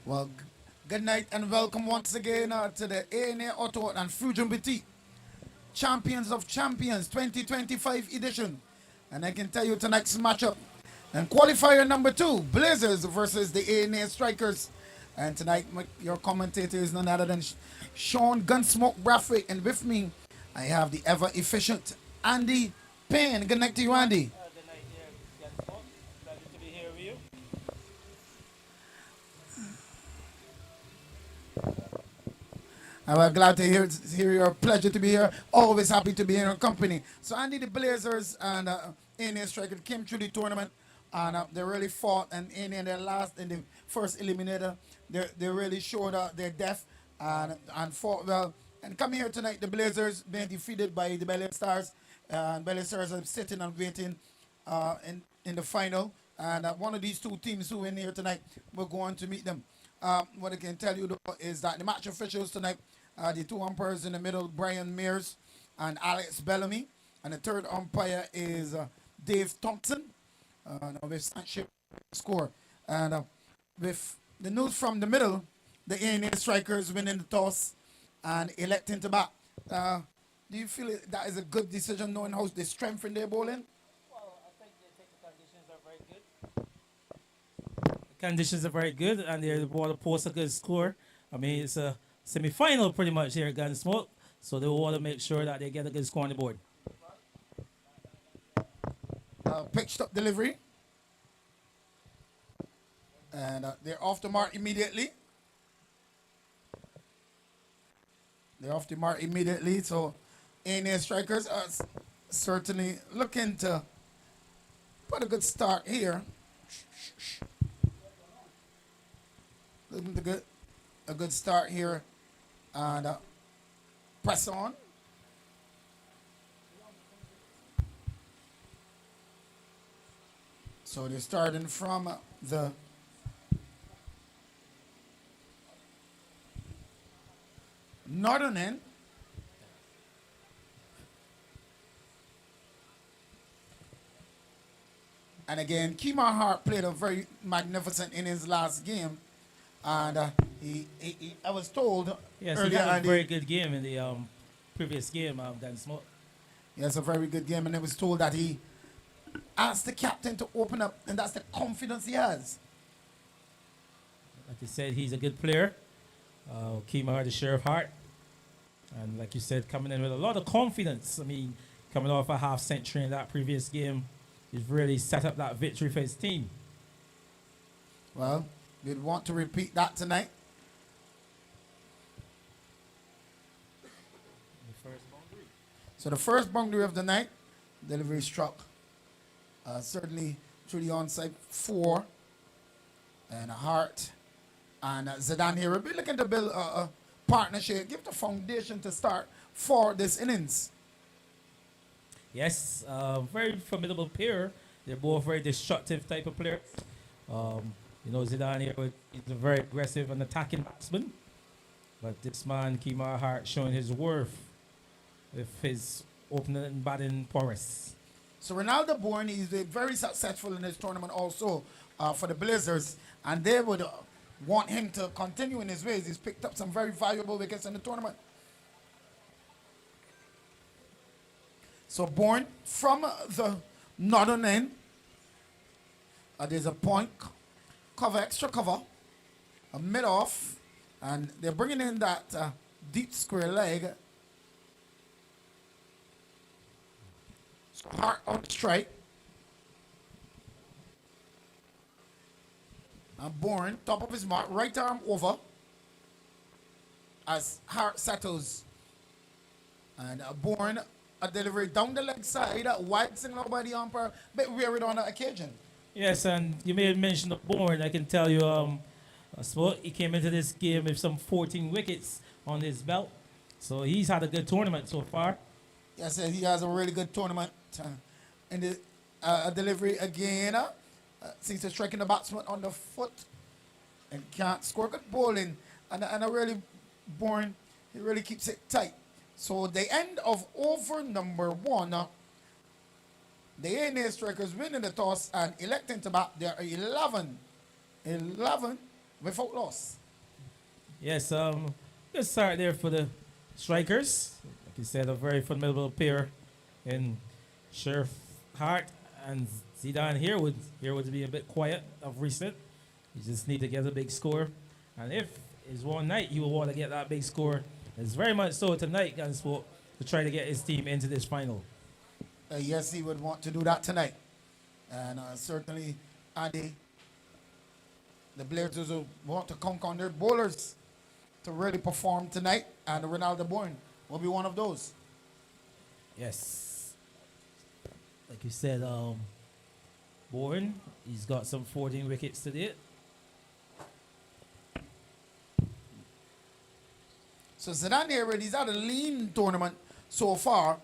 Well, good night and welcome once again to the A&A Auto and Fusion Boutique Champions of Champions 2025 edition. And I can tell you tonight's matchup. And qualifier number 2, Blazers versus the A&A Strikers. And tonight, your commentator is none other than Sean Gunsmoke Brathwaite. And with me, I have the ever efficient Andy Payne. Good night to you, Andy. Good night, dear Gunsmoke. Pleasure to be here with you. I'm glad to hear your pleasure to be here. Always happy to be in your company. So Andy, the Blazers and A&A Strikers came through the tournament and they really fought. And A&A in the first eliminator, they really showed their depth and fought well. And coming here tonight, the Blazers being defeated by the Belly Stars. And Belly Stars are sitting and waiting in the final. And one of these two teams who in here tonight, we're going to meet them. What I can tell you though is that the match officials tonight, the two umpires in the middle, Brian Mears and Alex Bellamy, and the third umpire is Dave Thompson. Now with Sanship score, and with the news from the middle, the A&A Strikers winning the toss and electing to bat. Do you feel that is a good decision, knowing how they strengthen their bowling? Well, I think the conditions are very good. The conditions are very good, and they're able to post a good score. I mean, it's a semi-final pretty much here at Gunsmoke, so they want to make sure that they get a good score on the board. Pitched up delivery. And they're off the mark immediately. They're off the mark immediately. So A&A Strikers are certainly looking to put a good start here. Looking to get a good start here. And press on. So they're starting from the northern end. And again, Kemar Hart played a very magnificent in his last game. And I was told Yes, earlier, he had a Andy, very good game in the previous game of Gunsmoke. yes, a very good game. And I was told that he asked the captain to open up, and that's the confidence he has. Like you said, he's a good player. Kemar, the Sheriff Hart. And like you said, coming in with a lot of confidence. I mean, coming off a half century in that previous game, he's really set up that victory for his team. Well, we'd want to repeat that tonight. The first boundary. So the first boundary of the night, delivery struck. Certainly through the onside 4. And Hart and Zidane here. We'll be looking to build a partnership, give the foundation to start for this innings. Yes, very formidable pair. They're both very destructive type of players. Zidane here, he's a very aggressive and attacking batsman. But this man, Kemar Hart, showing his worth with his opening and batting prowess. So Ronaldo Bourne is very successful in this tournament also for the Blazers. And they would want him to continue in his ways. He's picked up some very valuable wickets in the tournament. So Bourne from the northern end. There's a point, cover, extra cover, a mid-off, and they're bringing in that deep square leg. So Hart on strike. And Bourne, top of his mark, right arm over as Hart settles. And Bourne, a delivery down the leg side, wide signal by the umpire, bit wearied on that occasion. Yes, and you may have mentioned the Bourne. I can tell you, he came into this game with some 14 wickets on his belt. So he's had a good tournament so far. Yes, he has a really good tournament. And the delivery again. Seems to striking the batsman on the foot and can't score. Good bowling. And a really Bourne, he really keeps it tight. So the end of over number 1. The A&A Strikers winning the toss and electing to bat. There are 11 without loss. Yes, good start there for the Strikers. Like you said, a very formidable pair in Sheriff Hart and Zidane here would be a bit quiet of recent. You just need to get a big score. And if it's one night you will want to get that big score, it's very much so tonight, Gunsport, to try to get his team into this final. Yes, he would want to do that tonight. And certainly, Andy, the Blazers will want to count on their bowlers to really perform tonight. And Ronaldo Bourne will be one of those. Yes. Like you said, Bourne, he's got some 14 wickets today. So Zidane here, he's had a lean tournament so far.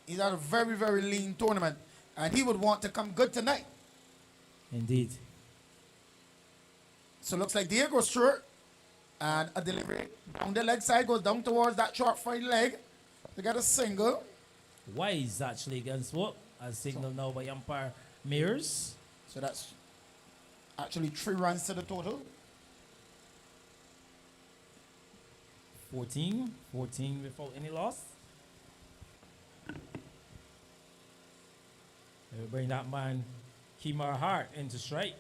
He's had a very, very lean tournament. And he would want to come good tonight. Indeed. So looks like Diego Stewart. And a delivery on the leg side goes down towards that short front leg to get a single. Wise actually against what? As signaled now by umpire Mears. So that's actually 3 runs to the total. 14 without any loss. They will bring that man Kemar Hart into strike.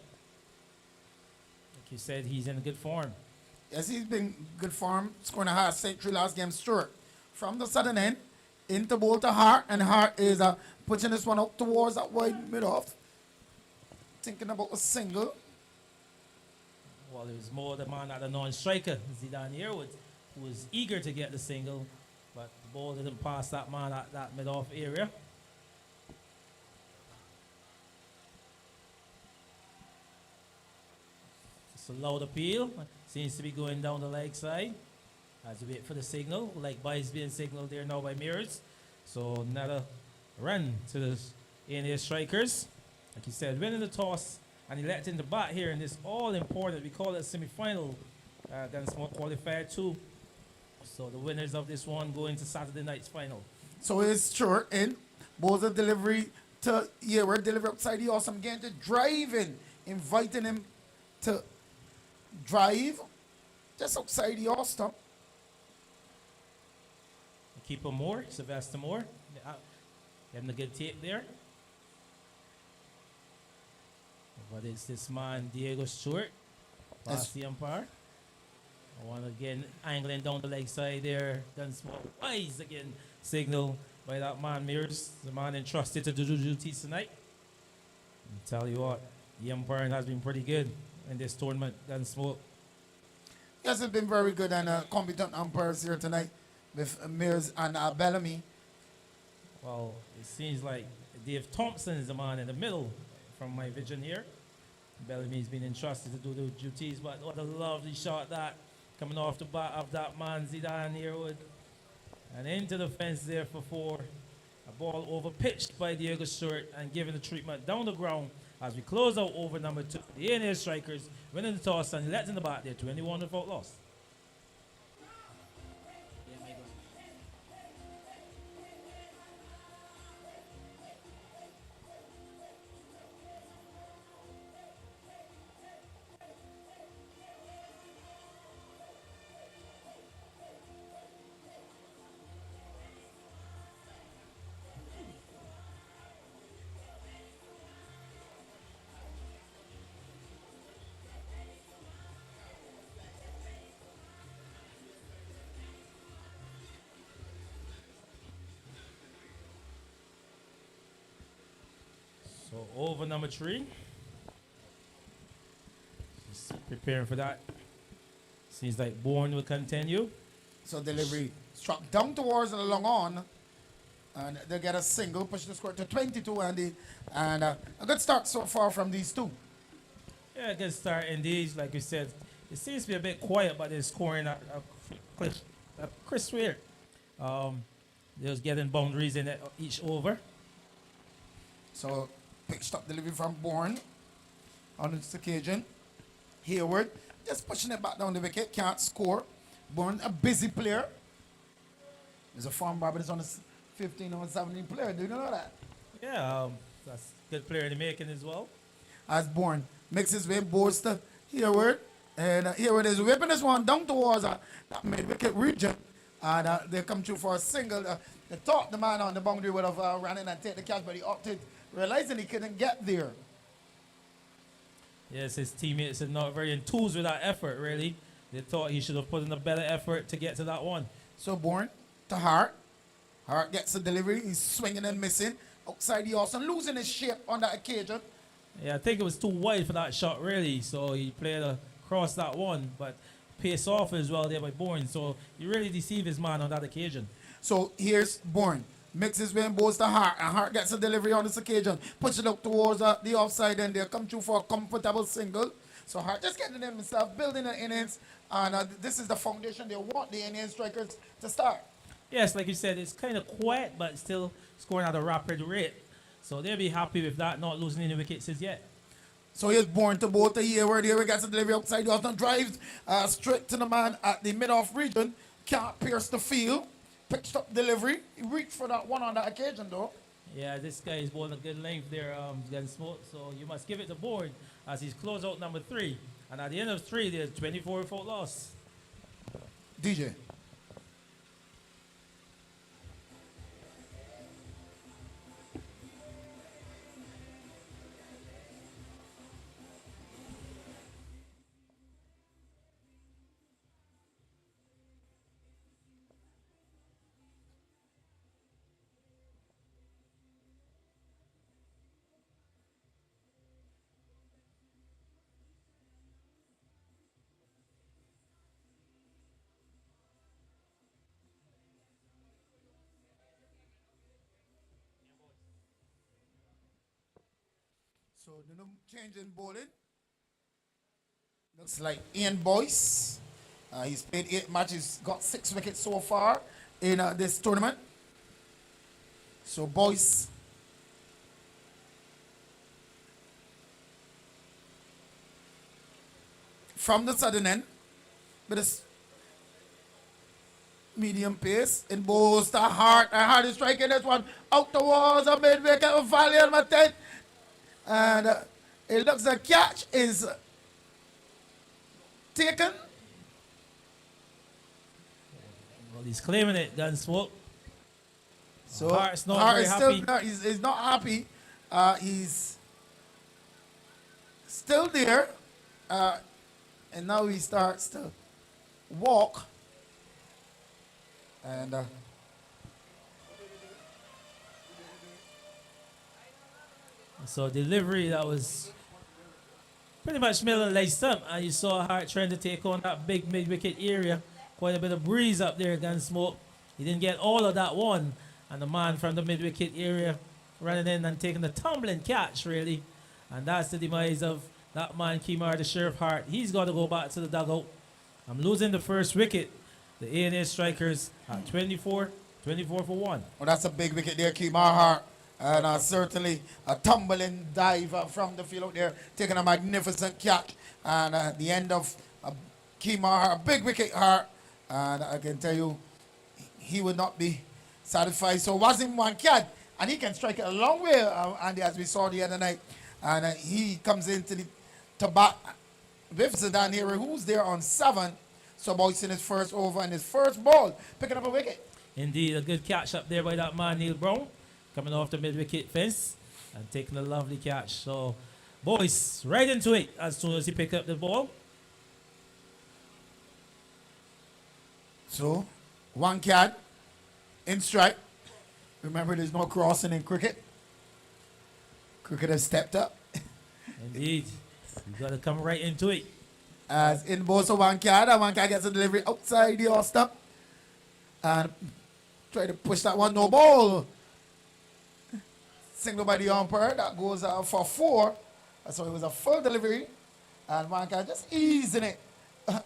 Like you said, he's in good form. Yes, he's been good form, scoring a half century last game. Stewart from the southern end into bowl to Hart, and Hart is pushing this one up towards that wide mid-off. Thinking about a single. Well, it was more the man at the non-striker, Zidane Yearwood, who was eager to get the single, but the ball didn't pass that man at that mid-off area. It's a loud appeal. Seems to be going down the leg side as we wait for the signal. Like Bice being signaled there now by Mirrors. So another run to the A&A Strikers. Like you said, winning the toss and electing the bat here in this all important, we call it semi-final against more qualifier 2. So the winners of this one go into Saturday night's final. So it's Stewart in. Bowls a delivery to Yearwood. Delivery upside the awesome game to drive in. Inviting him to drive just outside the off stump. Keeper Moore, Sylvester Moore, getting a good tape there. But it's this man, Diego Stewart, past the umpire. One again, angling down the leg side there. Done small eyes again, signal by that man Mears, the man entrusted to do duties tonight. And tell you what, the umpiring has been pretty good in this tournament, Gunsmoke. Yes, it's been very good and competent umpires here tonight with Mears and Bellamy. Well, it seems like Dave Thompson is the man in the middle from my vision here. Bellamy's been entrusted to do the duties, but what a lovely shot that coming off the bat of that man Zidane Yearwood. And into the fence there for 4. A ball over pitched by Diego Stewart and given the treatment down the ground as we close out over number 2. The A&A Strikers winning the toss and letting the bat there, 21 without loss. So over number 3. Just preparing for that. Seems like Bourne will continue. So delivery struck down towards the long on. And they get a single, push the score to 22, Andy. And a good start so far from these two. Yeah, good start indeed. Like we said, it seems to be a bit quiet, but they're scoring a crisp rate. They was getting boundaries in each over. So pitched up delivery from Bourne on this occasion. Hayward just pushing it back down the wicket, can't score. Bourne, a busy player. There's a farm Barbados on the 15 or 17 player. Do you know that? Yeah, that's a good player in the making as well. As Bourne makes his way, bowls to Hayward. And here it is, whipping this one down towards that mid-wicket region. And they come through for a single. They thought the man on the boundary would have run in and take the catch, but he opted, realizing he couldn't get there. Yes, his teammates are not very enthused with that effort, really. They thought he should have put in a better effort to get to that one. So Bourne to Hart. Hart gets the delivery. He's swinging and missing. Outside the Austin, losing his shape on that occasion. Yeah, I think it was too wide for that shot, really. So he played across that one, but pace off as well there by Bourne. So he really deceived his man on that occasion. So here's Bourne. Mixes when balls to Hart, and Hart gets a delivery on this occasion. Puts it up towards the offside, and they come through for a comfortable single. So Hart just getting himself, building an innings, and this is the foundation they want the A&A Strikers to start. Yes, like you said, it's kind of quiet, but still scoring at a rapid rate. So they'll be happy with that, not losing any wickets as yet. So here's Bourne to both the Hayward. Hayward gets a delivery outside the Austin, drives straight to the man at the mid-off region. Can't pierce the field. Pitched up delivery. He reached for that one on that occasion, though. Yeah, this guy is bowling a good length there, getting smoked. So you must give it to Bourne as he's close out number 3. And at the end of 3, there's 24 without loss. DJ. So the change in bowling. Looks like Ian Boyce. He's played 8 matches, got 6 wickets so far in this tournament. So Boyce from the southern end, with a medium pace in bowls to Hart. And Hart is striking this one out towards a mid-wicket of Valiant Matet. And it looks like catch is taken. Well, he's claiming it, Gunsmoke. So Hart's not Hart very is happy. still he's not happy. He's still there. And now he starts to walk. And So delivery that was pretty much middle laced up, and you saw Hart trying to take on that big mid-wicket area. Quite a bit of breeze up there, Gunsmoke. He didn't get all of that one, and the man from the mid-wicket area running in and taking the tumbling catch, really. And that's the demise of that man, Kemar the Sheriff Hart. He's got to go back to the dugout. I'm losing the first wicket. The A&A Strikers at 24 for 1. well, that's a big wicket there, Kemar Hart. And certainly a tumbling dive from the field out there, taking a magnificent catch. And at the end of Kemar Hart, a big wicket Hart. And I can tell you, he would not be satisfied. So Wasim Wankad, and he can strike it a long way, Andy, as we saw the other night. And he comes into to bat with Zidane here, who's there on 7. So Boyce in his first over and his first ball, picking up a wicket. Indeed, a good catch up there by that man, Neil Brown, coming off the mid-wicket fence and taking a lovely catch. So, Boyce right into it as soon as he picked up the ball. So, Wankad in strike. Remember, there's no crossing in cricket. Cricket has stepped up. Indeed, you got to come right into it. As in balls of Wankad, and Wankad gets a delivery outside the off stump. And try to push that one, no ball. Single by the umpire, that goes for 4. So it was a full delivery. And Wankad just easing it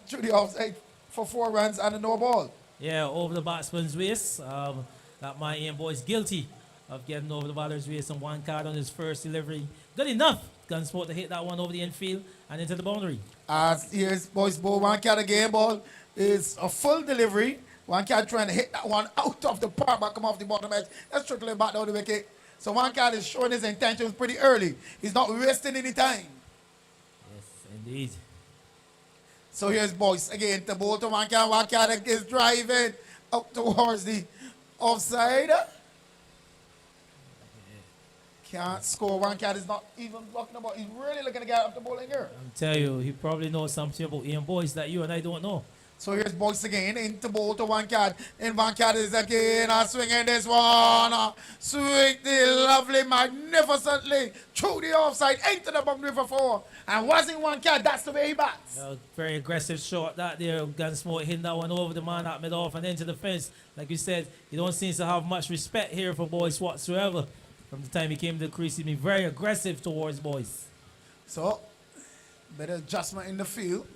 through the offside for 4 runs and a no ball. Yeah, over the batsman's waist. That man Ian Boyce guilty of getting over the batter's waist and one card on his first delivery. Good enough. Gunsport to hit that one over the infield and into the boundary. As here's Boyce ball, Wankad again, ball is a full delivery. Wankad trying to hit that one out of the park, but come off the bottom edge. That's trickling back down the wicket. So Wankad is showing his intentions pretty early. He's not wasting any time. Yes, indeed. So here's Boyce again. The ball to one cat is driving up towards the offside. Can't score. One cat is not even blocking the ball. He's really looking to get up the ball in here. I'm telling you, he probably knows something about Ian Boyce that you and I don't know. So here's Boyce again into ball to one cat. And one cat is again swinging this one. Swing the lovely, magnificently through the offside into the boundary for four. And wasn't one cat, that's the way he bats. Very aggressive shot that there. Gunsmoke hitting that one over the man at mid-off and into the fence. Like you said, he don't seem to have much respect here for Boyce whatsoever. From the time he came to the crease, he's been very aggressive towards Boyce. So, better adjustment in the field.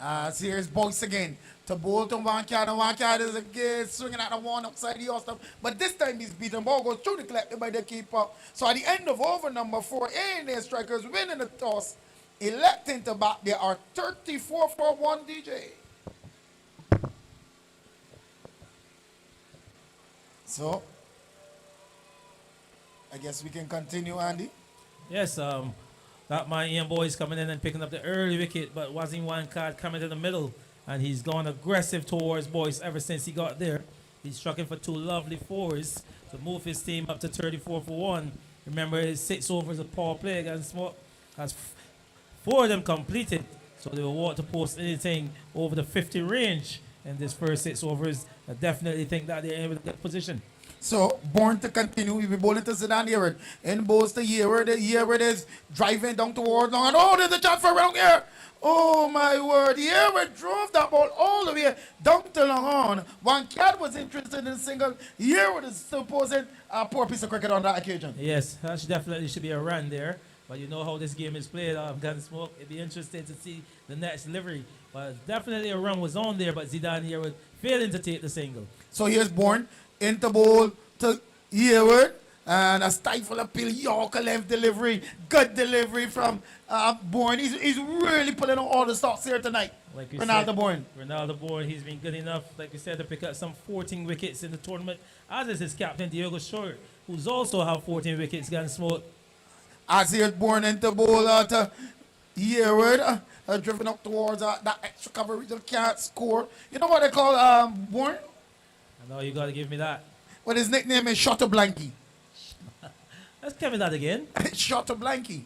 As here's Boyce again to bowl to one cat, and one cat is again swinging at the one outside the Austin. But this time he's beaten. Ball goes through the collected by the keeper. So at the end of over number 4, A&A Strikers winning the toss, electing to bat. They are 34 for 1, DJ. So, I guess we can continue, Andy. Yes, that man Ian Boyce coming in and picking up the early wicket, but wasn't one card coming to the middle, and he's gone aggressive towards Boyce ever since he got there. He's struck him for 2 lovely fours to move his team up to 34 for 1. Remember, his 6 overs of power play against Smoke has 4 of them completed, so they will want to post anything over the 50 range in this first 6 overs. I definitely think that they're in a good position. So, born to continue. We'll be bowling to Zidane Herod. In bowls to Herod. Herod is driving down towards long. And oh, there's a chance for around here. Oh, my word. Herod drove that ball all the way down to long on. One cat was interested in a single. Herod is still posing a poor piece of cricket on that occasion. Yes, that definitely should be a run there. But you know how this game is played. Gunsmoke. It'd be interesting to see the next delivery. But definitely a run was on there, but Zidane Herod failing to take the single. So here's Bourne into ball to Herod. And a stifle appeal, Yorker left delivery. Good delivery from Bourne. He's really putting on all the stops here tonight. Like Ronaldo Bourne. Ronaldo Bourne, he's been good enough, like we said, to pick up some 14 wickets in the tournament. As is his captain, Diego Short, who's also have 14 wickets, Gunsmoke. As here's Bourne into ball to Herod. Driven up towards that extra coverage. Can't score. You know what they call Bourne? I know you got to give me that. Well, his nickname is Shotter Blanky. Let's give me that again. Shotter Blanky.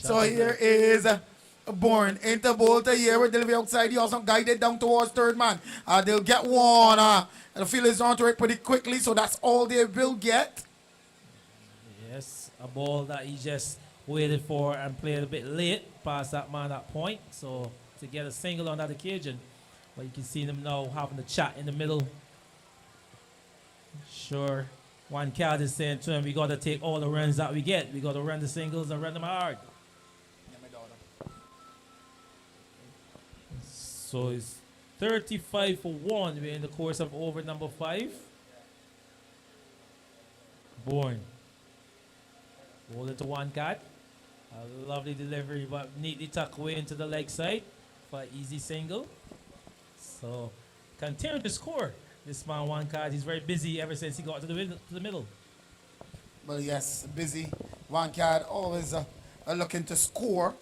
So here is Bourne into ball to Herod. Delivery outside. He also guided down towards third man. They'll get one. The field is on to it pretty quickly, so that's all they will get. Yes, a ball that he just waited for and played a bit late past that man at point. So to get a single on that occasion. But you can see them now having a chat in the middle. Sure, one card is saying to him, we got to take all the runs that we get. We got to run the singles and run them hard. So it's 35 for 1. We're in the course of over number 5. Bourne. Hold it to one card. A lovely delivery, but neatly tucked away into the leg side for an easy single. So, continue to score. This man, one card, he's very busy ever since he got to the middle. Well, yes, busy. One card always looking to score.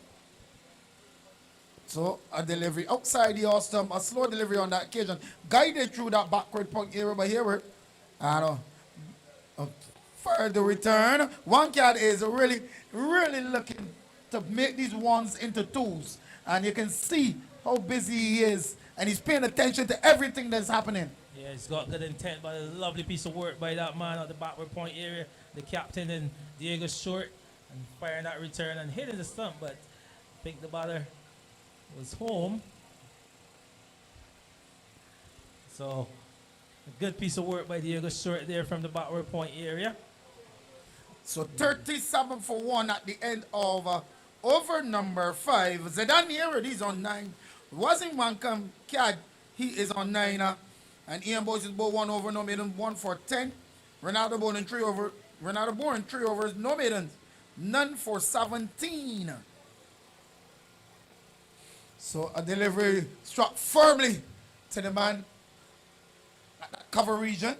So, a delivery outside the Austin, a slow delivery on that occasion. Guided through that backward point area by Herod. And further return. One card is really looking to make these ones into twos. And you can see how busy he is. And he's paying attention to everything that's happening. Yeah, he's got good intent, but a lovely piece of work by that man at the backward point area. The captain and Diego Short, and firing that return and hitting the stump, but I think the batter was home. So, a good piece of work by Diego Short there from the backward point area. So 37 for 1 at the end of over number 5. Zidane Herod, he's on 9. Wasn't one card, he is on 9. And Ian Boyce is both 1 over, no maiden, 1 for 10. Ronaldo Bourne 3 over. Ronaldo Bourne 3 overs, no maidens, none for 17. So a delivery struck firmly to the man at that cover region.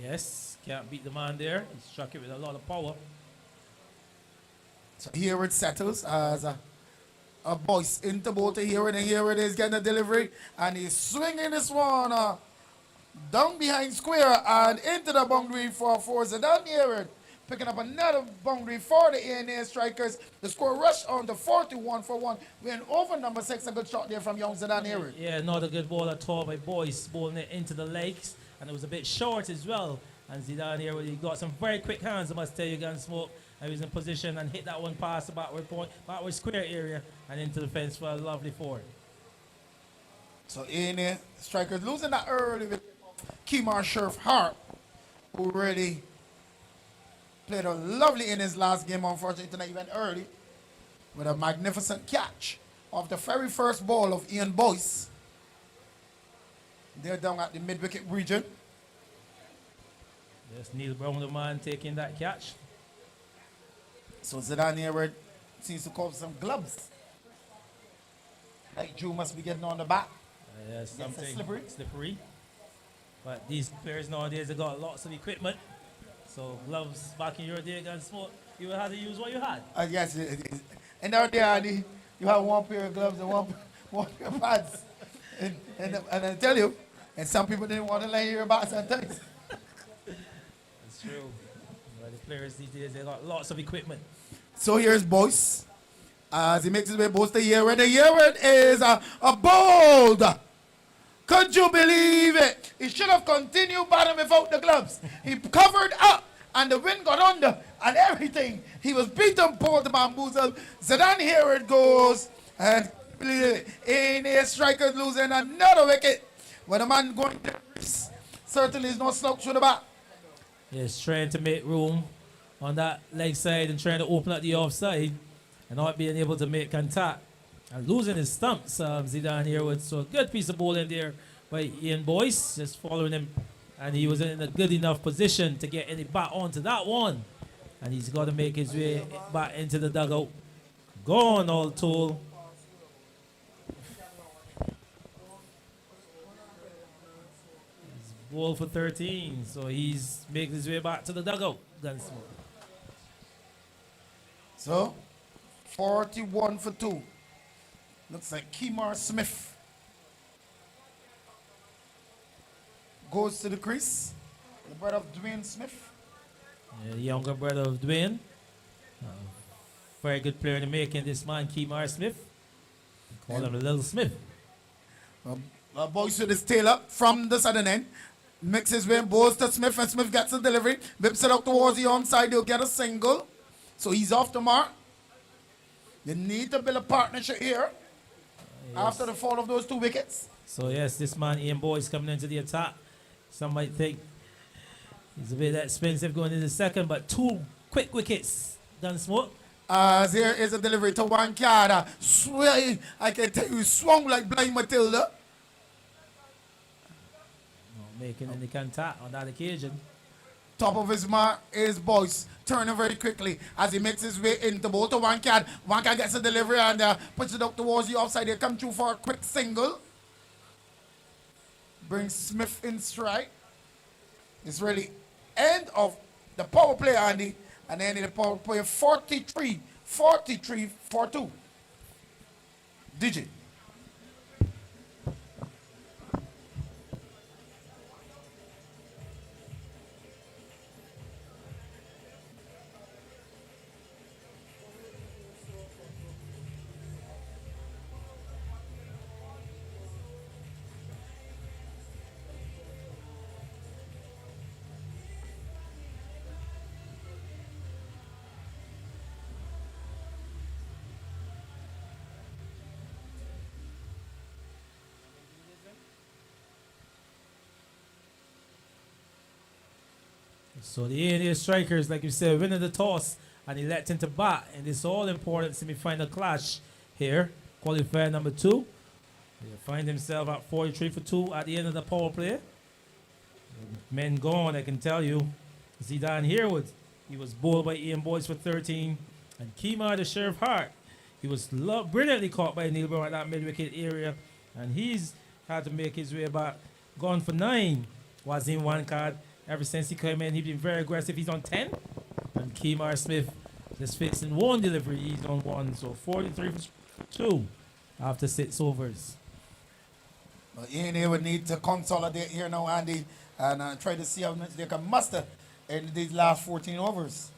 Yes, can't beat the man there. He struck it with a lot of power. So here it settles as a voice into both to here it, and here it is getting a delivery, and he's swinging this one down behind square and into the boundary for Zidane here. Picking up another boundary for the A&A Strikers. The score rushed on to 41 for 1. We're in over number 6. A good shot there from young Zidane here. Yeah, not a good ball at all by Boyce, bowling it into the legs, and it was a bit short as well. And Zidane here, he got some very quick hands, I must tell you, Gunsmoke. And he was in position and hit that one past the backward square area and into the fence for a lovely forward. So A&A Strikers losing that early with Kemar Sheriff Hart, who really played a lovely in his last game. Unfortunately, tonight he went early with a magnificent catch of the very first ball of Ian Boyce. They're down at the mid-wicket region. Yes, Neil Brown, the man, taking that catch. So Zidane here seems to call some gloves. Like Drew must be getting on the back. Yes, something slippery. But these players nowadays have got lots of equipment. So gloves back in your day, Gunsmoke, you had to use what you had. Yes, it is. And out there, Andy, you have one pair of gloves and one pair of pads. And I tell you, and some people didn't want to lay your back sometimes. That's true. But the players these days, they got lots of equipment. So here's Boyce as he makes his way both the year. The year is a bold. Could you believe it? He should have continued batting without the gloves. He covered up and the wind got under and everything. He was beaten, pulled the bamboozle. Zidane, here it goes. And A&A Strikers losing another wicket. When a man going to certainly is no slouch to the bat. Yes, trying to make room on that leg side and trying to open up the offside and not being able to make contact. And losing his stumps, Zidane here with so a good piece of bowling there by Ian Boyce, just following him, and he was in a good enough position to get any bat onto that one, and he's got to make his way back into the dugout. Gone all told. He's bowled for 13, so he's making his way back to the dugout. Gunsmoke. So 41 for 2. Looks like Kemar Smith goes to the crease. The brother of Dwayne Smith. Yeah, younger brother of Dwayne. Very good player in the making, this man, Kemar Smith. Call him Little Smith. Boyce with his tail up from the southern end. Makes his way, bowls to Smith, and Smith gets the delivery. Whips it out towards the onside. He'll get a single. So he's off the mark. They need to build a partnership here. Yes. After the fall of those 2 wickets. So yes, this man Ian Boyce coming into the attack. Some might think he's a bit expensive going into the second, but 2 quick wickets. Gunsmoke. As here is a delivery to one card. I can tell you, swung like blind Matilda. Not making any contact on that occasion. Top of his mark is Boyce, turning very quickly as he makes his way into both to one card. One card gets a delivery and puts it up towards the offside. They come through for a quick single. Brings Smith in strike. It's really end of the power play, Andy. And then in the power play 43 for 2. Digit. So the A&A Strikers, like you said, winning the toss and electing to bat in this all-important semi-final clash here, qualifier number 2. He'll find himself at 43 for 2 at the end of the power play. Men gone, I can tell you. Zidane Herwood, he was bowled by Ian Boyce for 13. And Kemar the Sheriff Hart, he was brilliantly caught by Neil Brown at that mid-wicket area. And he's had to make his way back. Gone for 9. Was in one card. Ever since he came in, he's been very aggressive. He's on 10. And Kemar Smith Just facing one delivery, he's on one. So 43 for 2 after 6 overs. But A&A would need to consolidate here now, Andy, and try to see how much they can muster in these last 14 overs.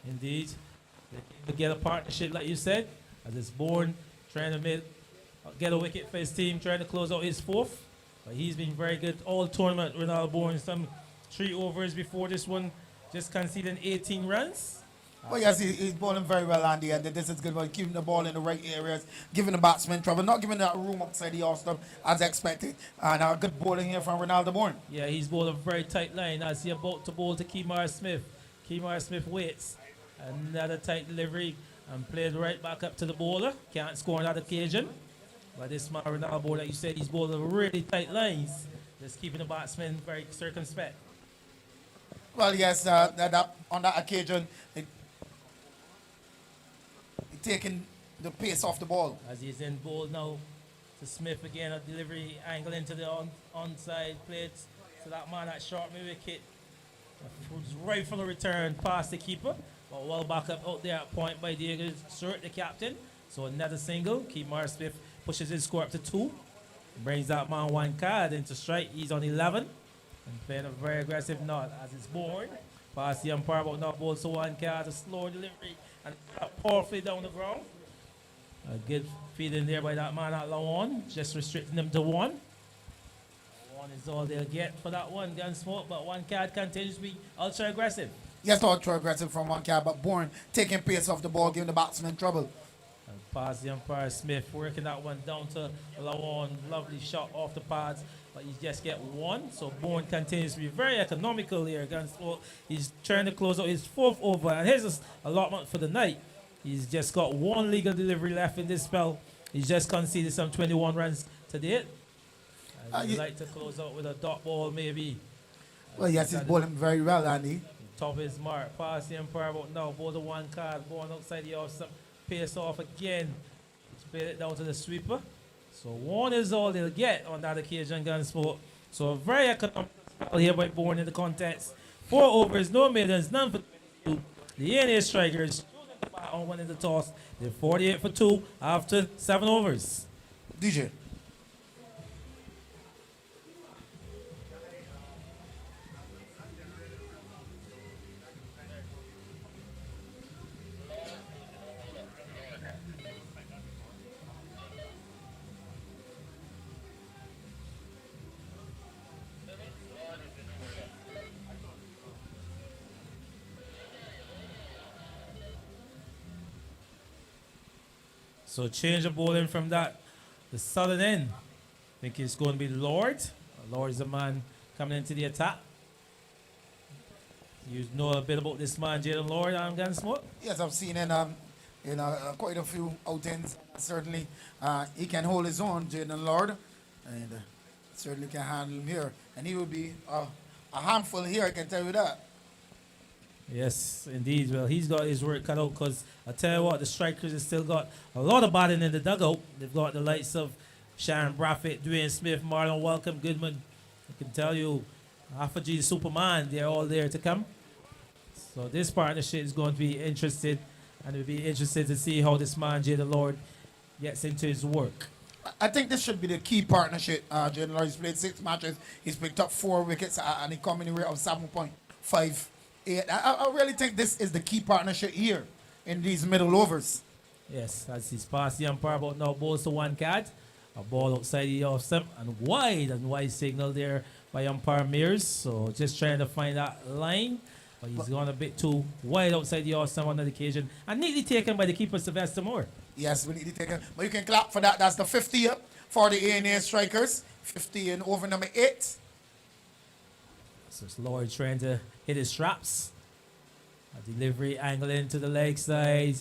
Indeed. They need to get a partnership, like you said, as it's born, trying to get a wicket for his team, trying to close out his 4th. But he's been very good all tournament. Ronaldo Bourne, some 3 overs before this one, just conceding 18 runs. Well, yes, he's bowling very well, Andy, and this is good about keeping the ball in the right areas, giving the batsman trouble, not giving that room outside the off stump as expected. And good bowling here from Ronaldo Bourne. Yeah, he's bowled a very tight line as he about to bowl to Kemar Smith. Kemar Smith waits. Another tight delivery and played right back up to the bowler. Can't score on that occasion. But this man, Ronaldo Bourne, like you said, he's bowled really tight lines. Just keeping the batsman very circumspect. Well, yes, on that occasion, taking the pace off the ball. As he's in bowl now to Smith again, a delivery angle into the onside plate. So that man at short mid wicket was right from the return past the keeper, but well back up out there at point by Diego Stewart, the captain. So another single. Kemar Smith pushes his score up to 2. Brings that man 1 card into strike. He's on 11 and playing a very aggressive knot as it's Bourne. Past the umpire, but not ball, so 1 card, a slow delivery and powerfully down the ground. A good feed in there by that man at Lawan, just restricting them to 1. 1 is all they'll get for that one, Gunsmoke, but 1 card continues to be ultra aggressive. Yes, ultra aggressive from 1 card, but Bourne taking pace off the ball, giving the batsman trouble. And past the umpire, Smith working that one down to Lawan. Lovely shot off the pads, but you just get 1. So Bourne continues to be very economical here. Gunsmoke, he's trying to close out his 4th over, and here's his allotment for the night. He's just got 1 legal delivery left in this spell. He's just conceded some 21 runs to date. He'd like to close out with a dot ball, maybe. Well, yes, he's bowling very well, Andy. Top of his mark. Past the umpire, but now ball the 1 card, going outside the off, pace off again. Split it down to the sweeper. So 1 is all they'll get on that occasion, Gunsmoke. So a very economical spell here by Bourne in the contest. 4 overs, no middens, none for 2. The A&A Strikers on winning the toss. They're 48 for 2 after 7 overs. DJ. So change of bowling from the southern end. I think it's going to be Lord. Lord is the man coming into the attack. You know a bit about this man, Jaden Lord, Gunsmoke? Yes, I've seen in quite a few outings. Certainly, he can hold his own, Jaden Lord, and certainly can handle him here. And he will be a handful here, I can tell you that. Yes, indeed. Well, he's got his work cut out because I tell you what, the Strikers have still got a lot of batting in the dugout. They've got the likes of Sharon Braffett, Dwayne Smith, Marlon Welcome, Goodman. I can tell you, Afaji Superman, they're all there to come. So this partnership is going to be interested, and we'll be interested to see how this man, Jay the Lord, gets into his work. I think this should be the key partnership. Jaden Lord has played 6 matches. He's picked up 4 wickets, and he come in the rate of 7.5. I really think this is the key partnership here in these middle overs. Yes, as he's past the umpire, but now balls to 1 card. A ball outside the off stump and wide signal there by umpire Mears. So just trying to find that line. But he's gone a bit too wide outside the off stump on that occasion. And neatly taken by the keeper, Sylvester Moore. Yes, we need to take it. But you can clap for that. That's the 50 for the A&A Strikers. 50 in over number 8. So it's Lord trying to hit his straps. A delivery angle into the leg side.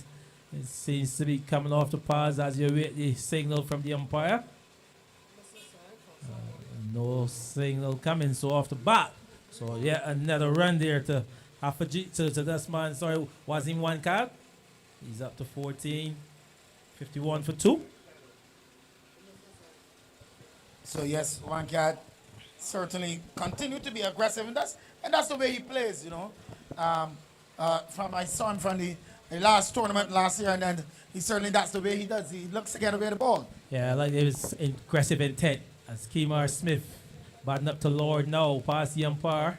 It seems to be coming off the pads as you wait the signal from the umpire. No signal coming, so off the bat. So yeah, another run there to to this man. Sorry, was in 1 card. He's up to 14. 51 for 2. So yes, 1 card certainly continue to be aggressive, and that's the way he plays, you know. From my son from The last tournament last year, and then he certainly that's the way he does. He looks to get away the ball. Yeah, like it was aggressive intent as Kemar Smith batting up to Lord now, past the umpire.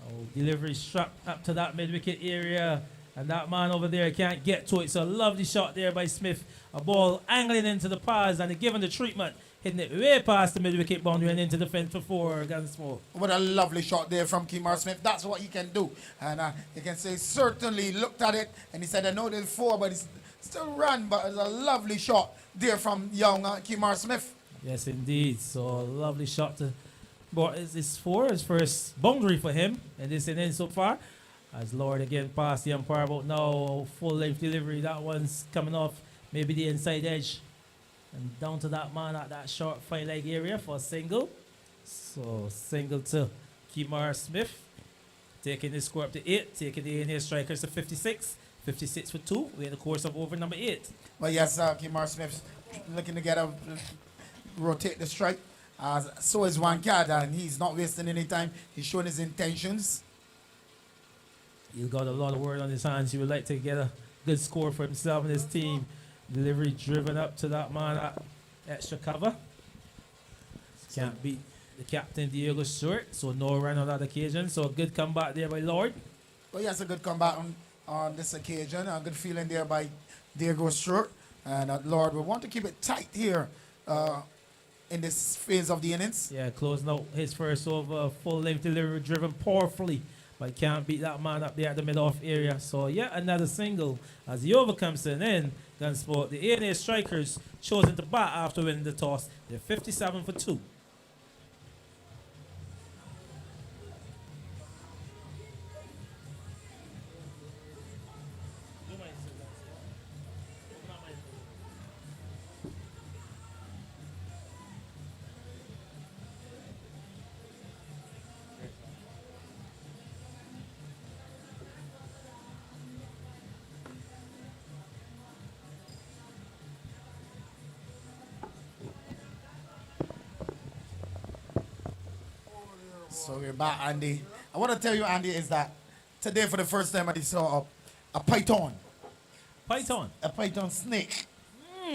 Oh, delivery struck up to that mid-wicket area, and that man over there can't get to it. So a lovely shot there by Smith. A ball angling into the pads and given the treatment, hitting it way past the mid-wicket boundary and into the fence for 4 Gunsmoke. What a lovely shot there from Kemar Smith. That's what he can do. And you can say certainly looked at it and he said, I know there's 4, but he's still ran. But it's a lovely shot there from young Kemar Smith. Yes, indeed. So a lovely shot to. But it's 4, his first boundary for him in this innings so far. As Lord again past the umpire, but now full length delivery. That one's coming off maybe the inside edge. And down to that man at that short fine leg area for a single. So single to Kemar Smith. Taking the score up to 8. Taking the A&A Strikers to 56. 56 for 2. We're in the course of over number 8. Well, yes, Kemar Smith looking to get a rotate the strike. So is Wankad, and he's not wasting any time. He's showing his intentions. He's got a lot of work on his hands. He would like to get a good score for himself and his team. Delivery driven up to that man at extra cover. Can't beat the captain, Diego Stewart. So no run on that occasion. So a good comeback there by Lord. Well, yes, a good comeback on this occasion. A good feeling there by Diego Stewart. And Lord, we want to keep it tight here in this phase of the innings. Yeah, closing out his first over. Full length delivery driven powerfully. But can't beat that man up there at the mid-off area. So yeah, another single as the over comes to an end. Gunsport, the A&A Strikers chosen to bat after winning the toss. They're 57 for 2. So we're back, Andy. I want to tell you, Andy, is that today for the first time I saw a python. Python. A python snake.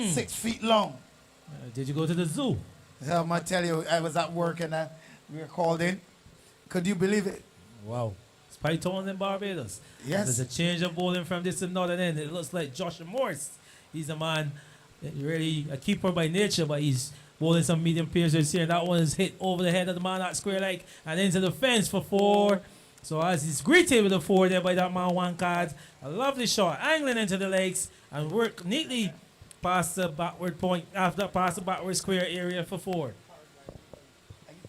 6 feet long. Did you go to the zoo? I'm going to tell you, I was at work and we were called in. Could you believe it? Wow. It's Python in Barbados. Yes. There's a change of bowling from this to northern end. It looks like Josh Morris. He's a man, really a keeper by nature, but he's bowling some medium piercers here. That one is hit over the head of the man at square leg and into the fence for 4. So as he's greeted with a 4 there by that man, Wankad. A lovely shot, angling into the legs and work neatly past the backward point, after past the backward square area for 4.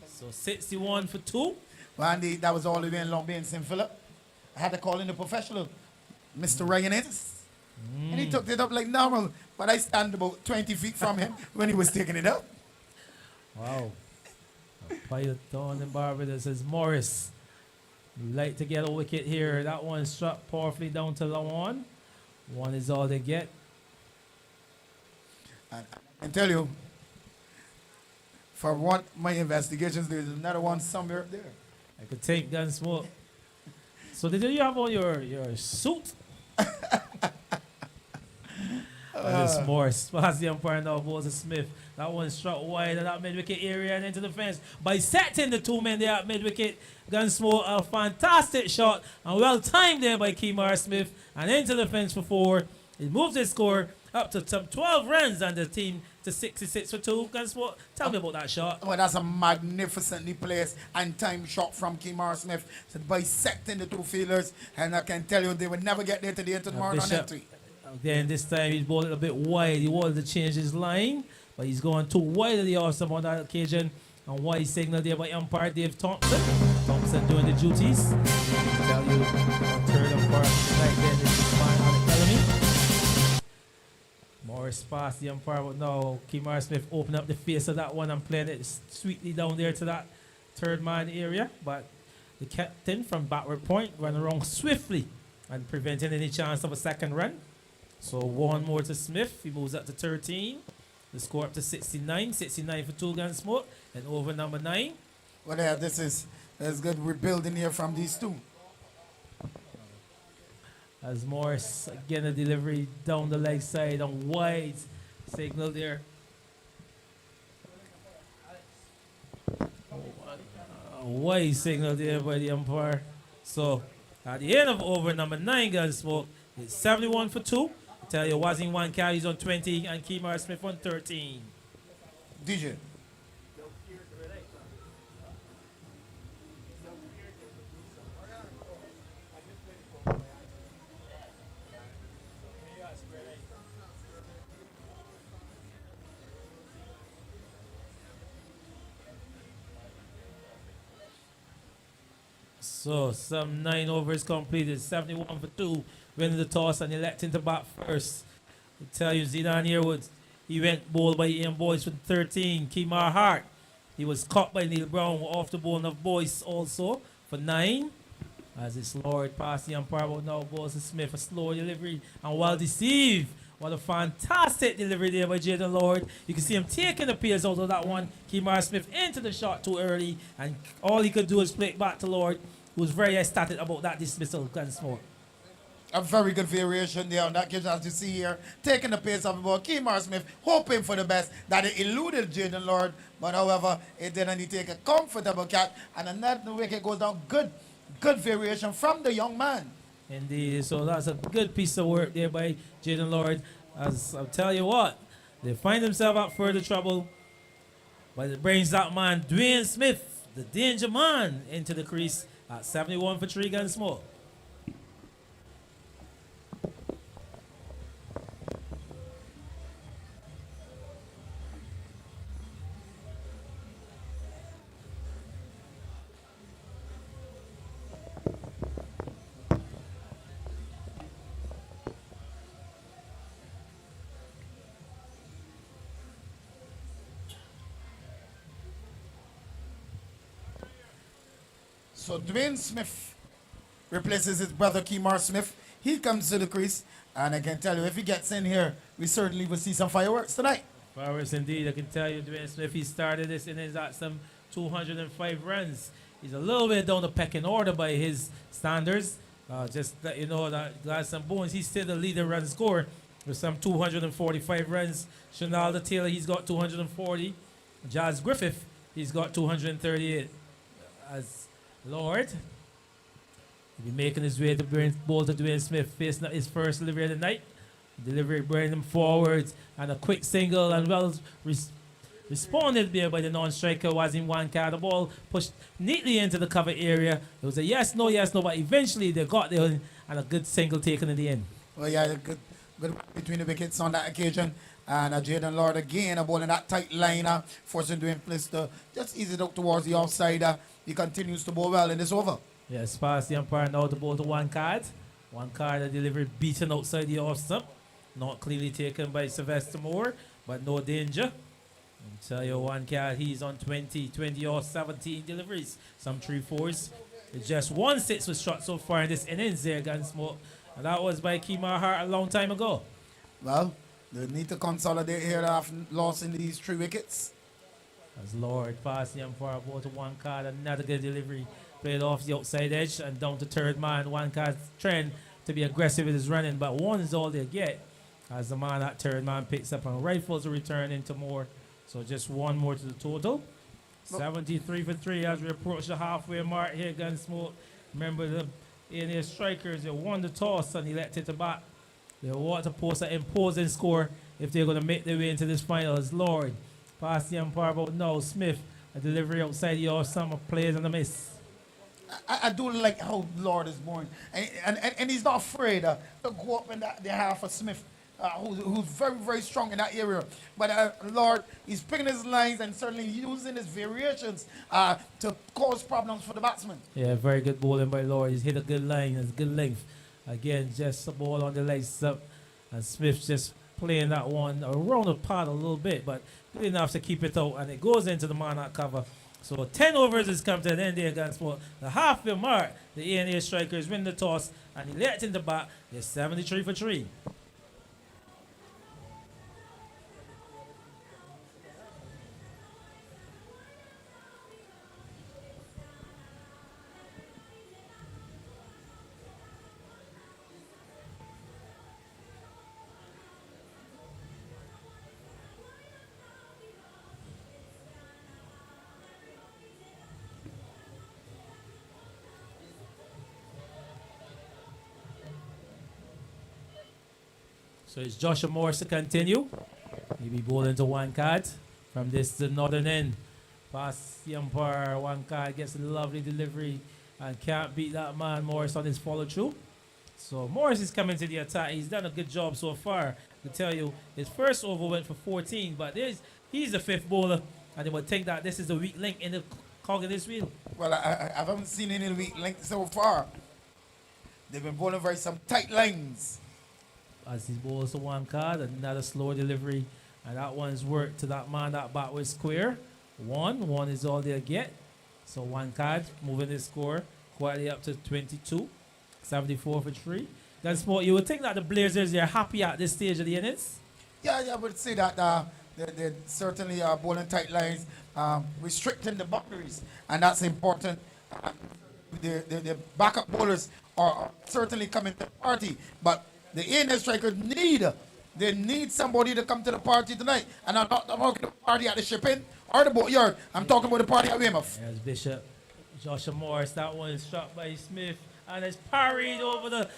So 61 for 2. Well, Andy, that was all the way in Long Bay in St. Philip. I had to call in the professional, Mr. Ryan Ennis. And he took it up like normal, but I stand about 20 feet from him when he was taking it up. Wow. Python in Barbados is Morris. You like to get a wicket here. That one struck powerfully down to Lawan. 1 is all they get. And I can tell you, for what my investigations, there's another one somewhere up there. I could take Gunsmoke. So did you have on your suit? This Morris past the umpire now, Moses Smith. That one struck wide at that mid-wicket area and into the fence. Bisecting the 2 men there at mid-wicket. Gunsmoke, a fantastic shot and well timed there by Kemar Smith and into the fence for 4. It moves his score up to some 12 runs and the team to 66 for 2. Gunsmoke, tell me about that shot. Well, that's a magnificently placed and timed shot from Kemar Smith. So bisecting the 2 fielders, and I can tell you they would never get there to the end of the mark on entry. Then this time he's bowled a bit wide. He wanted to change his line, but he's going too wide of the off stump on that occasion. And wide signal there by umpire Dave Thompson. Thompson doing the duties. I'll tell you, third umpire tonight then is this man Alec Bellamy. Morris past the umpire, but now Kemar Smith opened up the face of that one and playing it sweetly down there to that third man area. But the captain from backward point ran around swiftly and preventing any chance of a second run. So 1 more to Smith. He moves up to 13. The score up to 69. 69 for 2 Gunsmoke. And over number 9. Well, yeah, this is good rebuilding here from these 2. As Morris again a delivery down the leg side on wide signal there. Wide signal there by the umpire. So at the end of over number 9 Gunsmoke, it's 71 for 2. I tell you, Wazin one carries on 20 and Kemar Smith on 13. DJ. So some 9 overs completed, 71 for 2, winning the toss and electing to bat first. I tell you, Zidane here he went bowled by Ian Boyce with 13. Kemar Hart, he was caught by Neil Brown off the ball of Boyce also for 9. As it's lowered past the umpire, but now balls to Smith, a slow delivery and well deceived. What a fantastic delivery there by Jaden Lord. You can see him taking the pace out of that one. Kemar Smith into the shot too early, and all he could do is play it back to Lord, who was very ecstatic about that dismissal. Gunsmoke. A very good variation there on that occasion, as you see here, taking the pace of the ball. Kemar Smith hoping for the best, that it eluded Jaden Lord, but however, it didn't. He take a comfortable catch, and another wicket goes down. Good variation from the young man. Indeed, so that's a good piece of work there by Jaden Lord. As I'll tell you what, they find themselves out further trouble, but it brings that man, Dwayne Smith, the danger man, into the crease at 71 for 3 Gunsmoke. So Dwayne Smith replaces his brother Kemar Smith. He comes to the crease, and I can tell you, if he gets in here, we certainly will see some fireworks tonight. Fireworks indeed. I can tell you, Dwayne Smith, he started this innings at some 205 runs. He's a little bit down the pecking order by his standards. Just let you know that Gladson Bones, he's still the leader run scorer with some 245 runs. Shanalda Taylor, he's got 240. Jazz Griffith, he's got 238. As Lord, he'll be making his way to ball to Dwayne Smith, facing his first delivery of the night. Delivery bringing him forwards, and a quick single, and well responded there by the non-striker. Was in one card. The ball pushed neatly into the cover area. It was a yes, no, but eventually they got there, and a good single taken in the end. Well, yeah, good between the wickets on that occasion. And Jaden Lord again, a ball in that tight line, forcing Dwayne Smith to just ease it up towards the outside. He continues to bowl well in this over. Yes, past the umpire now the ball to one card. One card, a delivery beaten outside the off stump. Not clearly taken by Sylvester Moore, but no danger. I'll tell you, one card, he's on 20 or 17 deliveries. Some 3-4s. It's just 1 6 was shot so far in this innings there, Gunsmoke. And that was by Kemar Hart a long time ago. Well, they need to consolidate here after losing these 3 wickets. As Lord passed the umpire ball to one card, another good delivery. Played off the outside edge and down to third man. One card's trend to be aggressive with his running, but 1 is all they get. As the man at third man picks up and rifles a return into more. So just 1 more to the total. 73 for 3 as we approach the halfway mark here, Gunsmoke. Remember the A&A Strikers, they won the toss and elected to bat. They want to post an imposing score if they're going to make their way into this final. As Lord past the umpire, but no, Smith, a delivery outside the off summer plays on the miss. I do like how Lord is born. And he's not afraid to go up in the half of Smith, who's very, very strong in that area. But Lord, he's picking his lines and certainly using his variations to cause problems for the batsman. Yeah, very good bowling by Lord. He's hit a good line, a good length. Again, just a ball on the legs up. And Smith just playing that one around the pad a little bit, but good enough to keep it out. And it goes into the man at cover. So 10 overs has come to an end here, Gunsmoke. The halfway mark, the A&A Strikers win the toss and electing the bat. They're 73 for 3. So it's Joshua Morris to continue. He be bowling to one card from this the northern end. Past the umpire, one card gets a lovely delivery and can't beat that man Morris on his follow through. So Morris is coming to the attack. He's done a good job so far. I can tell you, his first over went for 14, but he's the fifth bowler, and they would think that this is the weak link in the cog of this wheel. Well, I haven't seen any weak link so far. They've been bowling very some tight lines. As he bowls to one card, another slow delivery, and that one's worked to that man that bat was square. One is all they'll get. So one card moving his score quietly up to 22, 74 for 3. That's what you would think that the Blazers are happy at this stage of the innings. Yeah, I would say that they certainly are bowling tight lines, restricting the boundaries, and that's important. The backup bowlers are certainly coming to the party, but the A&A Strikers need somebody to come to the party tonight. And I'm not talking about the party at the shipping or the boatyard. I'm talking about the party at Weymouth. There's Bishop, Joshua Morris. That one is shot by Smith, and it's parried over the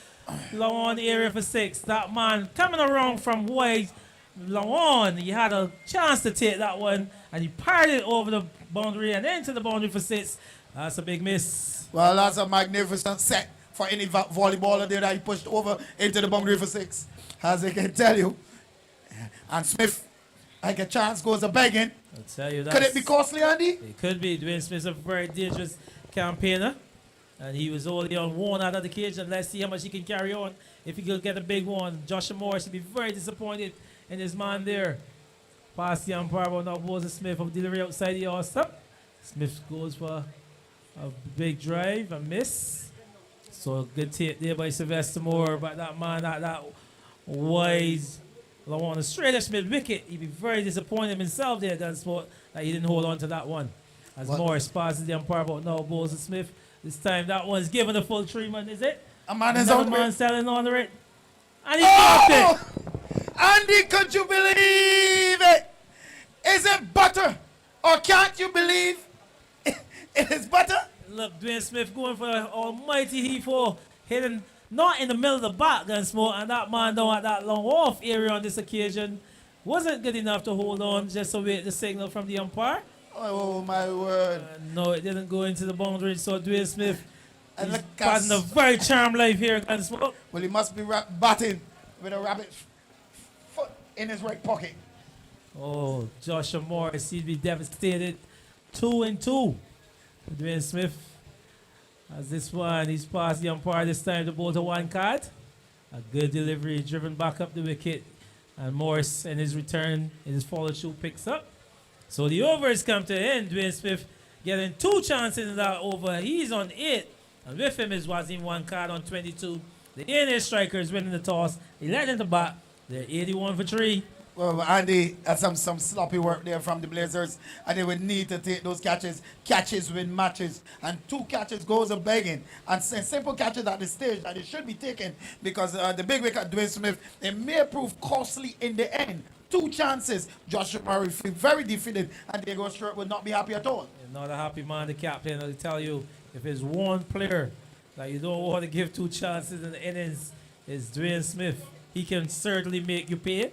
Lawan area for 6. That man coming around from wide Lawan, he had a chance to take that one, and he parried it over the boundary and into the boundary for 6. That's a big miss. Well, that's a magnificent set for any volleyballer there that he pushed over into the boundary for 6, as I can tell you. And Smith, like a chance, goes a begging. I'll tell you that. Could it be costly, Andy? It could be. Dwayne Smith's a very dangerous campaigner, and he was only on one out of the cage, and let's see how much he can carry on if he could get a big one. Joshua Morris will be very disappointed in his man there. Past the umpire, but now Moses Smith of delivery outside the all-stop. Smith goes for a big drive, a miss. So good take there by Sylvester Moore, but that man, that wise Lawan straight at Smith wicket. He'd be very disappointed himself there, that he didn't hold on to that one. As Morris passes the umpire, but now Moses Smith. This time that one's given a full treatment, is it? A man is Another on man selling under it. And he dropped it. Andy, could you believe it? Is it butter? Or can't you believe it is butter? Look, Dwayne Smith going for an almighty he-4, hitting not in the middle of the bat, Gunsmoke, and that man down at that long off area on this occasion wasn't good enough to hold on, just await the signal from the umpire. Oh, my word. No, it didn't go into the boundary, so Dwayne Smith is look, passing a very charmed life here, Gunsmoke. Well, he must be batting with a rabbit foot in his right pocket. Oh, Joshua Morris, he'd be devastated. 2-2. Dwayne Smith, as this one, he's past the umpire this time to bowl to one card. A good delivery, driven back up the wicket. And Morris, in his return, in his follow-through, picks up. So the overs come to an end. Dwayne Smith getting 2 chances in that over. He's on 8. And with him is Wazim one card on 22. The A&A Strikers winning the toss. They let in the bat. They're 81 for 3. Well, Andy, that's some sloppy work there from the Blazers, and they would need to take those catches. Catches win matches, and 2 catches goes a begging, and simple catches at this stage that it should be taken, because the big wicket, Dwayne Smith, it may prove costly in the end. 2 chances, Joshua Murray feel very defeated, and Diego Stewart would not be happy at all. Not a happy man, the captain. I'll tell you, if there's one player that you don't want to give 2 chances in the innings, is Dwayne Smith. He can certainly make you pay.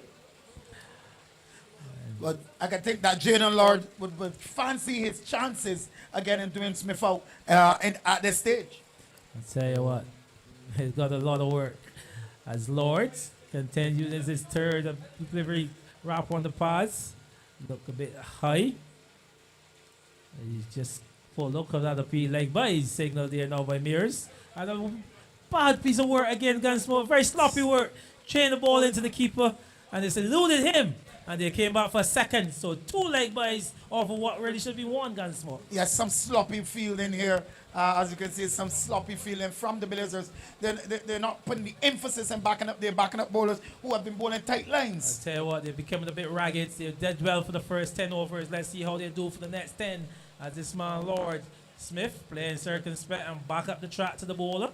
But I can think that Jaden Lord would fancy his chances again in Dwayne Smith out at this stage. I'll tell you what, he's got a lot of work. As Lords continues his third delivery wrap on the pass. Look a bit high. He's just pulled up of that appeal leg by his signal there now by Mears. And a bad piece of work again, Gunsmoke. Very sloppy work. Chain the ball into the keeper, and it's eluded him. And they came back for a second. So 2 leg buys off of what really should be 1, Gunsmoke. Yes, some sloppy fielding here. As you can see, some sloppy fielding from the Blazers. They're not putting the emphasis in backing up bowlers who have been bowling tight lines. I'll tell you what, they're becoming a bit ragged. They did well for the first 10 overs. Let's see how they do for the next 10. As this man, Lord Smith, playing circumspect and back up the track to the bowler.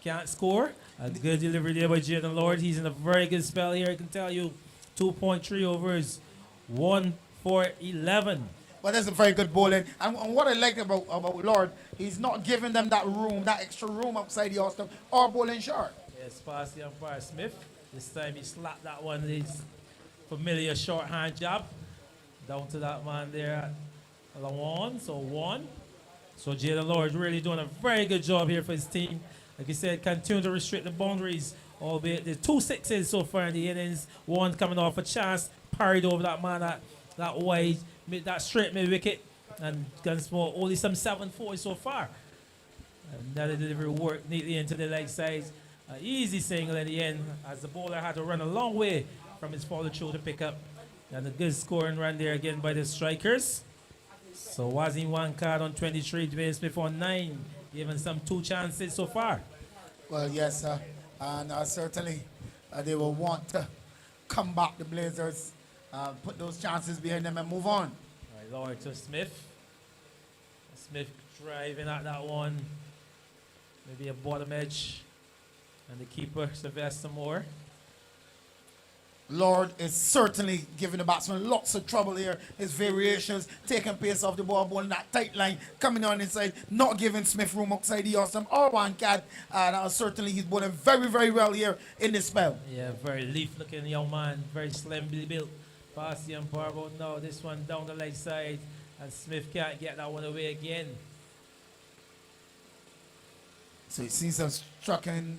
Can't score. A good delivery there by Jaden Lord. He's in a very good spell here, I can tell you. 2.3 overs, 1 for 11. But that's a very good bowling. And what I like about Lord, he's not giving them that room, that extra room outside the Austin, or bowling short. Yes, past the umpire Smith. This time he slapped that one. His familiar shorthand jab down to that man there at one. So one. So Jalen Lord really doing a very good job here for his team. Like you said, continue to restrict the boundaries. Albeit there's 2 sixes so far in the innings. One coming off a chance, parried over that man that wide, that straight mid wicket, and Gunsmoke only some 7-4 so far. Another delivery worked neatly into the leg side. Easy single in the end, as the bowler had to run a long way from his follow through to pick up. And a good scoring run there again by the Strikers. So Wazim 1 card on 23, Dwayne Smith on 9, given some 2 chances so far. Well, yes, and certainly they will want to come back, the Blazers, put those chances behind them and move on. All right, Lord to Smith. Smith driving at that one. Maybe a bottom edge. And the keeper, Sylvester Moore. Lord is certainly giving the batsman lots of trouble here. His variations, taking pace off the ball, bowling that tight line, coming on inside, not giving Smith room outside the awesome or one cat. And certainly he's bowling very, very well here in this spell. Yeah, very leaf-looking young man, very slimly built. Past the umpire, but no, this one down the leg side, and Smith can't get that one away again. So it seems I'm striking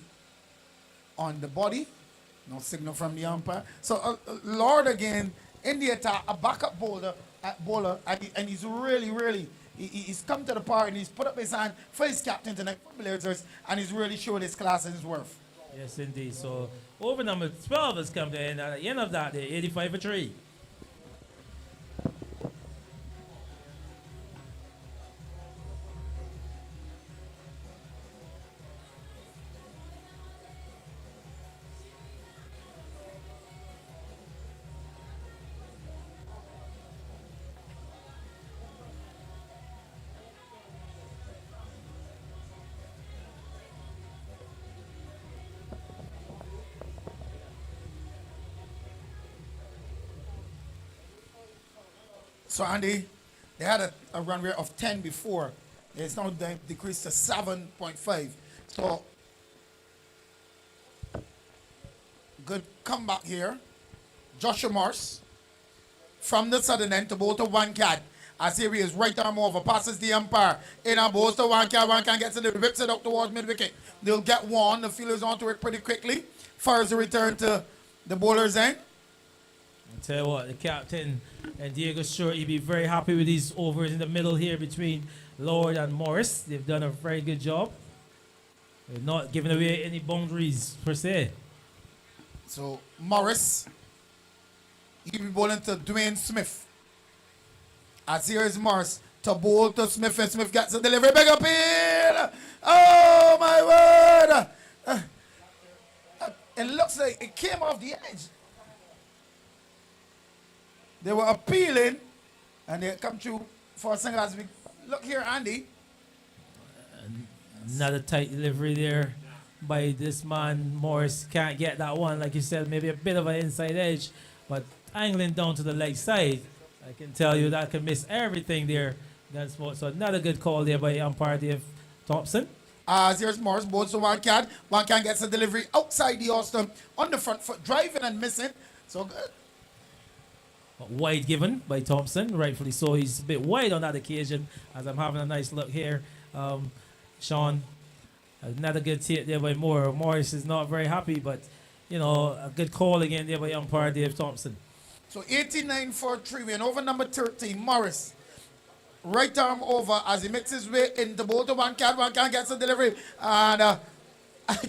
on the body. No signal from the umpire. So Lord again in the attack, a backup bowler, and he's really, he's come to the party and he's put up his hand for his captain tonight for Blazers, and he's really showing his class and his worth. Yes, indeed. So over number 12 has come to end. At the end of that, day, 85 for 3. So Andy, they had a run rate of 10 before. It's now decreased to 7.5. So good comeback here. Joshua Morse from the southern end to bowl to one cat. As here he is, right arm over, passes the umpire. In and bowls to one cat gets it, rips it up towards mid wicket. They'll get one. The fielders onto it pretty quickly. Fires the return to the bowler's end. I tell you what, the captain and Diego Stewart, he'd be very happy with these overs in the middle here between Lord and Morris. They've done a very good job. They're not giving away any boundaries per se. So Morris, he'll be bowling to Dwayne Smith. As here is Morris to bowl to Smith, and Smith gets the delivery. Big appeal! Oh my word! It looks like it came off the edge. They were appealing, and they come through for a single. As we look here, Andy. Another tight delivery there by this man. Morris can't get that one, like you said, maybe a bit of an inside edge, but angling down to the leg side, I can tell you that can miss everything there. So another good call there by umpire Dave Thompson. Here's Morris, bowls to one cat. One cat gets a delivery outside the Austin on the front foot, driving and missing. So good. Wide given by Thompson, rightfully so. He's a bit wide on that occasion, as I'm having a nice look here. Sean, another good take there by Moore. Morris is not very happy, but, you know, a good call again there by umpire Dave Thompson. So 89 for 3, we're over number 13, Morris. Right arm over as he makes his way into bowl to one cat gets a delivery. And I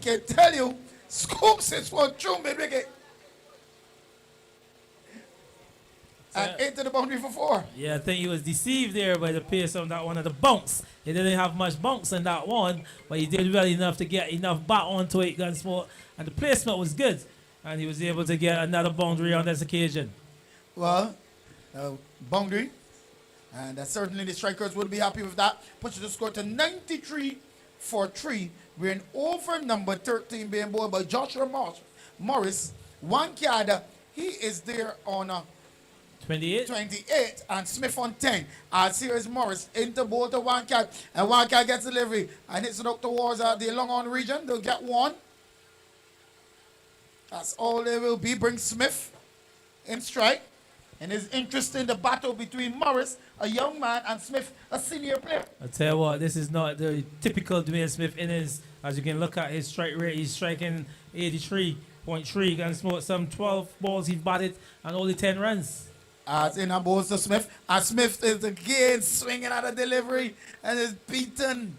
can tell you, scoops this one through mid-wicket. And into the boundary for 4. Yeah, I think he was deceived there by the pace on that one of the bounce. He didn't have much bounce in that one, but he did well enough to get enough bat onto it, Gunsmoke, and the placement was good. And he was able to get another boundary on this occasion. Well, boundary. And certainly the Strikers would be happy with that. Puts the score to 93 for 3. We're in over number 13 being bowled by Joshua Morris. One card, he is there on 28 and Smith on 10. As here is Morris into bowl to one cat, and one cat gets delivery and hits it up towards the long on region. They'll get one. That's all there will be. Bring Smith in strike. And it's interesting the battle between Morris, a young man, and Smith, a senior player. I tell you what, this is not the typical Dwayne Smith innings. As you can look at his strike rate, he's striking 83.3 and smoke some 12 balls he's batted and only 10 runs. As in goes to Smith. And Smith is again swinging at a delivery and is beaten.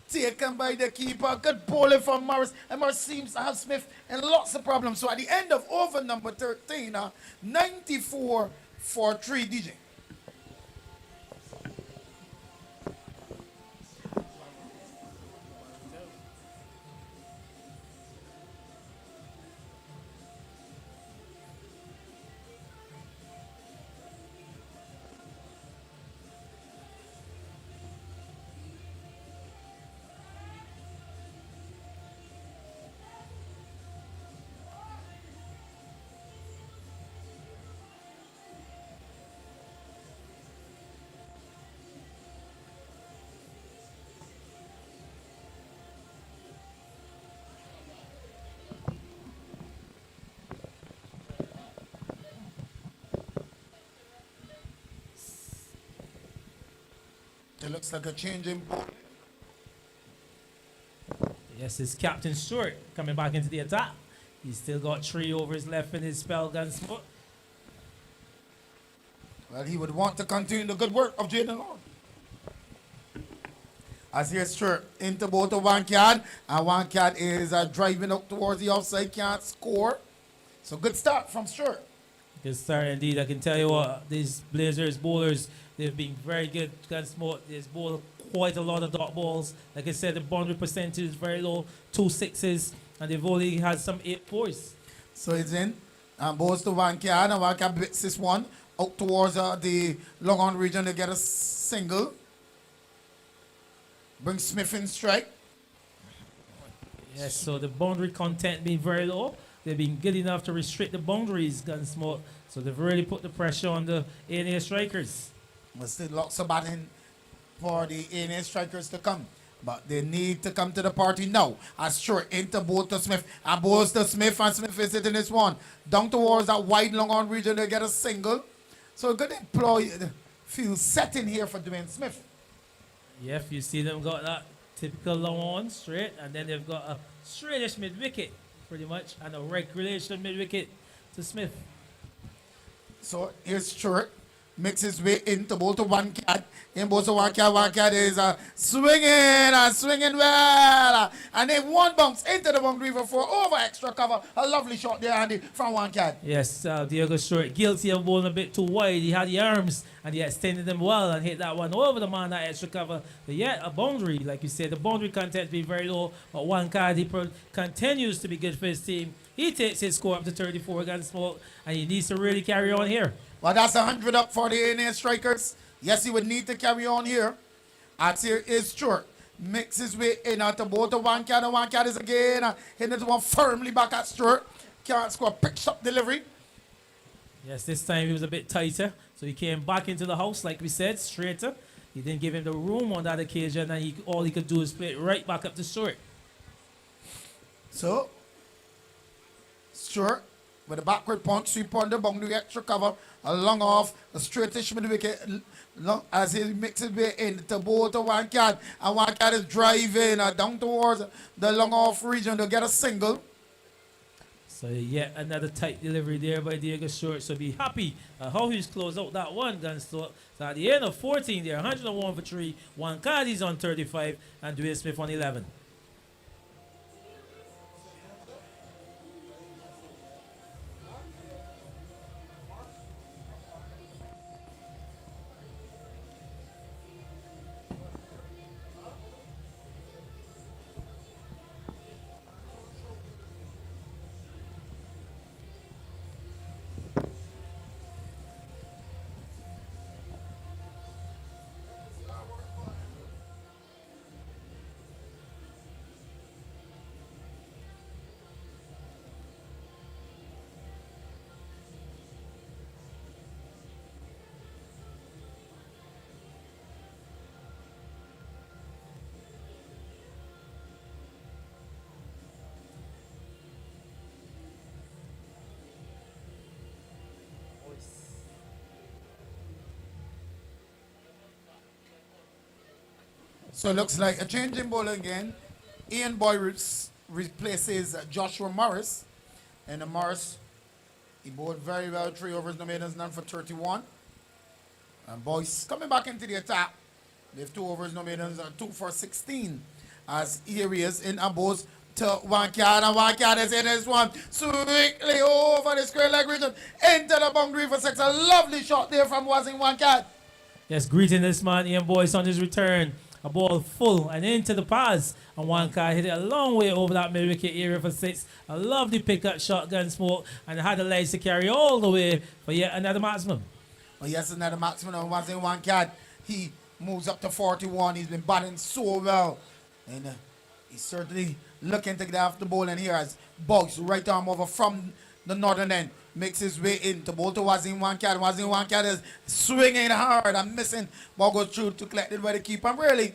Taken by the keeper. Good bowling from Morris. And Morris seems to have Smith in lots of problems. So at the end of over number 13, 94 for 3 DJ. It looks like a change in ball. Yes, it's Captain Stewart coming back into the attack. He's still got 3 overs left in his spell, Gunsmoke. Well, he would want to continue the good work of Jaden Lord. As here's Stewart into both of Wankad. And Wankad is driving up towards the offside, can't score. So good start from Stewart. Good start indeed. I can tell you what, these Blazers bowlers, they've been very good. Gunsmoke, they've bowled quite a lot of dot balls. Like I said, the boundary percentage is very low, 2 sixes, and they've only had some 8 fours. So it's in. And goes to Wankad. And Wankad bits this one out towards the long on region to get a single. Bring Smith in strike. Yes, so the boundary content being very low. They've been good enough to restrict the boundaries, Gunsmoke. So they've really put the pressure on the A&A Strikers. But still lots of batting for the A&A Strikers to come. But they need to come to the party now. As Stewart into both to Smith. And both to Smith, and Smith is hitting this one. Down towards that wide long on region to get a single. So a good employ field setting here for Dwayne Smith. Yep, you see them got that typical long on straight, and then they've got a straightish mid wicket, pretty much, and a regulation mid wicket to Smith. So here's Stewart. Makes his way into both of Wankad. In both of Wankad. Wankad is swinging and swinging well. And then one bounce into the boundary for 4 over extra cover. A lovely shot there, Andy, from Wankad. Yes, Diego Stewart guilty of bowling a bit too wide. He had the arms and he extended them well and hit that one over the man, that extra cover. But yet, a boundary, like you said, the boundary content being very low. But Wankad, he continues to be good for his team. He takes his score up to 34 Gunsmoke, and he needs to really carry on here. Well, that's 100 up for the A&A Strikers. Yes, he would need to carry on here. As here is Stewart. Makes his way in at the boat of Wankad. And Wankad is again hitting this one firmly back at Stewart. Can't score. Picks up delivery. Yes, this time he was a bit tighter. So he came back into the house, like we said, straighter. He didn't give him the room on that occasion, and all he could do is play it right back up to Stewart. So, Stewart with a backward punch, sweep on the boundary, extra cover, a long off, a straightish mid wicket, as he makes his way in to both of Wankad, and Wankad is driving down towards the long off region to get a single. So yet another tight delivery there by Diego Stewart. So be happy how he's closed out that one, Gunsmoke. So at the end of 14 there, 101 for 3, Wankad is on 35, and Dwayne Smith on 11. So it looks like a change in bowler again. Ian Boy replaces Joshua Morris. And Morris, he bowled very well, 3 overs, no maidens, none for 31. And Boyce coming back into the attack. They have 2 overs, no maidens, 2 for 16. As areas in Abos to one card, and one card is in this one. Swiftly over the square leg region into the boundary for 6. A lovely shot there from Wazin one card. Yes, greeting this man, Ian Boyce, on his return. A ball full and into the pass. And one car hit it a long way over that mid wicket area for 6. A lovely pickup shotgun smoke and had the legs to carry all the way for yet another maximum. Well, yes, another maximum of Wazin one card. He moves up to 41. He's been batting so well. And he's certainly looking to get off the ball. And here as Boyce, right arm over from the northern end, makes his way in to bowl to Wazin one cat. Wazin one cat is swinging hard and missing. Ball goes through to collected by the keeper. And really,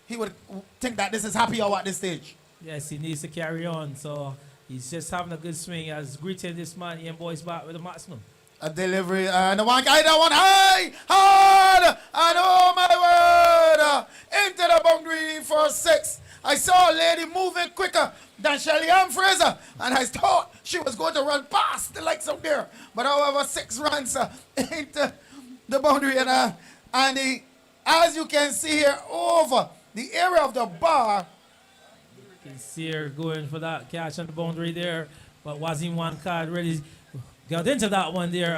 he would think that this is happy hour at this stage. Yes, he needs to carry on. So he's just having a good swing as greeting this man, Ian Boyce, back with a maximum. A delivery and the one guy, that one high, hard, and oh my word, into the boundary for 6. I saw a lady moving quicker than Shelly Ann Fraser, and I thought she was going to run past the likes up there. But however, 6 runs into the boundary, and as you can see here, over the area of the bar. You can see her going for that catch on the boundary there, but Wazin one card really got into that one there.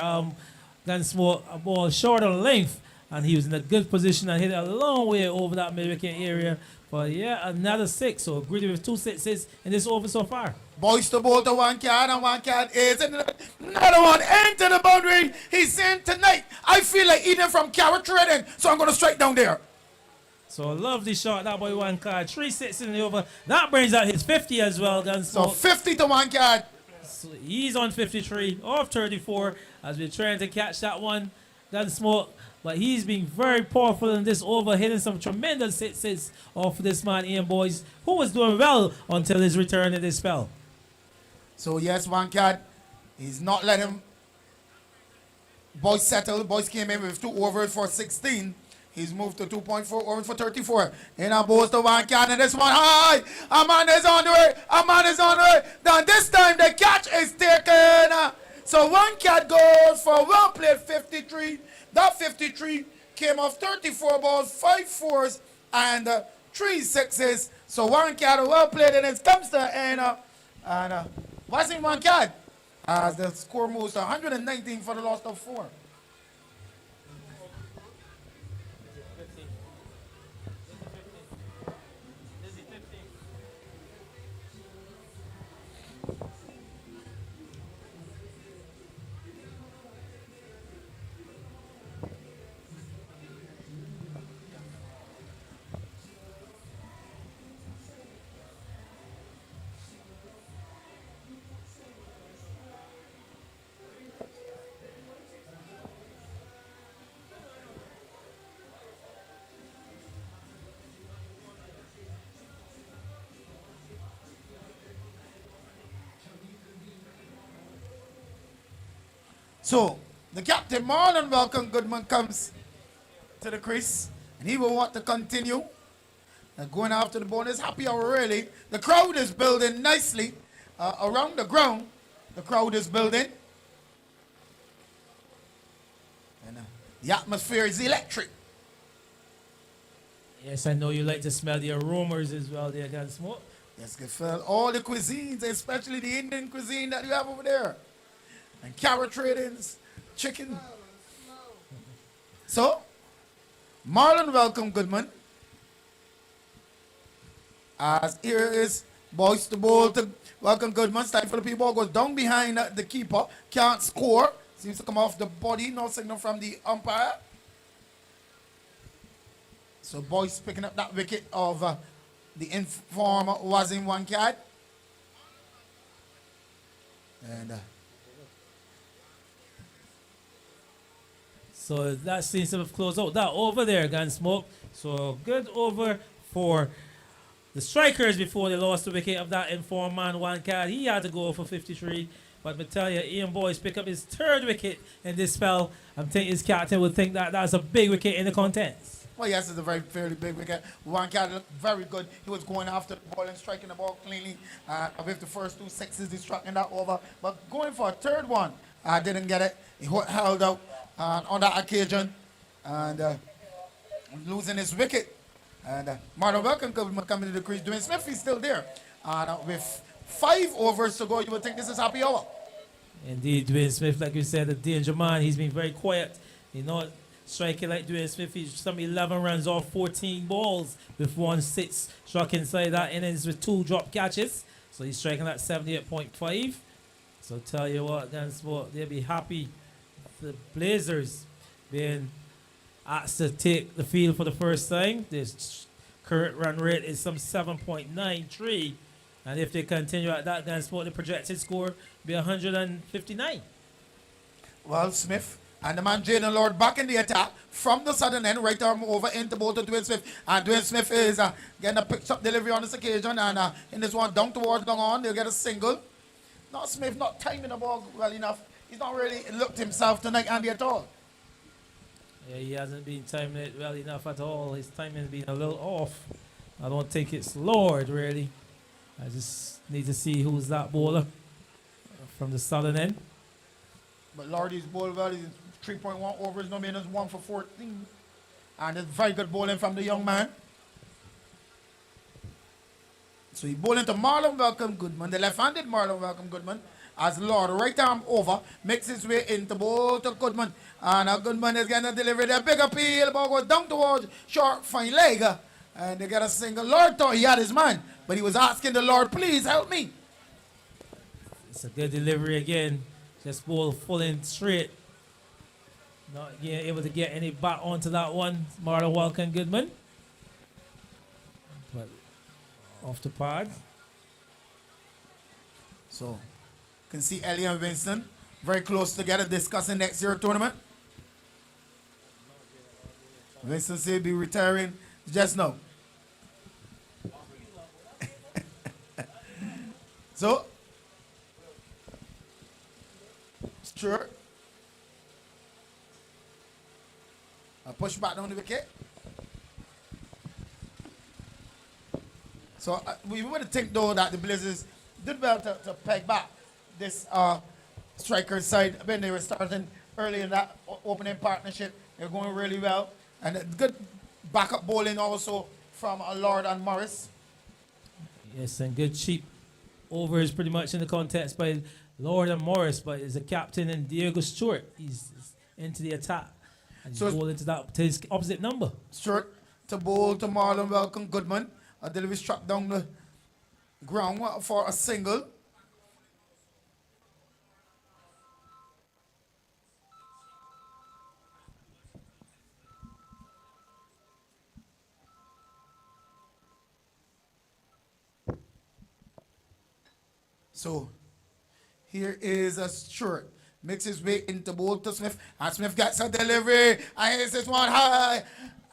Gunsmoke, a ball short on length, and he was in a good position and hit it a long way over that mid-wicket area. But yeah, another 6. So greedy with 2 sixes in this over so far. Boyce to bowl to one card, and one card is in another one into the boundary. He's saying tonight, I feel like eating from carrot trading, so I'm going to strike down there. So a lovely shot that by one card. 3 sixes in the over. That brings out his 50 as well, Gunsmoke. So 50 to one card. So he's on 53 off 34 as we're trying to catch that one, Gunsmoke. But he's been very powerful in this over, hitting some tremendous sixes off this man, Ian Boyce, who was doing well until his return in this spell. So yes, one card. He's not letting Boyce settle. Boyce came in with 2 overs for 16. He's moved to 2.4 overs for 34. And I boast to one card, and this one high. A man is on the way. A man is on the way. Now this time the catch is taken. So one card goes for well played 53. That 53 came off 34 balls, 5 fours, and 3 sixes. So one card well played, and it comes to and what's in one card? As the score moves to 119 for the loss of 4. So, the captain, Marlon Welcome Goodman, comes to the crease, and he will want to continue. Going after the bonus, happy hour really. The crowd is building nicely around the ground. The crowd is building. And the atmosphere is electric. Yes, I know you like to smell the aromas as well there, Gunsmoke. Yes, can feel all the cuisines, especially the Indian cuisine that you have over there. And carrot tradings, chicken. So, Marlon Welcome Goodman. As here is Boyce to bowl to Welcome Goodman. Time for the people goes down behind the keeper. Can't score. Seems to come off the body. No signal from the umpire. So Boyce picking up that wicket of the informer was in one card. And so that seems to have closed out that over there, Gunsmoke. So good over for the Strikers before they lost the wicket of that informed man one card. He had to go for 53. But I tell you, Ian Boyce pick up his 3rd wicket in this spell. I'm thinking his captain would think that that's a big wicket in the contents. Well, yes, it's a very fairly big wicket. One cat looked very good. He was going after the ball and striking the ball cleanly. With the first two sixes, he struck in that over. But going for a third one, didn't get it. He held out on that occasion and losing his wicket. And Marlon Welcome coming to the crease. Dwayne Smith is still there. With 5 overs to go, you would think this is happy hour. Indeed, Dwayne Smith, like you said, the danger man. He's been very quiet. You know, striking like Dwayne Smith, he's some 11 runs off 14 balls with 1 6 struck inside that innings with 2 drop catches. So he's striking at 78.5. So tell you what, Gansport, they'll be happy. The Blazers being asked to take the field for the first time. This current run rate is some 7.93. And if they continue at that, Gansport, the projected score be 159. Well, Smith and the man Jaden Lord back in the attack from the southern end, right arm over into bowl to Dwayne Smith. And Dwayne Smith is getting a picked up delivery on this occasion. And in this one, down towards long on, they'll get a single. Not Smith, not timing the ball well enough. He's not really looked himself tonight, Andy, at all. Yeah, he hasn't been timing it well enough at all. His timing's been a little off. I don't think it's Lord, really. I just need to see who's that bowler from the southern end. But Lordy's ball well is 3.1 overs, no minus 1 for 14. And it's very good bowling from the young man. So he bowling to Marlon Welcome Goodman, the left-handed Marlon Welcome Goodman, as Lord right arm over, makes his way into bowl to Goodman. And Goodman is going to deliver their big appeal. The ball goes down towards short, fine leg. And they get a single. Lord thought he had his man, but he was asking the Lord, please help me. It's a good delivery again. Just ball full in straight. Not able to get any back onto that one. Marlon Welcome Goodman. But off the pad. So, you can see Ellie and Winston very close together discussing next year's tournament. Winston said he'll be retiring just now. So, sure. I push back down the wicket. So we would think though that the Blazers did well to peg back this striker side when they were starting early in that opening partnership. They're going really well. And good backup bowling also from Lord and Morris. Yes, and good cheap overs pretty much in the contest by Lord and Morris, but as a captain and Diego Stewart, he's into the attack. And he's bowling into that to his opposite number. Stewart to bowl to Marlon Welcome Goodman. A delivery struck down the ground for a single. So here is a Stewart. Makes his way into bowl to Smith. And Smith gets a delivery. And here's this one high.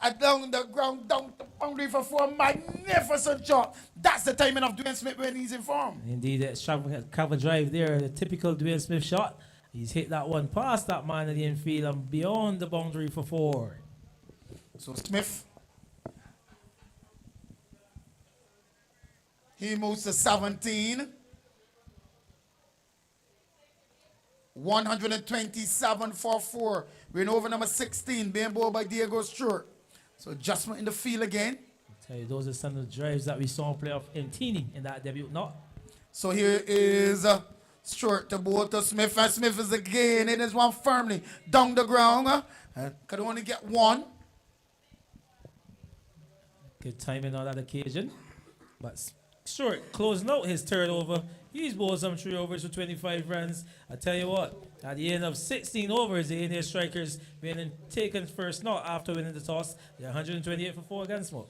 And down the ground, down the boundary for 4. Magnificent shot. That's the timing of Dwayne Smith when he's in form. Indeed, that cover drive there, the typical Dwayne Smith shot. He's hit that one past that man in the infield and beyond the boundary for 4. So Smith, he moves to 17. 127 for 4. We're in over number 16, being bowled by Diego Stewart. So adjustment in the field again. I tell you, those are some of the drives that we saw play off Intini in that debut. Not. So here is Stewart to bowl to Smith, and Smith is again in this one firmly down the ground. Could only get 1. Good timing on that occasion. But Stewart closing out his third over. He's bowled some 3 overs for 25 runs. I tell you what, at the end of 16 overs, the A&A Strikers being taken first not after winning the toss. They're 128 for 4 against Smoke.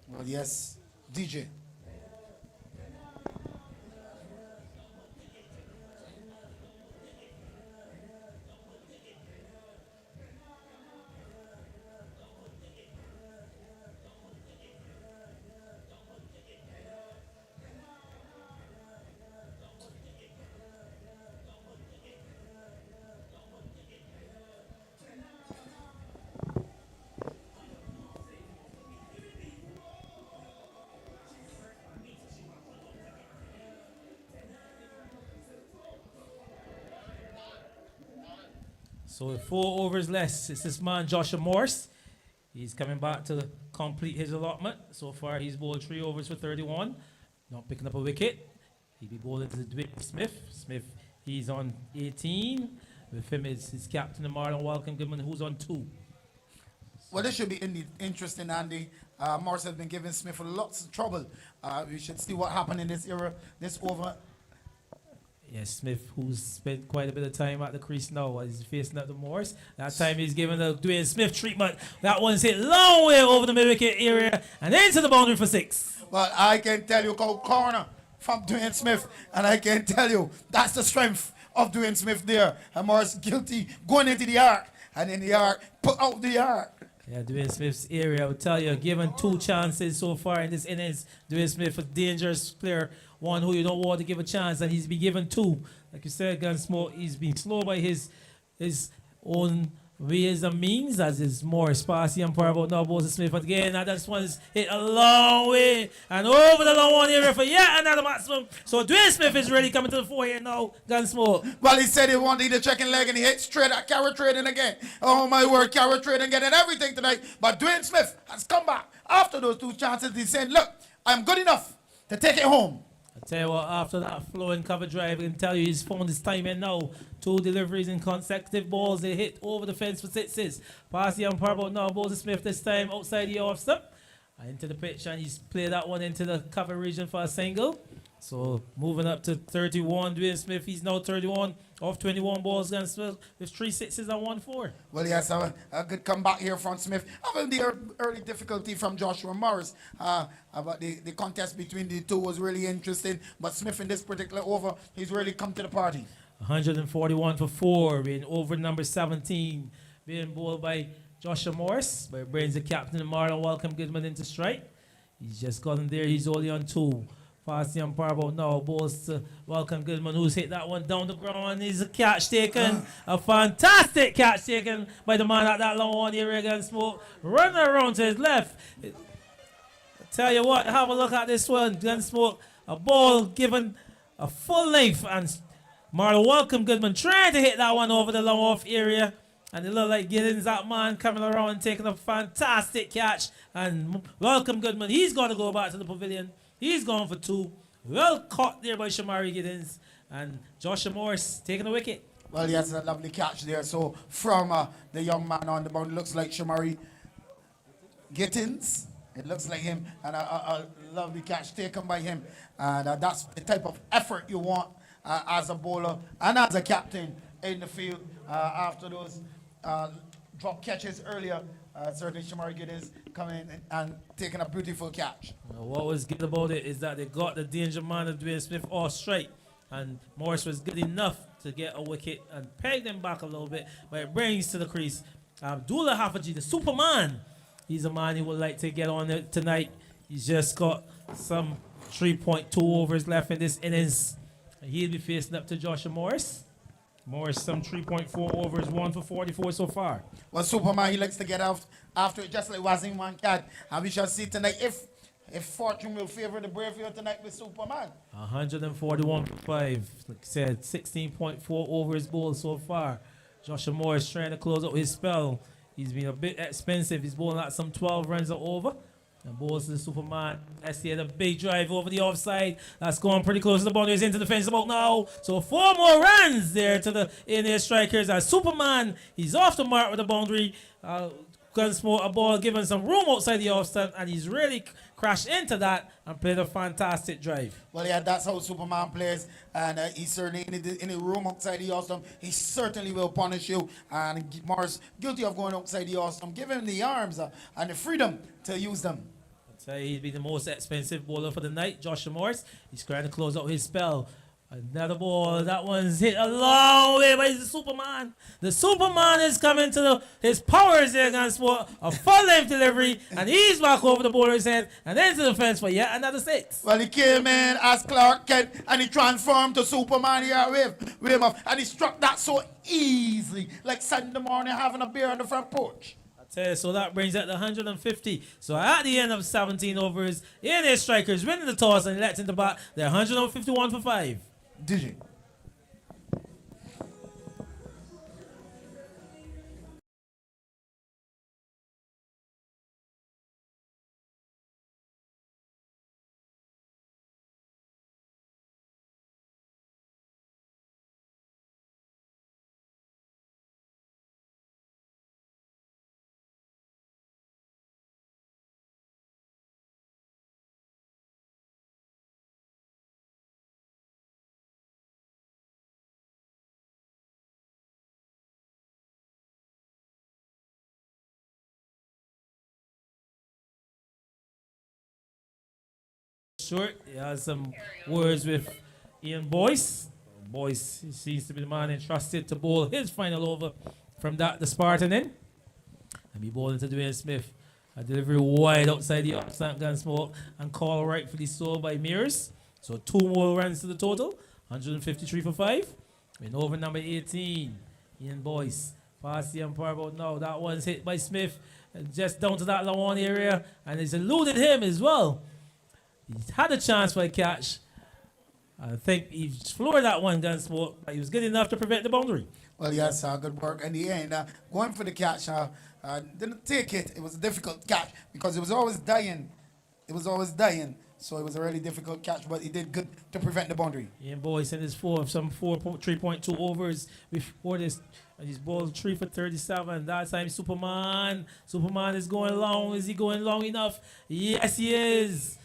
Well, yes, DJ. So with 4 overs less, it's this man Joshua Morse. He's coming back to complete his allotment. So far, he's bowled 3 overs for 31, not picking up a wicket. He'll be bowling to Dwayne Smith. Smith, he's on 18. With him is his captain, Marlon Welcome Goodman, who's on 2. Well, this should be interesting, Andy. Morris has been giving Smith lots of trouble. We should see what happened in this era, this over. Yes, Smith, who's spent quite a bit of time at the crease now, he's facing up the Morris. That time he's giving the Dwayne Smith treatment. That one's hit long way over the mid-wicket area and into the boundary for 6. Well, I can tell you, go corner from Dwayne Smith, and I can tell you that's the strength of Dwayne Smith there. And Morris guilty going into the arc, and in the arc, put out the arc. Yeah, Dwayne Smith's area, I would tell you, given 2 chances so far in this innings. Dwayne Smith, a dangerous player, one who you don't want to give a chance, and he's been given 2. Like you said, Gunsmoke, he's been slow by his own ways and means, as is more sparsely and about now. Bowles Smith, but again, now this one's hit a long way and over the long one area for yet another maximum. So Dwayne Smith is really coming to the fore here now, Gunsmoke. Well, he said he wanted the checking leg and he hit straight at carrot trading again. Oh my word, carrot trading getting everything tonight. But Dwayne Smith has come back after those 2 chances. He's saying, look, I'm good enough to take it home. I tell you what, after that flowing cover drive, I can tell you he's found his time in now. 2 deliveries in consecutive balls. They hit over the fence for 6s. Past the umpire, but now Bowles Smith this time outside the off stump. Into the pitch, and he's played that one into the cover region for a single. So moving up to 31, Dwayne Smith, he's now 31 off 21 balls against Smith with 3 6s and 1 4. Well, yes, a good comeback here from Smith. Having the early difficulty from Joshua Morris. But the contest between the 2 was really interesting. But Smith in this particular over, he's really come to the party. 141 for 4, being over number 17, being bowled by Joshua Morris. But brings the captain, Marlon Welcome Goodman, into strike. He's just gotten there, he's only on 2. Past the umpire about now, balls to Welcome Goodman, who's hit that one down the ground. He's a catch taken, a fantastic catch taken by the man at that long one here against Smoke. Running around to his left. I tell you what, have a look at this one. Gunsmoke, a ball given a full length, and Marlon Welcome Goodman trying to hit that one over the long off area. And it looked like Giddens, that man, coming around and taking a fantastic catch. And Welcome Goodman, he's going to go back to the pavilion. He's gone for 2. Well caught there by Shamari Giddens. And Joshua Morris taking the wicket. Well, he has a lovely catch there. So from the young man on the boundary, looks like Shamari Giddens. It looks like him. And a lovely catch taken by him. And that's the type of effort you want as a bowler and as a captain in the field after those drop catches earlier. Certainly Shamari Giddens coming in and taking a beautiful catch. What was good about it is that they got the danger man of Dwayne Smith off straight, and Morris was good enough to get a wicket and peg them back a little bit, but it brings to the crease Abdullah Hafaji, the Superman. He's a man who would like to get on it tonight. He's just got some 3.2 overs left in this innings. He'll be facing up to Joshua Morris. Morris, some 3.4 overs, 1 for 44 so far. Well, Superman, he likes to get out after it, just like Wazim Wankat. And we shall see tonight if fortune will favor the brave here tonight with Superman. 141 for 5. Like I said, 16.4 overs bowled so far. Joshua Morris trying to close out his spell. He's been a bit expensive. He's bowling at some 12 runs or over. And balls to the Superman. Let's see a big drive over the offside. That's going pretty close to the boundaries into the fence about now. So 4 more runs there to the A&A Strikers. As Superman, he's off the mark with the boundary. Gunsmoke, a ball given some room outside the off stump, and he's really crashed into that and played a fantastic drive. Well, yeah, that's how Superman plays, and he certainly in the room outside the off stump, he certainly will punish you. And Morris guilty of going outside the off stump. Give him the arms and the freedom to use them. I'd say he's been the most expensive bowler for the night, Joshua Morris. He's trying to close out his spell. Another ball. That one's hit a long way, but he's the Superman. The Superman is coming to his powers there against a full-length delivery, and he's back over the bowler's head and into the fence for yet another 6. Well, he came in as Clark Kent, and he transformed to Superman here with him off, and he struck that so easily, like Sunday morning having a beer on the front porch. So that brings it to 150. So at the end of 17 overs, A&A Strikers winning the toss and electing to bat. They're 151 for 5. Did you? short. He has some words with Ian Boyce. Boyce seems to be the man entrusted to bowl his final over from that the Spartan in. And be bowling to Dwayne Smith. A delivery wide outside the off-stamp Gunsmoke and call rightfully so by Mears. So 2 more runs to the total. 153 for 5. In over number 18, Ian Boyce. Past the umpire about now. That one's hit by Smith. Just down to that long area. And it's eluded him as well. He's had a chance for a catch. I think he floored that one, Gunsmoke. But he was good enough to prevent the boundary. Well, yes, good work in the end. Going for the catch, didn't take it. It was a difficult catch because it was always dying. It was always dying. So it was a really difficult catch, but he did good to prevent the boundary. Ian Boyce in his 3.2 overs before this. And he's bowled 3 for 37. That time, Superman. Superman is going long. Is he going long enough? Yes, he is.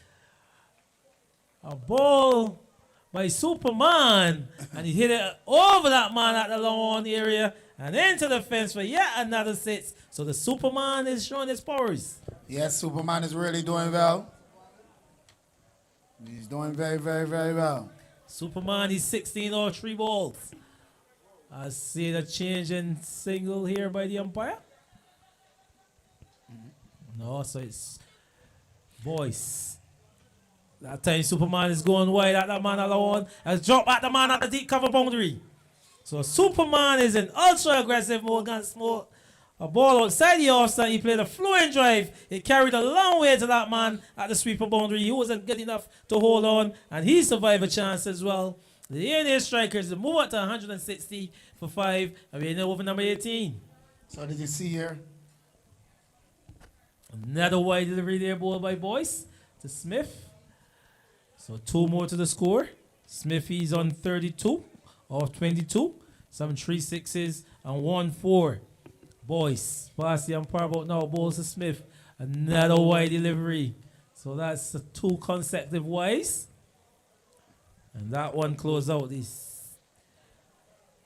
A ball by Superman. And he hit it over that man at the long area and into the fence for yet another 6. So the Superman is showing his powers. Yes, Superman is really doing well. He's doing very, very, very well. Superman, he's 16 or 3 balls. I see the change in single here by the umpire. No, so it's Boyce. That time Superman is going wide at that man alone. Has dropped at the man at the deep cover boundary. So Superman is in ultra aggressive mode against Smoke. A ball outside the offside. He played a fluent drive. It carried a long way to that man at the sweeper boundary. He wasn't good enough to hold on, and he survived a chance as well. The A&A Strikers move up to 160 for 5, and we're in over number 18. So did you see here? Another wide delivery there, ball by Boyce to Smith. So 2 more to the score. Smith, he's on 32 of 22. Some 3 6s and 1 4. Boyce, pass the umpire about now, balls to Smith. Another wide delivery. So that's 2 consecutive wides. And that one closed out this.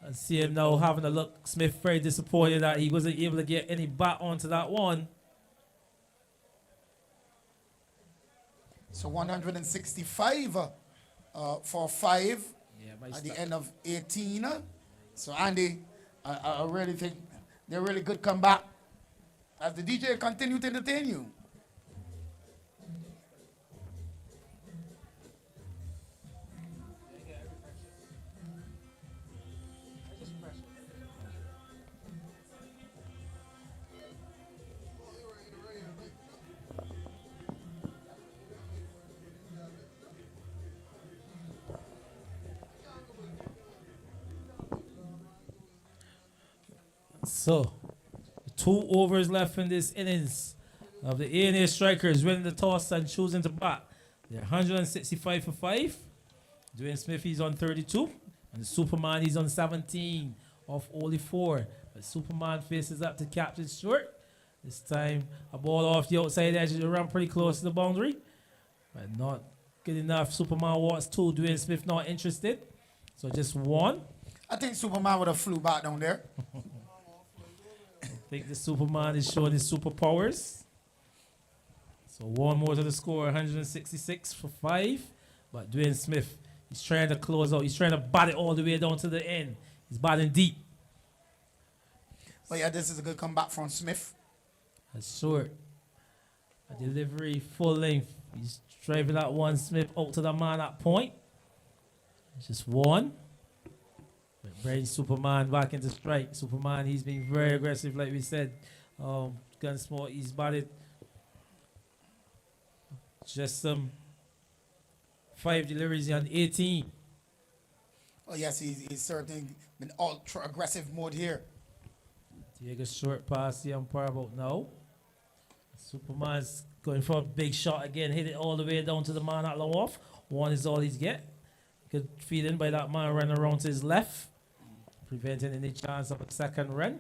I see him now having a look. Smith very disappointed that he wasn't able to get any bat onto that one. So 165 for 5 at the end of 18. So Andy, I really think they're really good comeback as the DJ continue to entertain you. So, 2 overs left in this innings of the A&A Strikers winning the toss and choosing to bat. They're 165 for 5. Dwayne Smith, he's on 32. And Superman, he's on 17 off only 4. But Superman faces up to Captain Stewart. This time, a ball off the outside edge to run pretty close to the boundary. But not good enough. Superman walks 2. Dwayne Smith not interested. So just 1. I think Superman would have flew back down there. I think the Superman is showing his superpowers. So 1 more to the score, 166 for 5. But Dwayne Smith, he's trying to close out. He's trying to bat it all the way down to the end. He's batting deep. But yeah, this is a good comeback from Smith. That's short. A delivery full length. He's driving that one Smith out to the man at point. Just 1. Bring Superman back into strike. Superman, he's been very aggressive, like we said. Gunsmoke, he's batted just 5 deliveries on 18. Oh yes, he's certainly been ultra aggressive mode here. Take a short pass the umpire about now. Superman's going for a big shot again. Hit it all the way down to the man at long off. 1 is all he's get. Good feeding by that man running around to his left, preventing any chance of a second run.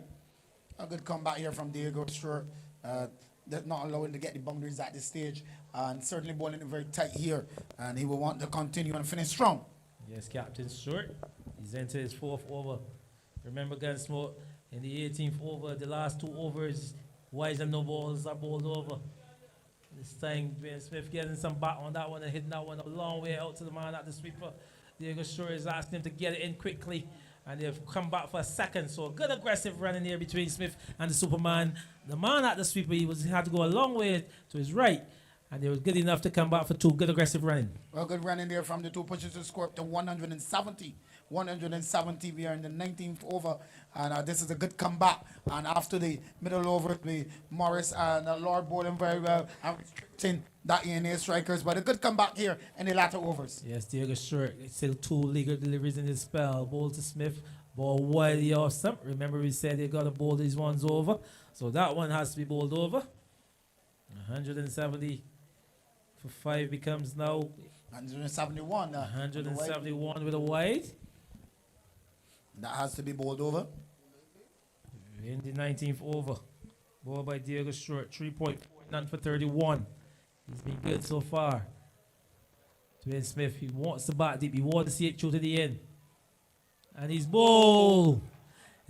A good comeback here from Diego Stewart. That's not allowing to get the boundaries at this stage, and certainly bowling it very tight here, and he will want to continue and finish strong. Yes, Captain Stewart. He's into his 4th over. Remember, Gunsmoke, in the 18th over, the last 2 overs, wides and no balls are bowled over. This time, Dwayne Smith getting some back on that one and hitting that one a long way out to the man at the sweeper. Diego Shore is asking him to get it in quickly. And they've come back for a second. So a good aggressive running here between Smith and the Superman. The man at the sweeper, he had to go a long way to his right. And they was good enough to come back for two. Good aggressive running. Well, good running there from the two pushes to score up to 170. 170. We are in the 19th over. And this is a good comeback. And after the middle over, the Morris and Lord bowling very well and restricting that A&A Strikers. But a good comeback here in the latter overs. Yes, Diego Short. Still two legal deliveries in his spell. Ball to Smith. Ball wide off stump. Remember we said they got to bowl these ones over. So that one has to be bowled over. 170 for 5 becomes now 171. 171 with a wide. That has to be bowled over. In the 19th over. Ball by Diego Short. 3.4 none for 31. He's been good so far. Dwayne Smith, he wants to bat deep. He wants to see it through to the end. And he's bowled.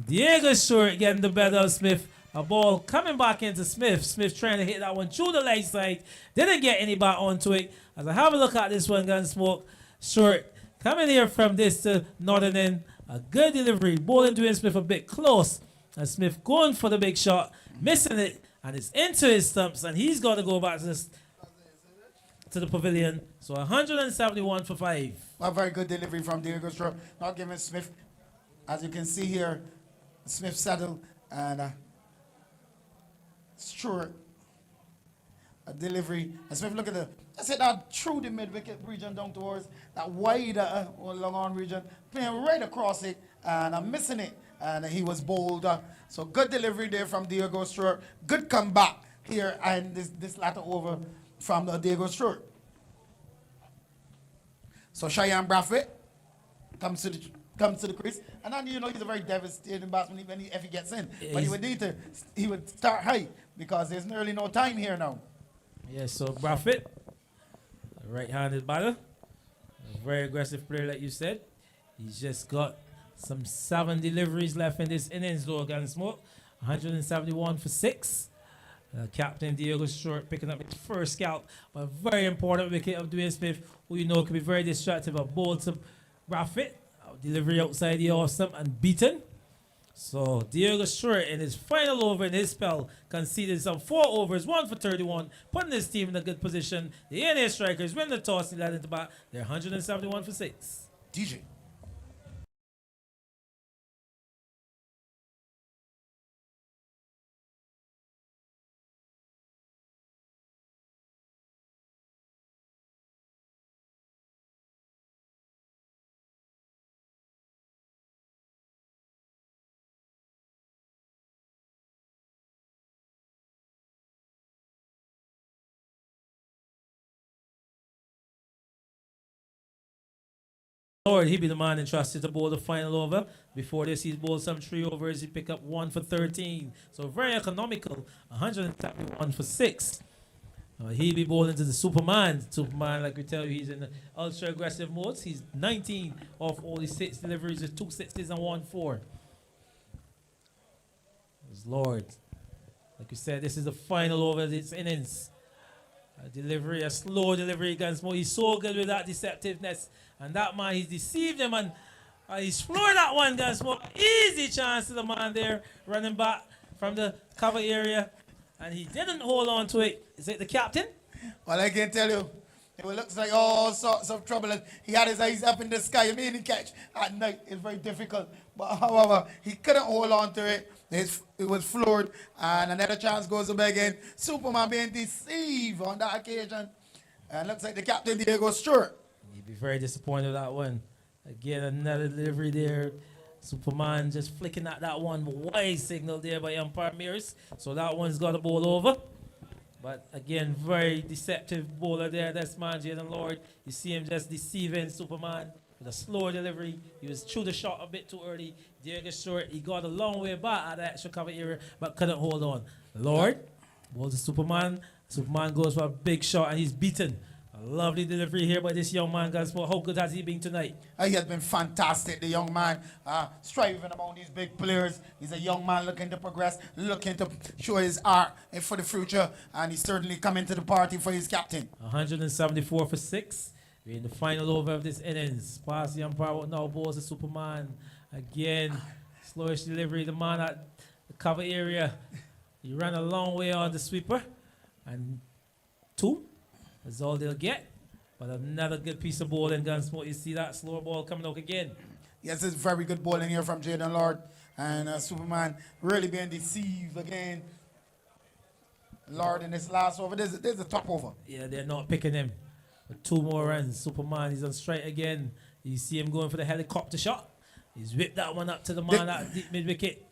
Diego Short getting the better of Smith. A ball coming back into Smith. Smith trying to hit that one through the leg side. Didn't get any back onto it. As I have a look at this one, Gunsmoke. Short coming here from this to northern end. A good delivery. Bowling Dwayne Smith a bit close. And Smith going for the big shot. Missing it. And it's into his stumps. And he's got to go back to the pavilion. So 171 for 5. A very good delivery from Diego Short. Not giving Smith, as you can see here, Smith settled and Stewart, a delivery. And Smith, look at I said that through the mid-wicket region down towards that wider long on region, playing right across it and I'm missing it. And he was bowled. So good delivery there from Diego Stewart. Good comeback here and this latter over from Diego Stewart. So Cheyenne Braffett comes to the crease, and then he's a very devastating batsman even if he gets in. Yeah, but he would start high because there's nearly no time here now. Yeah, so Braffett, a right-handed batter, a very aggressive player like you said. He's just got some 7 deliveries left in this innings though, Gunsmoke. 171 for 6. Captain Diego Short picking up his first scalp, but a very important wicket of Dwayne Smith, who can be very destructive. A ball to Braffett, delivery outside the off stump and beaten. So Diego Short in his final over in his spell conceded some 4 overs, 1 for 31, putting his team in a good position. The A&A Strikers win the toss and led into bat. They're 171 for 6. DJ. Lord, he be the man entrusted to bowl the final over. Before this, he's bowled some 3 overs. He picked up 1 for 13. So very economical. 171 for 6. He be bowling to the Superman. Superman, like we tell you, he's in the ultra aggressive modes. He's 19 off only 6 deliveries with 2 sixes and 1 4. Lord, like you said, this is the final over of this innings. A slow delivery against Mo. He's so good with that deceptiveness. And that man, he's deceived him and he's floored that one, guys. Easy chance to the man there running back from the cover area. And he didn't hold on to it. Is it the captain? Well, I can tell you, it looks like all sorts of trouble. He had his eyes up in the sky. I mean, the catch at night is very difficult. But however, he couldn't hold on to it. It was floored. And another chance goes away again. Superman being deceived on that occasion. And looks like the captain, Diego Stewart. He'd be very disappointed with that one. Again, another delivery there. Superman just flicking at that one wide signal there by umpire Mears. So that one's got a bowl over. But again, very deceptive bowler there. That's man, Jaden Lord. You see him just deceiving Superman with a slow delivery. He was through the shot a bit too early. Diego Short, he got a long way back at the extra cover area, but couldn't hold on. Lord, ball to Superman. Superman goes for a big shot and he's beaten. A A lovely delivery here by this young man, Gunsmoke. How good has he been tonight? He has been fantastic, the young man, striving among these big players. He's a young man looking to progress, looking to show his art for the future, and he's certainly coming to the party for his captain. 174 for 6. We're in the final over of this innings. Pass the umpire now, balls the Superman. Again, slowish delivery. The man at the cover area. He ran a long way on the sweeper. And 2. That's all they'll get. But another good piece of bowling, Gunsmoke. You see that slower ball coming out again. Yes, it's very good bowling here from Jaden Lord. And Superman really being deceived again. Lord in this last over. There's a top over. Yeah, they're not picking him. But 2 more runs. Superman, he's on strike again. You see him going for the helicopter shot. He's whipped that one up to the man at deep mid-wicket.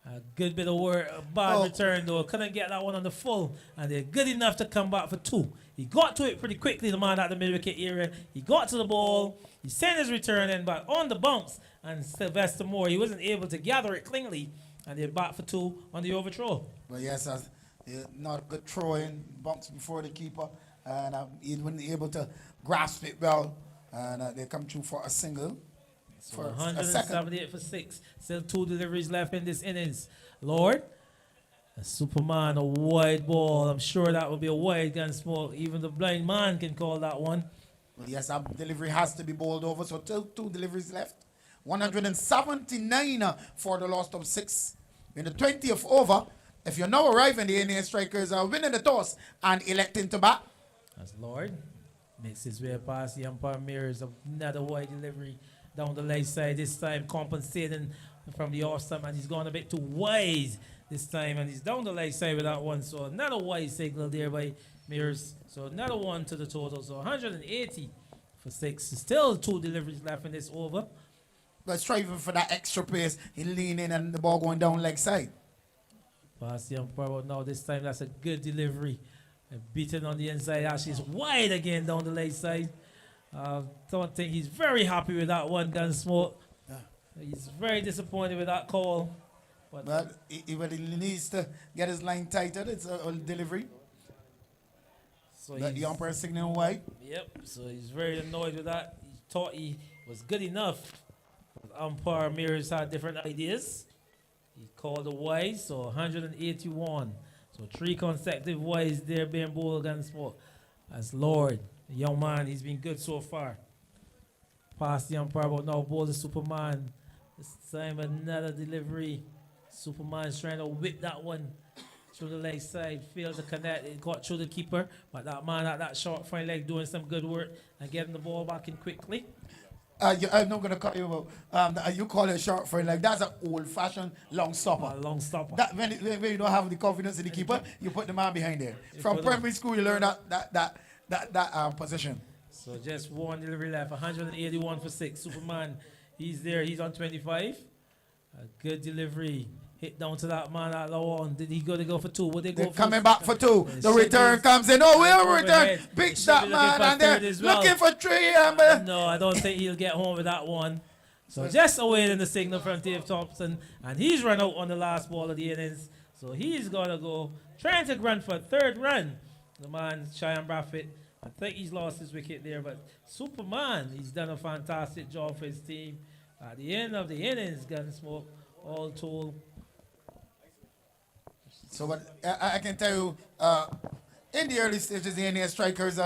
A good bit of work, a bad return though. Couldn't get that one on the full. And they're good enough to come back for 2. He got to it pretty quickly, the man at the mid-wicket area. He got to the ball. He sent his return in, but on the bounce. And Sylvester Moore, he wasn't able to gather it cleanly. And they're back for 2 on the overthrow. Well, yes, not a good throw in. Bounce before the keeper. And he wasn't able to grasp it well. And they come through for a single. So 178 for 6. Still 2 deliveries left in this innings. Lord, a Superman, a wide ball. I'm sure that will be a wide, Gunsmoke. Even the blind man can call that one. Well, yes, that delivery has to be bowled over. So still 2 deliveries left. 179 for the loss of 6. In the 20th over, if you're now arriving, the A&A Strikers are winning the toss and electing to bat. That's Lord. Makes his way past the umpire mirrors. Another wide delivery down the leg side, this time compensating from the off side, and he's gone a bit too wide this time, and he's down the leg side with that one. So another wide signal there by Mears. So another 1 to the total. So 180 for 6. Still 2 deliveries left in this over. But striving for that extra pace, he lean in and the ball going down leg side. Pass the umpire now. This time that's a good delivery. Beaten on the inside. Actually, it's wide again down the leg side. Don't think he's very happy with that one, Gunsmoke. Yeah. He's very disappointed with that call. But he needs to get his line tighter. It's a delivery. So the umpire signaling wide. Yep. So he's very annoyed with that. He thought he was good enough. Umpire Mears had different ideas. He called a wide, so 181. So 3 consecutive wides there being bowled Gunsmoke. As Lord. The young man, he's been good so far. Past the umpire, but now ball the Superman. This time another delivery. Superman's trying to whip that one through the leg side. Failed to connect. It got through the keeper. But that man at that short front leg doing some good work and getting the ball back in quickly. I'm not going to call you about, you call it short front leg. That's an old-fashioned long stopper. Long stopper. That, when you don't have the confidence in the keeper, you put the man behind there. From primary school, you learn that position. So just 1 delivery left. 181 for 6. Superman, he's there. He's on 25. A good delivery. Hit down to that man at low on. Did he go for 2? Would they go they're for coming back for 2. The return comes in. Oh, we'll return. Big that man. And they're looking for 3. No, I don't think he'll get home with that one. So just awaiting the signal from Dave Thompson. And he's run out on the last ball of the innings. So he's going to go. Trying to run for a 3rd run. The man, Cheyenne Braffett. I think he's lost his wicket there. But Superman, he's done a fantastic job for his team. At the end of the innings, Gunsmoke, all told. So what I can tell you, in the early stages, the A&A Strikers,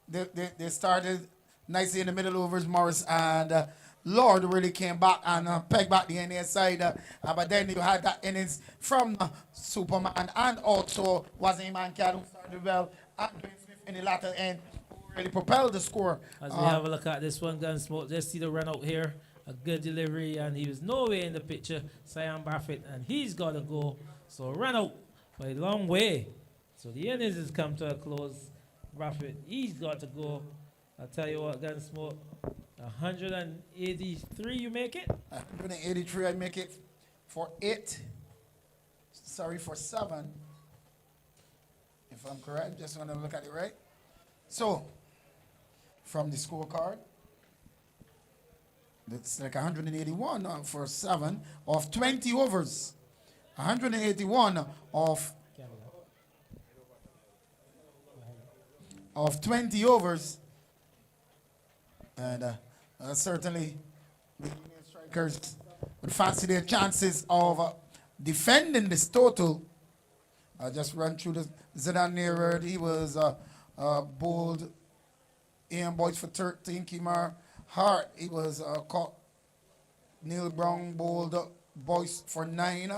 they started nicely in the middle overs. Morris and Lord really came back and pegged back the A&A side. But then you had that innings from Superman and also Wazim and Cal, who started well, and Dwayne Smith in the latter end, who really propelled the score. As we have a look at this one, Gunsmoke, just see the run out here. A good delivery, and he was nowhere in the picture. Cyan Braffett, and he's got to go. So run out by a long way. So the innings has come to a close. Braffett, he's got to go. I'll tell you what, Gunsmoke, 183 you make it? 183 I make it for 8. Sorry, for 7. If I'm correct, just want to look at it right. So, from the scorecard, it's like 181 for 7 of 20 overs. 181 of of 20 overs. And certainly the Indian strikers would fancy their chances of defending this total. I just run through the Zidane Nearard. He was bowled Ian Boyce for 13. Kimar Hart, he was caught. Neil Brown bowled Boyce for 9.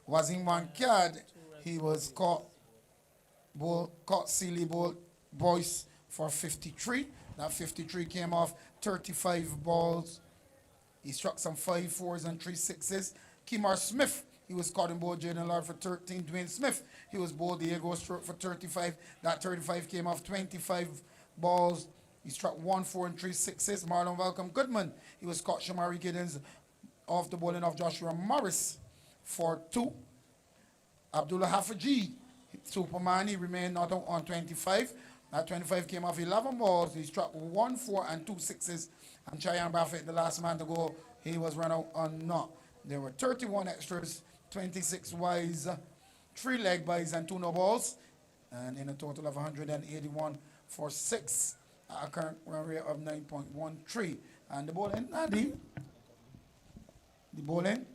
Wazim Wankad, he was caught Sealy bowled Boyce for 53. That 53 came off 35 balls. He struck some 5 fours and 3 sixes. Kimar Smith, he was caught in bowled Jaden Lord for 13. Dwayne Smith, he was bowled Diego Stroke for 35. That 35 came off 25 balls. He struck 1 4 and 3 sixes. Marlon Malcolm Goodman, he was caught Shamari Giddens off the bowling of Joshua Morris for 2. Abdullah Hafaji, Superman, he remained not out on 25. That 25 came off 11 balls. He struck 1 4 and 2 sixes. And Cheyenne Buffett, the last man to go, he was run out on naught. There were 31 extras, 26 wides, 3 leg byes, and 2 no balls. And in a total of 181 for 6. A current run rate of 9.13. And the bowling, Nadi. The bowling.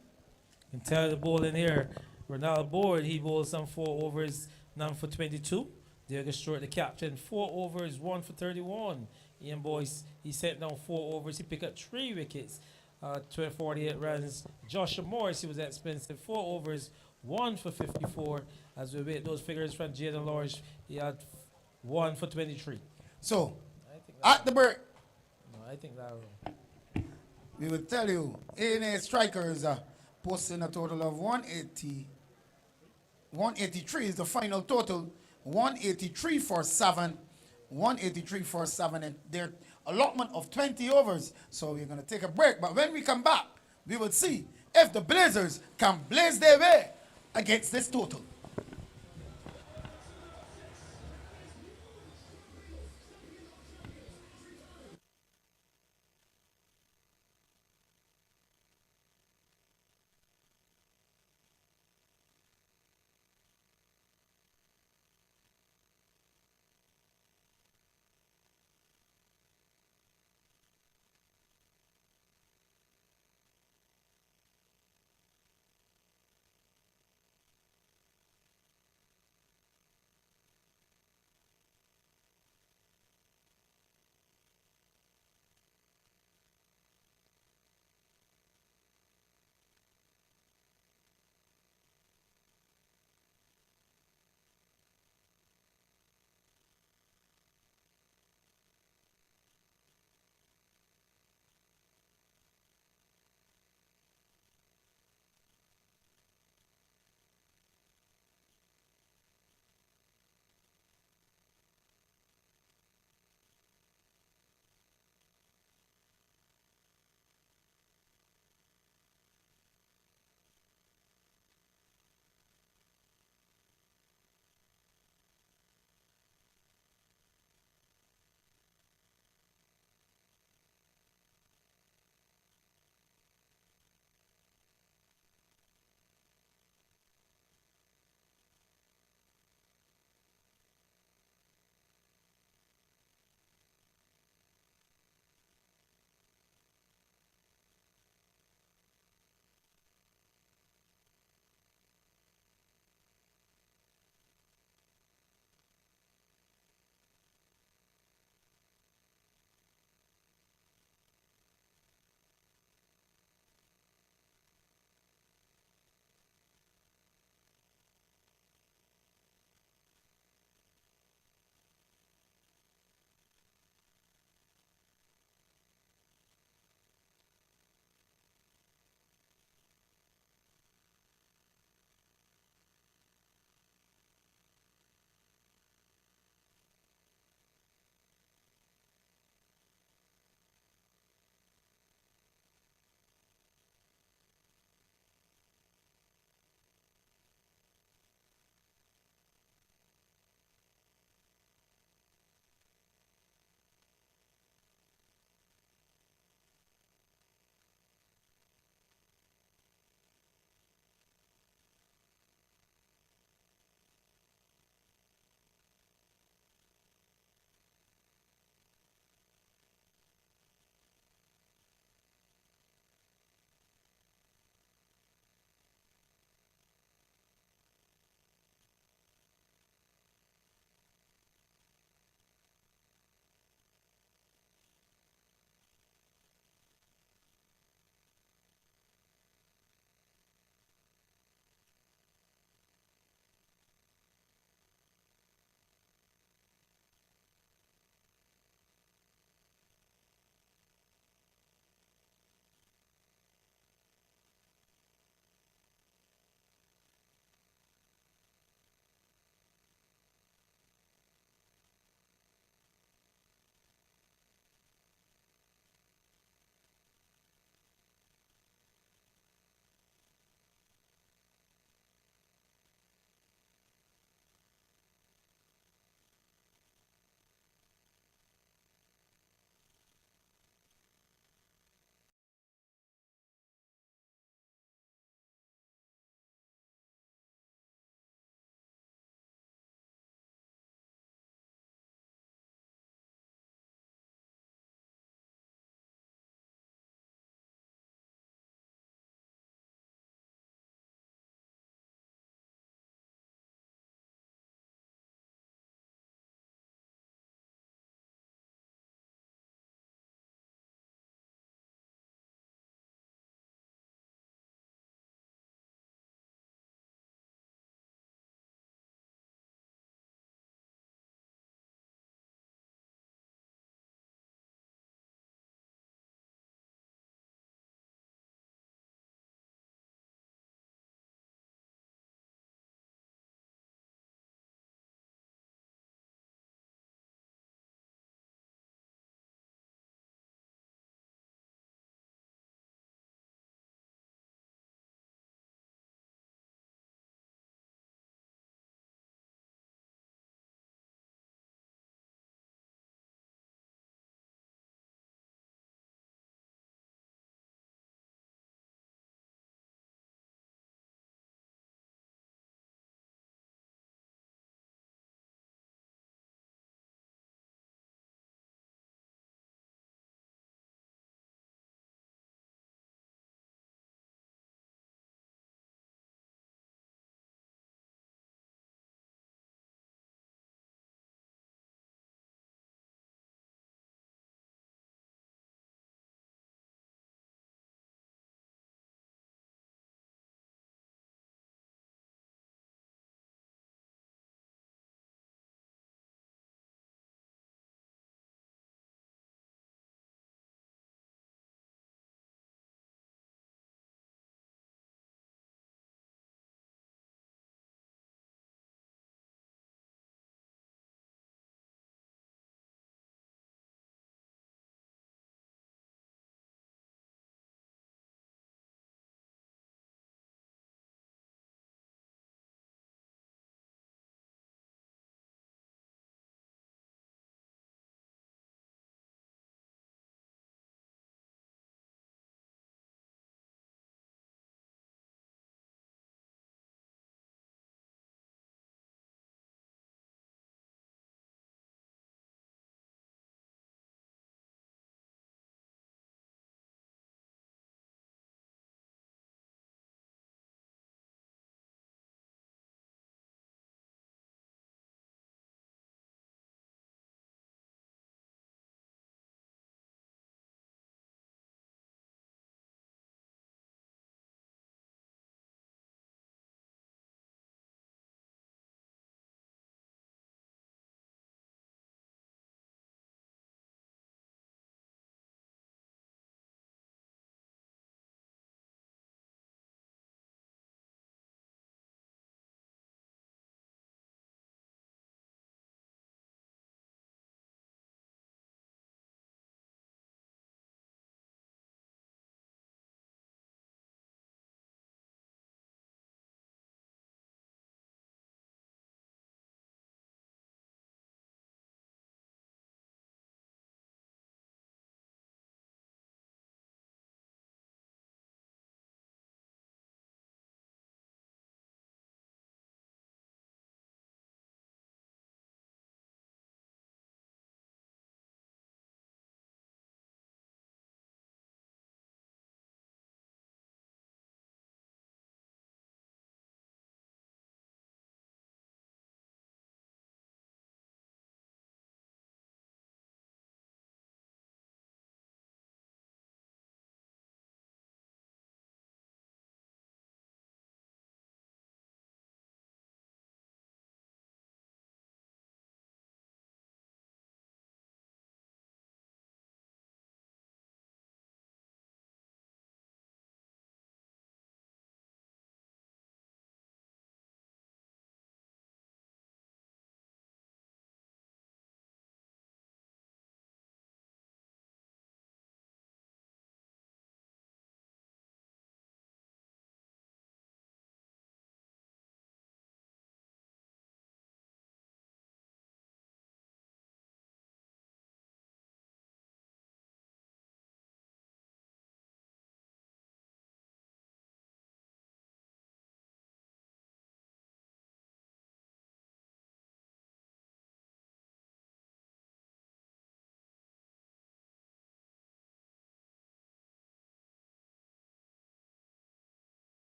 You can tell the bowling here. Ronald Board, he bowled some 4 overs, none for 22. Diego Stewart, the captain, 4 overs, 1 for 31. Ian Boyce, he sent down 4 overs. He picked up 3 wickets, 48 runs. Joshua Morris, he was expensive, 4 overs, 1 for 54. As we wait those figures from Jaden Lodge, he had 1 for 23. So, I think at the break, no, I think that wrong. we will tell you A&A Strikers posting a total of 180. 183 is the final total. 183 for 7. 183 for 7. And their allotment of 20 overs. So we're going to take a break. But when we come back, we will see if the Blazers can blaze their way against this total.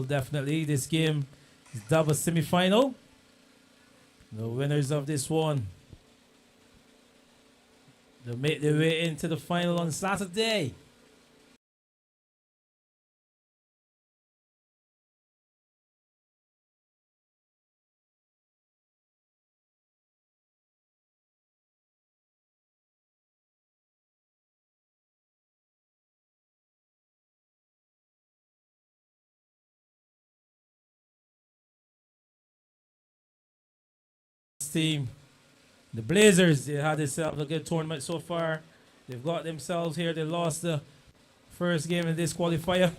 definitely. This game is double semi-final. The winners of this one, they'll make their way into the final on Saturday. Team, the Blazers, they had themselves a good tournament so far. They've got themselves here. They lost the first game in this qualifier,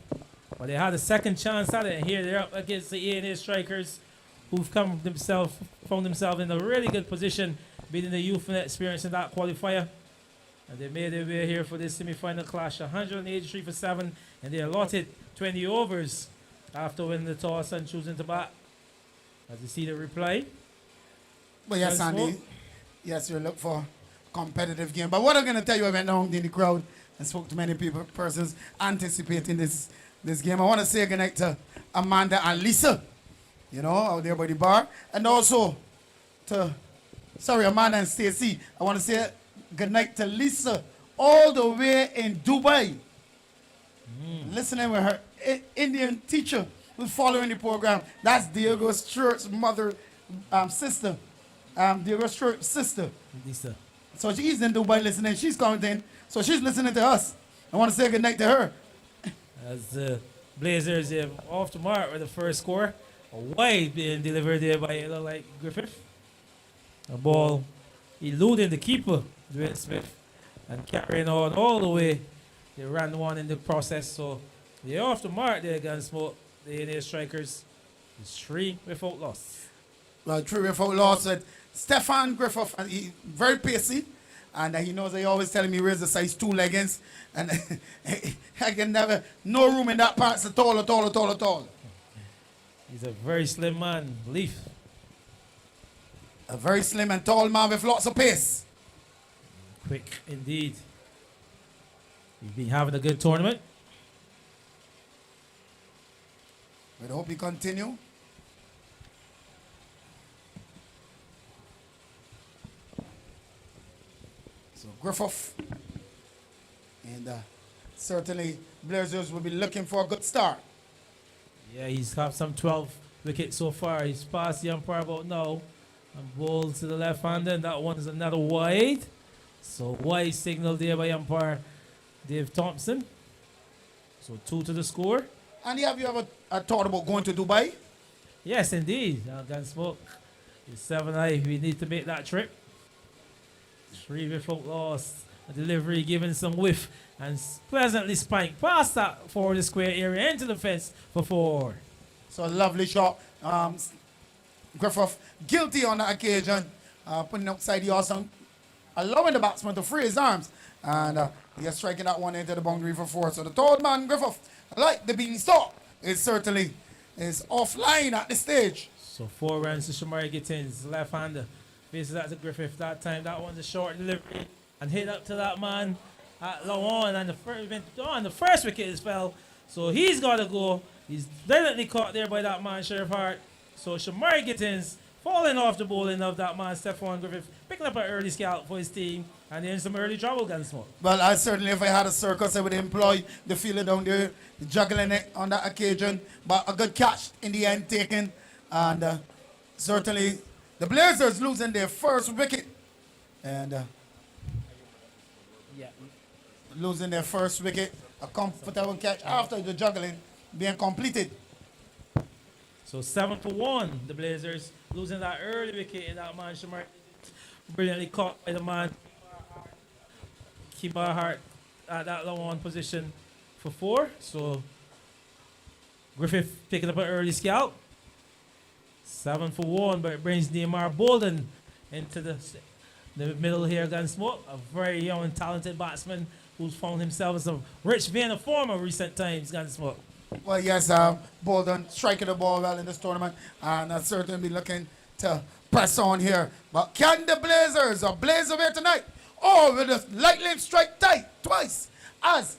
but they had a second chance at it. And here they're up against the A&A Strikers, who've found themselves in a really good position, beating the youth and experience in that qualifier. And they made their way here for this semi-final clash, 183 for 7, and they allotted 20 overs after winning the toss and choosing to bat. As you see the replay. But yes, Andy, yes, you look for competitive game. But what I'm going to tell you, I went down in the crowd and spoke to many persons anticipating this game. I want to say good night to Amanda and Lisa, out there by the bar. And also to, Amanda and Stacy. I want to say good night to Lisa all the way in Dubai. Listening with her Indian teacher who's following the program. That's Diego Stewart's mother, sister. Diego Stewart's sister. Lisa. So she's in Dubai listening. She's commenting. So she's listening to us. I want to say good night to her. As the Blazers have off the mark with the first score. A wide being delivered there by Griffith. A ball eluding the keeper, Dwayne Smith, and carrying on all the way. They ran one in the process. So they're off the mark there against the A&A Strikers. It's 3 without loss. Well, 3 without loss with Stefan Griffith. And he very pacey. And he knows he always telling me where's the size 2 leggings. And I can never, no room in that part at all. He's a very slim man, Leaf. A very slim and tall man with lots of pace. Quick indeed. He's been having a good tournament. We hope he continue. So Griffith. And certainly Blazers will be looking for a good start. Yeah, he's got some 12 wickets so far. He's passed the umpire about now. And ball to the left-hander, and that one is another wide. So wide signal there by umpire Dave Thompson. So 2 to the score. And have you ever thought about going to Dubai? Yes, indeed. Gunsmoke. It's 7-eye. We need to make that trip. 3 without loss. A delivery given some whiff and pleasantly spiked past that for the square area into the fence for 4. So a lovely shot. Griffith guilty on that occasion, putting outside the awesome, allowing the batsman to free his arms. And he's striking that one into the boundary for 4. So the third man, Griffith, like the beanstalk, is certainly is offline at this stage. So 4 runs to Shamari Gittins, left-hander. Faces that to Griffith that time. That one's a short delivery and hit up to that man at Lawan. And the first wicket is fell. So he's got to go. He's definitely caught there by that man, Sheriff Hart. So Shamari Gittins falling off the bowling of that man, Stephon Griffith, picking up an early scalp for his team. And in some early trouble, Gunsmoke. Well, I certainly, if I had a circus, I would employ the fielder down there, juggling it on that occasion. But a good catch in the end taken. And certainly, the Blazers losing their first wicket. And losing their first wicket. A comfortable catch after the juggling being completed. So 7 for 1, the Blazers losing that early wicket in that man, Shamari. Brilliantly caught by the man. Kibar Hart at that low on position for 4. So Griffith picking up an early scalp. 7 for 1, but it brings Neymar Bolden into the middle here, Gunsmoke. A very young and talented batsman who's found himself in some rich vein of form of recent times, Gunsmoke. Well, yes, Bolden striking the ball well in this tournament, and I'll certainly be looking to press on here. But can the Blazers blaze away tonight? Or will the lightning strike tight twice as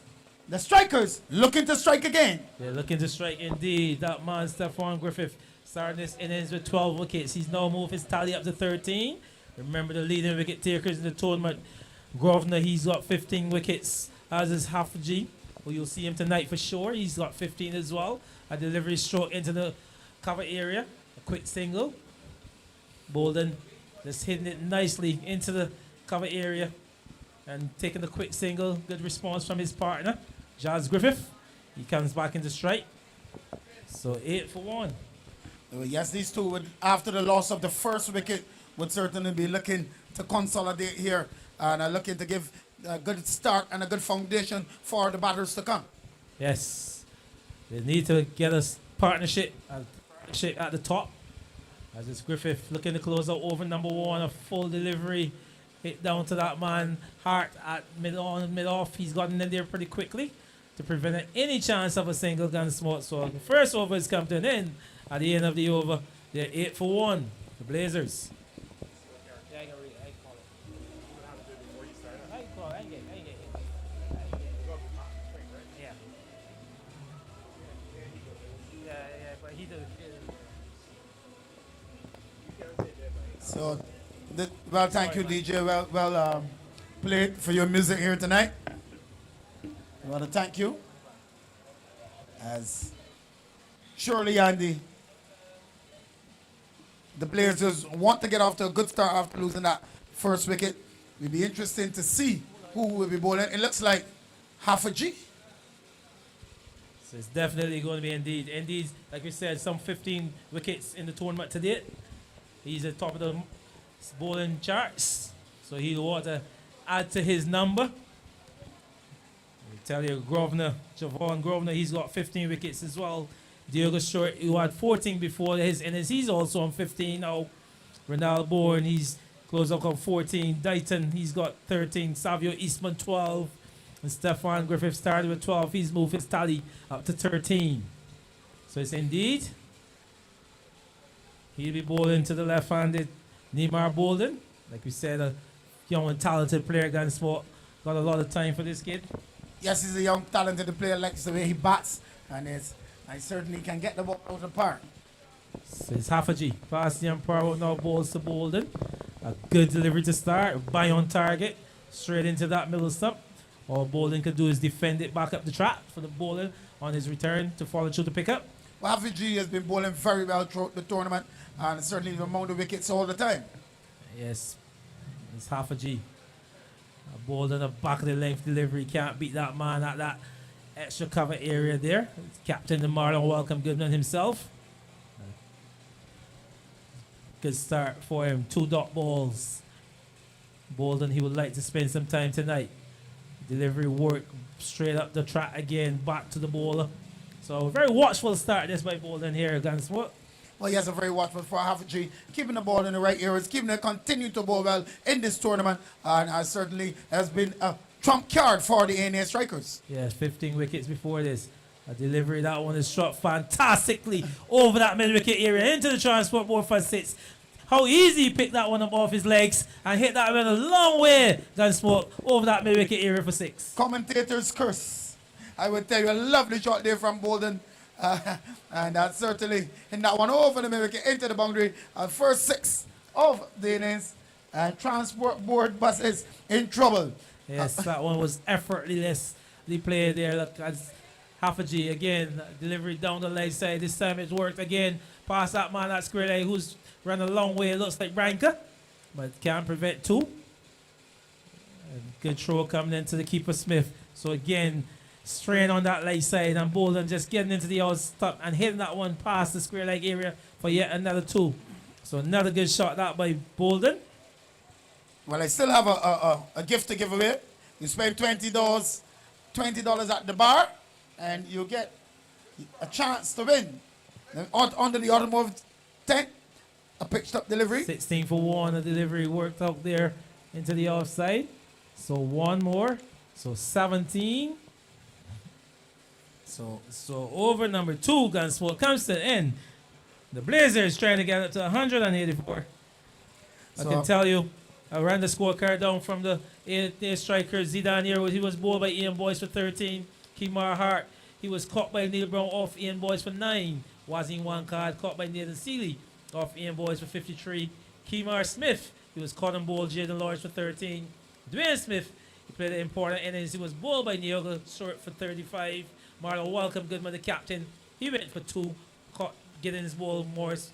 The strikers looking to strike again. They're looking to strike indeed. That man, Stephon Griffith, starting this innings with 12 wickets. He's now moved his tally up to 13. Remember the leading wicket takers in the tournament. Grosvenor, he's got 15 wickets, as is Haffajee. Well, you'll see him tonight for sure. He's got 15 as well. A delivery stroke into the cover area. A quick single. Bolden just hitting it nicely into the cover area and taking the quick single. Good response from his partner, Jazz Griffith. He comes back into strike. So 8 for 1. Yes, these two would, after the loss of the first wicket, would certainly be looking to consolidate here and looking to give a good start and a good foundation for the batters to come. Yes, they need to get a partnership at the top. As it's Griffith looking to close out over number 1, a full delivery hit down to that man Hart at mid off. He's gotten in there pretty quickly to prevent any chance of a single gun spot. So the first over has come to an end. At the end of the over, they're 8 for 1. The Blazers. So, well, thank you, DJ. Well played for your music here tonight. I want to thank you. As surely, Andy, the Blazers want to get off to a good start after losing that first wicket. It'll be interesting to see who will be bowling. It looks like Haffajee. So it's definitely going to be Indeed. Indeed, like we said, some 15 wickets in the tournament to date. He's at top of the bowling charts. So he'll want to add to his number. I tell you, Javon Grosvenor, he's got 15 wickets as well. Diego Short, who had 14 before his innings, he's also on 15 now. Ronald Bourne, he's closed up on 14. Dighton, he's got 13. Savio Eastman, 12. And Stephon Griffith started with 12. He's moved his tally up to 13. So it's Indeed. He'll be bowling to the left-handed Neymar Bolden. Like we said, a young and talented player, got a lot of time for this kid. Yes, he's a young, talented player, likes the way he bats, and I certainly can get the ball out of the park. So it's Haffajee. Past the umpire now balls to Bolden. A good delivery to start. By on target. Straight into that middle stump. All Bolden can do is defend it back up the trap for the bowler on his return to follow through the pickup. Well, Haffajee has been bowling very well throughout the tournament and certainly among the wickets all the time. Yes, it's Haffajee. A Bolden, a back of the length delivery. Can't beat that man at that extra cover area there. It's Captain the Marlon Welcome Goodman himself. Good start for him. 2 dot balls. Bolden, he would like to spend some time tonight. Delivery work straight up the track again, back to the bowler. So very watchful start this by Bolden here against what? Well, he has a very watchful for Haffajee, keeping the ball in the right areas, keeping it continue to bowl well in this tournament, and certainly has been a trump card for the A&A Strikers. Yes, 15 wickets before this. A delivery, that one is shot fantastically over that mid-wicket area into the transport board for 6. How easy he picked that one up off his legs and hit that one a long way, Gunsmoke, over that mid-wicket area for 6. Commentators curse. I would tell you, a lovely shot there from Bolden. And that's certainly in that one over the mid-wicket into the boundary. First 6 of the innings. And transport board bus is in trouble. Yes, that one was effortlessly played there. Look, as Haffajee again, delivery down the leg side. This time it worked again. Past that man at square leg who's run a long way. It looks like Ranker, but can't prevent 2. And good throw coming into the keeper Smith. So again, strain on that leg side and Bolden just getting into the outstop and hitting that one past the square leg area for yet another 2. So another good shot that by Bolden. Well, I still have a gift to give away. You spend $20 at the bar, and you get a chance to win. Under the automotive tent, a pitched up delivery. 16 for 1, a delivery worked out there into the offside. So 1 more. So 17. So over number 2, Gunsmoke comes to the end. The Blazers trying to get it to 184. I can tell you, I ran the scorecard down from the A&A Strikers. Zidane here, he was bowled by Ian Boyce for 13. Kemar Hart, he was caught by Neil Brown off Ian Boyce for 9. Was in one card, caught by Nathan Seeley off Ian Boyce for 53. Kemar Smith, he was caught and bowled Jaden Lawrence for 13. Dwayne Smith, he played an important innings. He was bowled by Neoga Short for 35. Marlon Welcome Goodman, the captain, he went for 2. Caught Giddens bowled Morris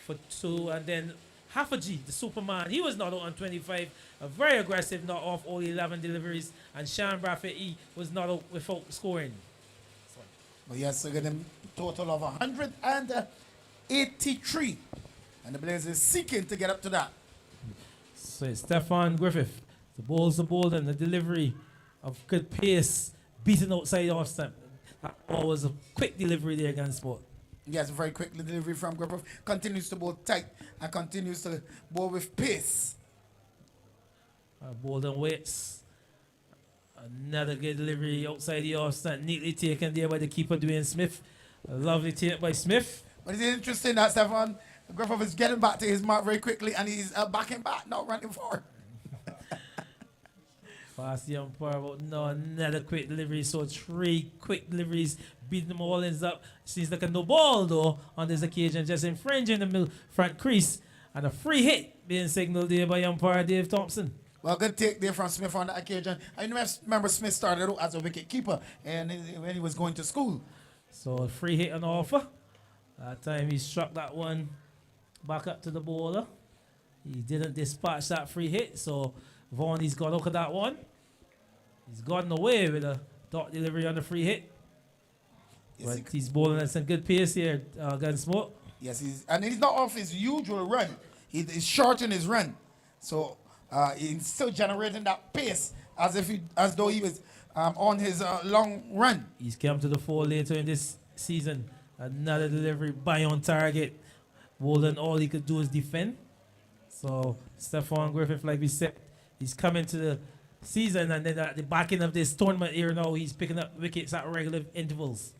for 2. And then Hafaji, the Superman, he was not out on 25. A very aggressive not off only 11 deliveries. And Sean Bradford, he was not out without scoring. But yes, so get them total of 183. And the Blazers is seeking to get up to that. So it's Stefan Griffith. The ball's the ball and the delivery of good pace, beating outside off stump. That ball was a quick delivery there against Sport. Yes, very quick delivery from Griffith. Continues to bowl tight and continues to bowl with pace. Bolden waits. Another good delivery outside the off stump. Neatly taken there by the keeper, Dwayne Smith. A lovely take by Smith. But it's interesting that Stefan Griffith is getting back to his mark very quickly and he's backing back, not running forward. Fast the umpire, but no, another quick delivery. So 3 quick deliveries, beating them all ends up. Seems like a no ball though on this occasion, just infringing the middle front crease. And a free hit being signaled there by umpire Dave Thompson. Well, good take there from Smith on that occasion. I remember Smith started out as a wicket keeper and when he was going to school. So a free hit on offer. That time he struck that one back up to the bowler. He didn't dispatch that free hit, so Vaughan, he's got a look at that one. He's gotten away with a dot delivery on the free hit. Yes, but he's bowling at some good pace here, Gunsmoke. Yes, he's not off his usual run. He's shortened his run. So he's still generating that pace as though he was on his long run. He's come to the fore later in this season. Another delivery by on target. Bowling, all he could do is defend. So Stefan Griffith, like we said, he's coming to the season and then at the back end of this tournament here now, he's picking up wickets at regular intervals.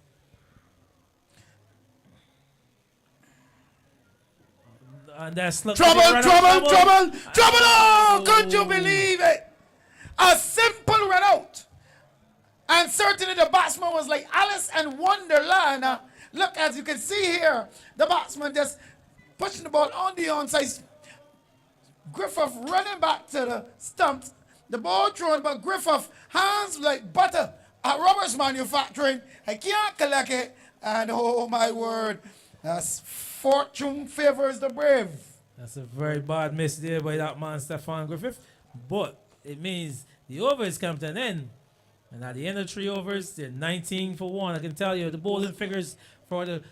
And that's Trouble! Oh, could you believe it? A simple run out. And certainly the batsman was like Alice in Wonderland. Look, as you can see here, the batsman just pushing the ball on the onside. Griffith running back to the stumps. The ball thrown, but Griffith, hands like butter at Roberts Manufacturing. I can't collect it. And oh my word, that's fortune favors the brave. That's a very bad miss there by that man, Stefan Griffith. But it means the overs come to an end. And at the end of 3 overs, they're 19 for 1. I can tell you, the bowling figures for the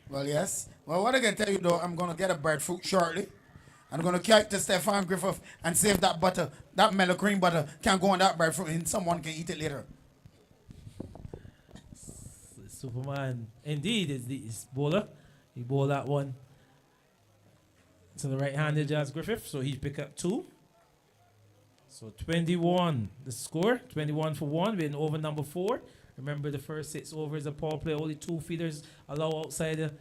Well, yes. Well, what I can tell you, though, I'm going to get a breadfruit shortly. I'm going to carry it to Stefan Griffith and see if that butter, that mellow cream butter, can go on that breadfruit and someone can eat it later. Superman, indeed, is the bowler. He bowled that one to the right-handed Jazz Griffith, so he picked up 2. So 21, the score, 21 for 1. We're in over number 4. Remember, the first 6 overs of power play, only 2 feeders allow outside the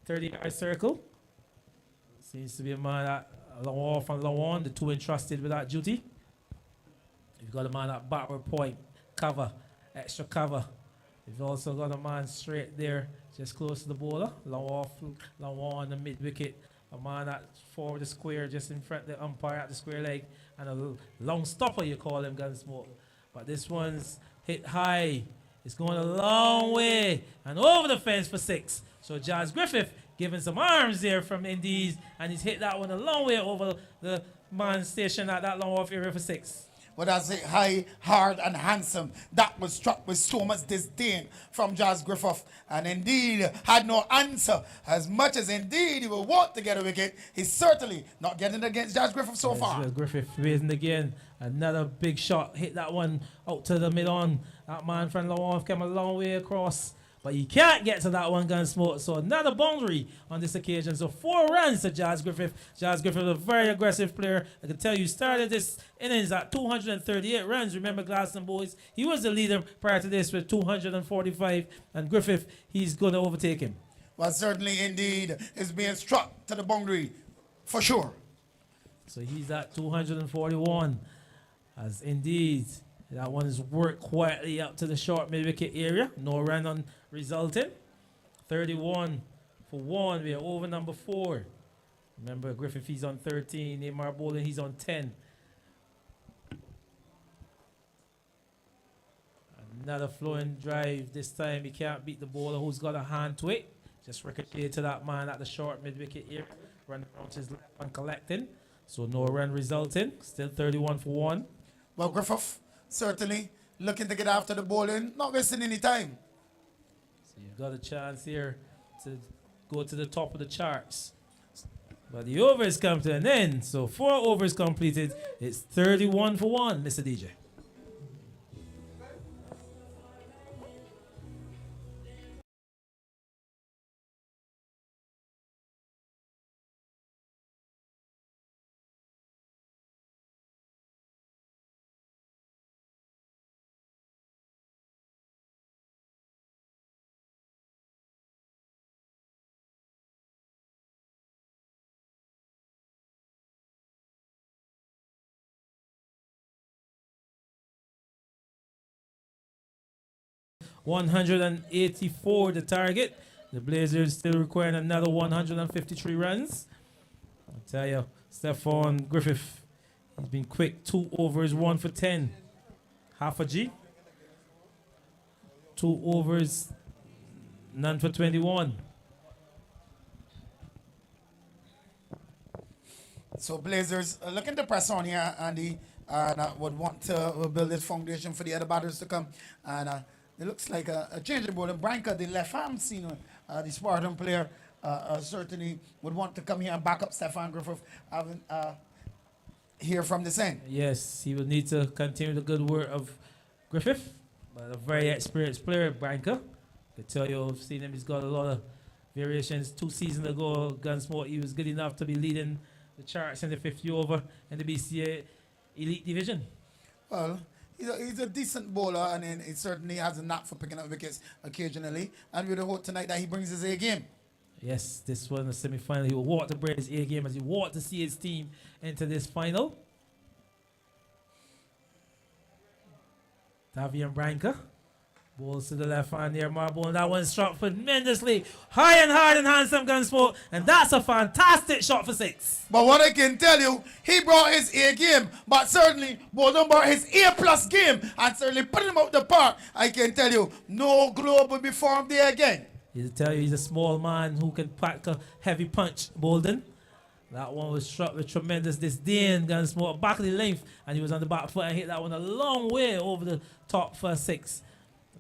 30-yard circle. Seems to be a man that long off and long on, the 2 entrusted with that duty. You've got a man at backward point, cover, extra cover. You've also got a man straight there, just close to the bowler, long off, long on the mid wicket. A man at forward the square, just in front of the umpire at the square leg, and a long stopper, you call him, Gunsmoke. But this one's hit high. It's going a long way and over the fence for 6. So Jazz Griffith giving some arms there from Indies, and he's hit that one a long way over the man stationed at that long off area for 6. But that's it, high, hard, and handsome. That was struck with so much disdain from Jazz Griffith. And indeed, had no answer. As much as indeed he will want to get a wicket, he's certainly not getting against Jazz Griffith so far. Jazz Griffith raising again. Another big shot. Hit that one out to the mid-on. That man from long off came a long way across. but he can't get to that one, Gunsmoke. So another boundary on this occasion. So 4 runs to Jazz Griffith. Jazz Griffith, a very aggressive player. I can tell you, started this innings at 238 runs. Remember Glaston boys? He was the leader prior to this with 245. And Griffith, he's going to overtake him. Well, certainly indeed is being struck to the boundary for sure. So he's at 241. As indeed, that one is worked quietly up to the short mid-wicket area. No run on resulting. 31 for 1. We are over number 4. Remember, Griffith, he's on 13. Neymar Bolden, he's on 10. Another flowing drive. This time he can't beat the bowler who's got a hand to it. Just ricochet to that man at the short mid-wicket area. Run around his left and collecting. So no run resulting. Still 31 for 1. Well, Griffith certainly looking to get after the bowling, not wasting any time. So you've got a chance here to go to the top of the charts. But the overs come to an end. So 4 overs completed. It's 31 for 1, Mr. DJ. $184 the target. The Blazers still requiring another 153 runs. I'll tell you, Stephon Griffith, he's been quick. 2 overs, 1 for 10. Half a G. 2 overs, none for 21. So Blazers looking to press on here, Andy, and would want to build this foundation for the other batters to come. And it looks like a change in ball. And Branca, the left arm senior, the Spartan player, certainly would want to come here and back up Stephon Griffith, here from this end. Yes, he will need to continue the good work of Griffith, but a very experienced player, Branca. I can tell you, I've seen him, he's got a lot of variations. 2 seasons ago, Gunsmoke, he was good enough to be leading the charts in the 50 over in the BCA Elite Division. Well, he's a decent bowler, and then he certainly has a knack for picking up wickets occasionally. And we hope tonight that he brings his A game. Yes, this one, the semi-final, he will walk to bring his A game as he walked to see his team into this final. Davian Branca. Balls to the left hand there, Marble. And that one struck tremendously. High and hard and handsome, Gunsmoke. And that's a fantastic shot for 6. But what I can tell you, he brought his A game. But certainly, Bolden brought his A+ game. And certainly put him out the park. I can tell you, no globe will be formed there again. He'll tell you he's a small man who can pack a heavy punch, Bolden. That one was struck with tremendous disdain, Gunsmoke. Back of the length. And he was on the back foot and hit that one a long way over the top for 6.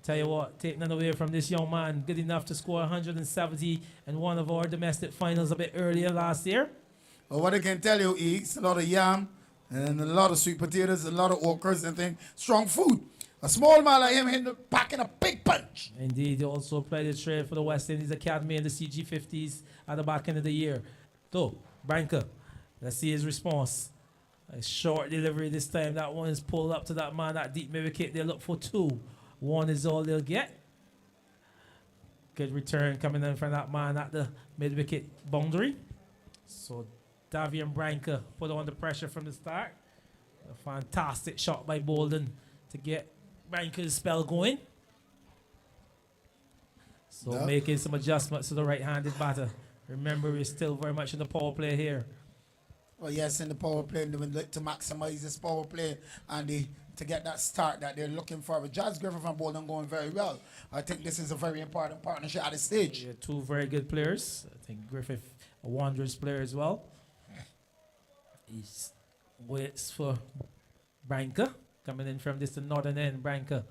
Tell you what, take none away from this young man. Good enough to score 170 in one of our domestic finals a bit earlier last year. Well, what I can tell you, he eats a lot of yam and a lot of sweet potatoes, a lot of okras and things. Strong food. A small man like him hitting packing a big punch. Indeed, he also played a trade for the West Indies Academy in the CG50s at the back end of the year. So, Branca, let's see his response. A short delivery this time. That one is pulled up to that man, that deep mid-wicket. They look for 2. 1 is all they'll get. Good return coming in from that man at the mid-wicket boundary. So Davian Branca put on the pressure from the start. A fantastic shot by Bolden to get Branca's spell going. So making some adjustments to the right-handed batter. Remember, we're still very much in the power play here. Well, yes, in the power play, they would look to maximize this power play and to get that start that they're looking for. With Jazz Griffith and Bolden going very well, I think this is a very important partnership at this stage. Yeah, 2 very good players. I think Griffith, a Wanderers player as well. He waits for Branca coming in from this the northern end. Branca,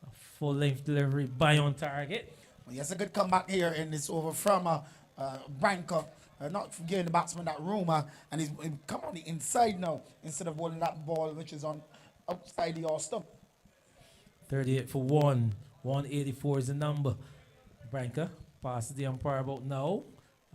a full-length delivery by on target. Well, yes, a good comeback here in this over from Branca. Not giving the batsman that room, and he's come on the inside now instead of bowling that ball which is on outside the off stump. 38 for 1. 184 is the number. Branca passes the umpire about now.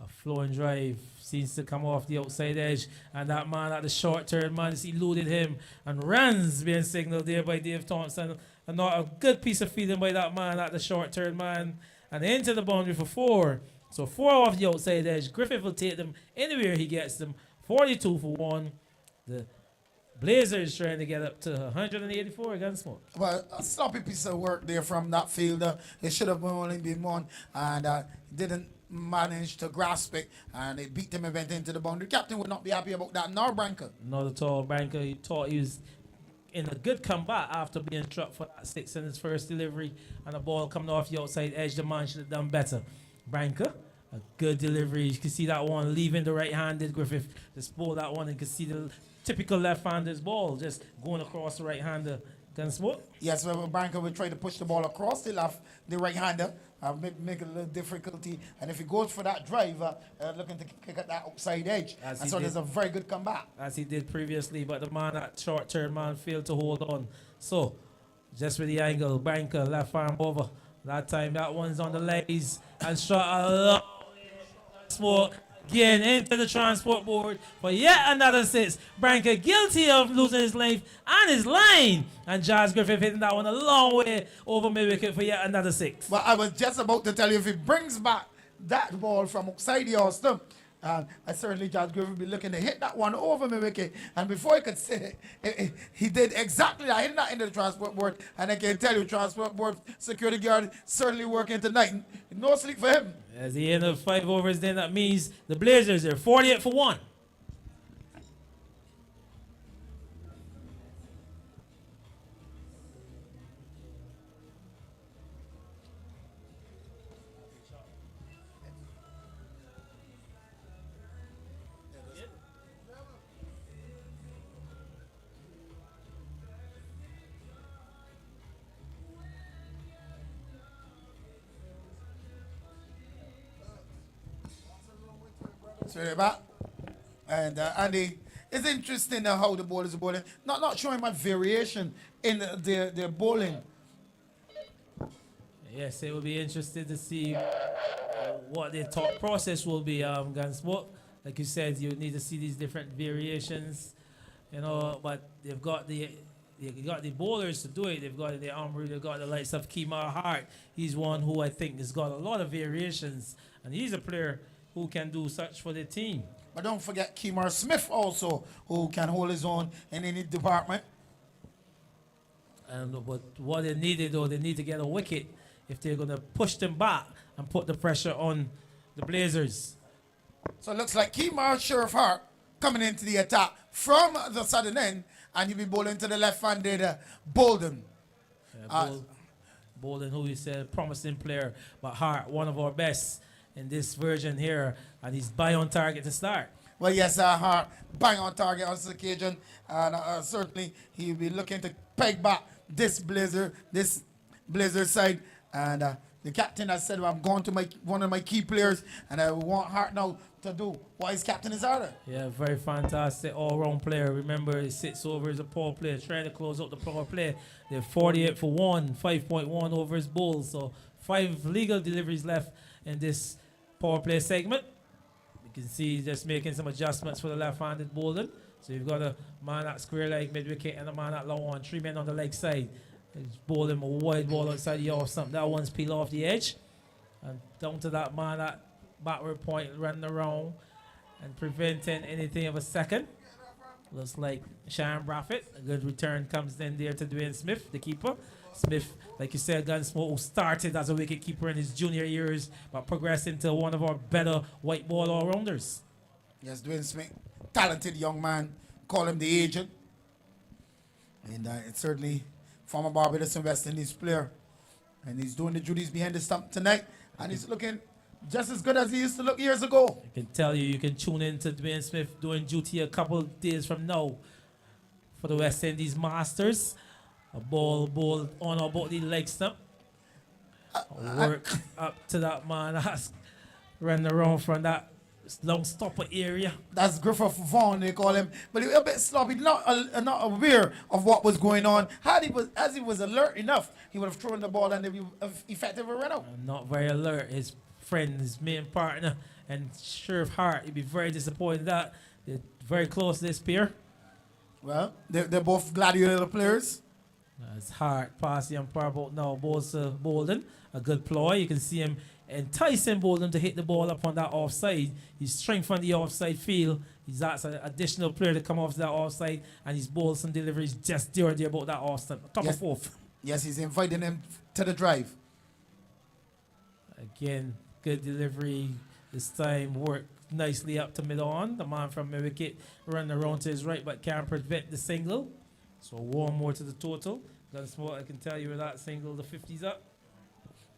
A flowing drive seems to come off the outside edge, and that man at the short turn man is eluded him and runs being signaled there by Dave Thompson. And not a good piece of feeding by that man at the short turn man, and into the boundary for 4. So 4 off the outside edge. Griffith will take them anywhere he gets them. 42 for 1. The Blazers trying to get up to 184 against Smoke. Well, a sloppy piece of work there from that fielder. It should have only been one, and didn't manage to grasp it, and it beat him and went into the boundary. Captain would not be happy about that, nor Branca. Not at all. Branca, he thought he was in a good comeback after being struck for that 6 in his first delivery, and the ball coming off the outside edge. The man should have done better. Branca, a good delivery. You can see that one leaving the right-handed Griffith. Just ball that one, and you can see the typical left-hander's ball just going across the right-hander. Gunsmoke? Yes, well, Branca will try to push the ball across the right-hander, make it a little difficulty. And if he goes for that drive, looking to kick at that outside edge. And so there's a very good comeback. As he did previously, but the man, that short-term man, failed to hold on. So, just with the angle, Branca left arm over. That time, that one's on the legs and shot a lot. Smoke again into the transport board for yet another 6. Branca guilty of losing his length and his line. And Jazz Griffith hitting that one a long way over mid-wicket for yet another 6. Well, I was just about to tell you, if he brings back that ball from outside the stump, I certainly Jazz Griffith will be looking to hit that one over mid-wicket. And before he could say it, he did exactly that, hitting that into the transport board. And I can tell you, transport board security guard certainly working tonight. No sleep for him. As the end of 5 overs, then that means the Blazers are 48 for 1. Straight back. And Andy, it's interesting how the bowlers are bowling. Not showing much variation in their bowling. Yes, it will be interesting to see what their thought process will be, Gunsmoke. Like you said, you need to see these different variations, but they've got the bowlers to do it. They've got the armory, they've got the likes of Kemar Hart. He's one who I think has got a lot of variations, and he's a player who can do such for the team. But don't forget Kemar Smith also, who can hold his own in any department. But what they needed, though, they need to get a wicket if they're going to push them back and put the pressure on the Blazers. So it looks like Kemar Sheriff Hart coming into the attack from the southern end, and he'll be bowling to the left-handed Bolden. Bolden, who is a promising player, but Hart, one of our best in this version here, and he's bang on target to start. Well, yes, Hart bang on target on this occasion, and certainly he'll be looking to peg back this Blazer side. And the captain has said, well, I'm going to one of my key players, and I want Hart now to do what his captain is ordered. Yeah, very fantastic all-round player. Remember, he sits over as a power player, trying to close out the power play. They're 48 for 1, 5.1 over his bowls, so 5 legal deliveries left in this power play segment. You can see he's just making some adjustments for the left-handed bowler. So you've got a man at square leg mid-wicket and a man at long on, 3 men on the leg side. He's bowling a wide ball outside the off stump. That one's peeled off the edge. And down to that man at backward point, running around and preventing anything of a second. Looks like Sharon Braffett. A good return comes in there to Dwayne Smith, the keeper. Smith, like you said, Gunsmoke, who started as a wicketkeeper in his junior years, but progressed into one of our better white ball all-rounders. Yes, Dwayne Smith, talented young man. Call him the agent. And it's certainly former Barbados and West Indies player. And he's doing the duties behind the stump tonight. And he's looking just as good as he used to look years ago. I can tell you can tune in to Dwayne Smith doing duty a couple of days from now for the West Indies Masters. A ball on about the leg stump. Work up to that man. Running around from that long stopper area. That's Griffith Vaughn, they call him. But he was a bit sloppy, not aware of what was going on. As he was alert enough, he would have thrown the ball and they'd be effective and run out. Not very alert. His friend, his main partner, and Sheriff Hart, he'd be very disappointed that they're very close to this pair. Well, they're both gladiator players. It's Hart passing on par about now. Balls to Bolden. A good ploy. You can see him enticing Bolden to hit the ball up on that offside. He's strength on the offside field. He's asked an additional player to come off that offside, and he's bowled some deliveries just there about that offside. Top of fourth. Yes, he's inviting them to the drive. Again, good delivery. This time worked nicely up to mid-on. The man from wicket run around to his right, but can't prevent the single. So one more to the total. Gunsmoke, I can tell you with that single, the 50's up.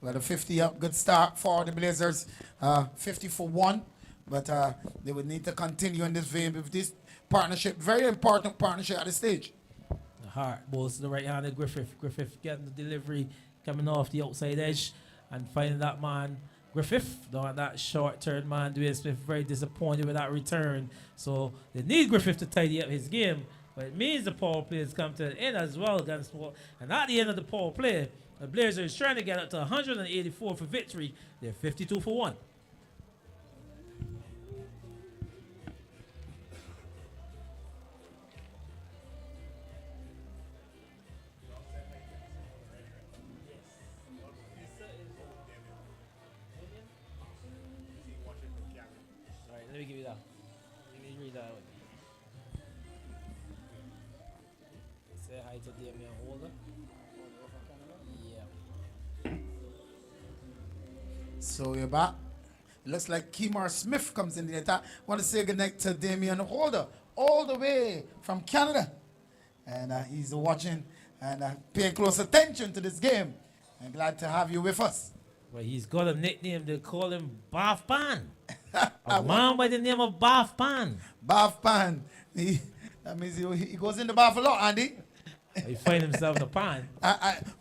Well, the 50 up, good start for the Blazers. 50 for 1, but they would need to continue in this vein with this partnership. Very important partnership at this stage. The Hart bowls to the right-handed Griffith. Griffith getting the delivery coming off the outside edge and finding that man, Griffith, that short third man, Dwayne Smith, very disappointed with that return. So they need Griffith to tidy up his game, but it means the power play has come to an end as well against Sport. And at the end of the power play, the Blazers trying to get up to 184 for victory. They're 52 for 1. All right, let me give you that. Let me read that. Say hi to Damian Holder. So we're back. It looks like Kemar Smith comes in the attack. Want to say goodnight to Damian Holder, all the way from Canada. And he's watching and paying close attention to this game. I'm glad to have you with us. Well, he's got a nickname. They call him Bath Pan. A man by the name of Bath Pan. Bath Pan. That means he goes in the bath a lot, Andy. He finds himself in a pan.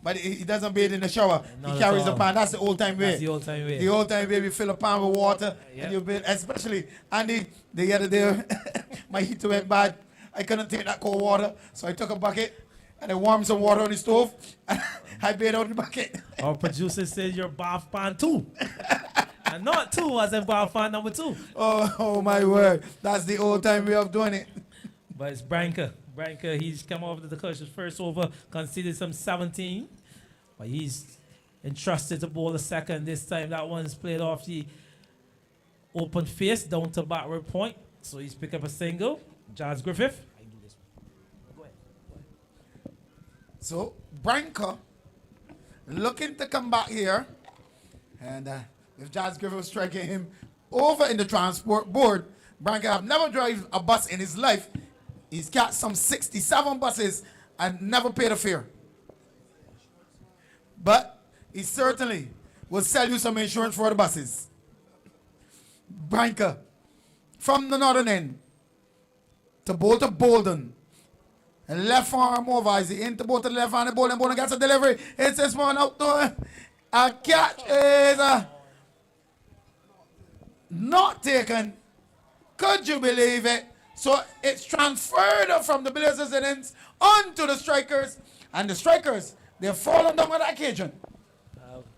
But he doesn't bathe in the shower. Not he carries the pan. That's the old time way. That's the old time way. The old time way, we fill a pan with water. And you bathe. Especially, Andy, the other day, my heater went bad. I couldn't take that cold water. So I took a bucket and I warmed some water on the stove. And I bathed out in the bucket. Our producer says you're Bath Pan 2. And not 2, as in Bath Pan number 2. Oh, my word. That's the old time way of doing it. But it's Branker. Branker, he's come over the coach's first over, conceded some 17. But he's entrusted to bowl the second this time. That one's played off the open face down to backward point. So he's picked up a single. Giles Griffith. I do this. Go ahead. So, Branker looking to come back here. And if Giles Griffith striking him over in the transport board, Branker have never driven a bus in his life. He's got some 67 buses and never paid a fare. But he certainly will sell you some insurance for the buses. Branker, from the northern end, to bowl to Bolden. And left arm over as he into both the left hand and Bolden. Bolden gets a delivery. It's this one out there. A catch is not taken. Could you believe it? So it's transferred from the Blazers innings onto the Strikers. And the Strikers, they're falling down on that occasion.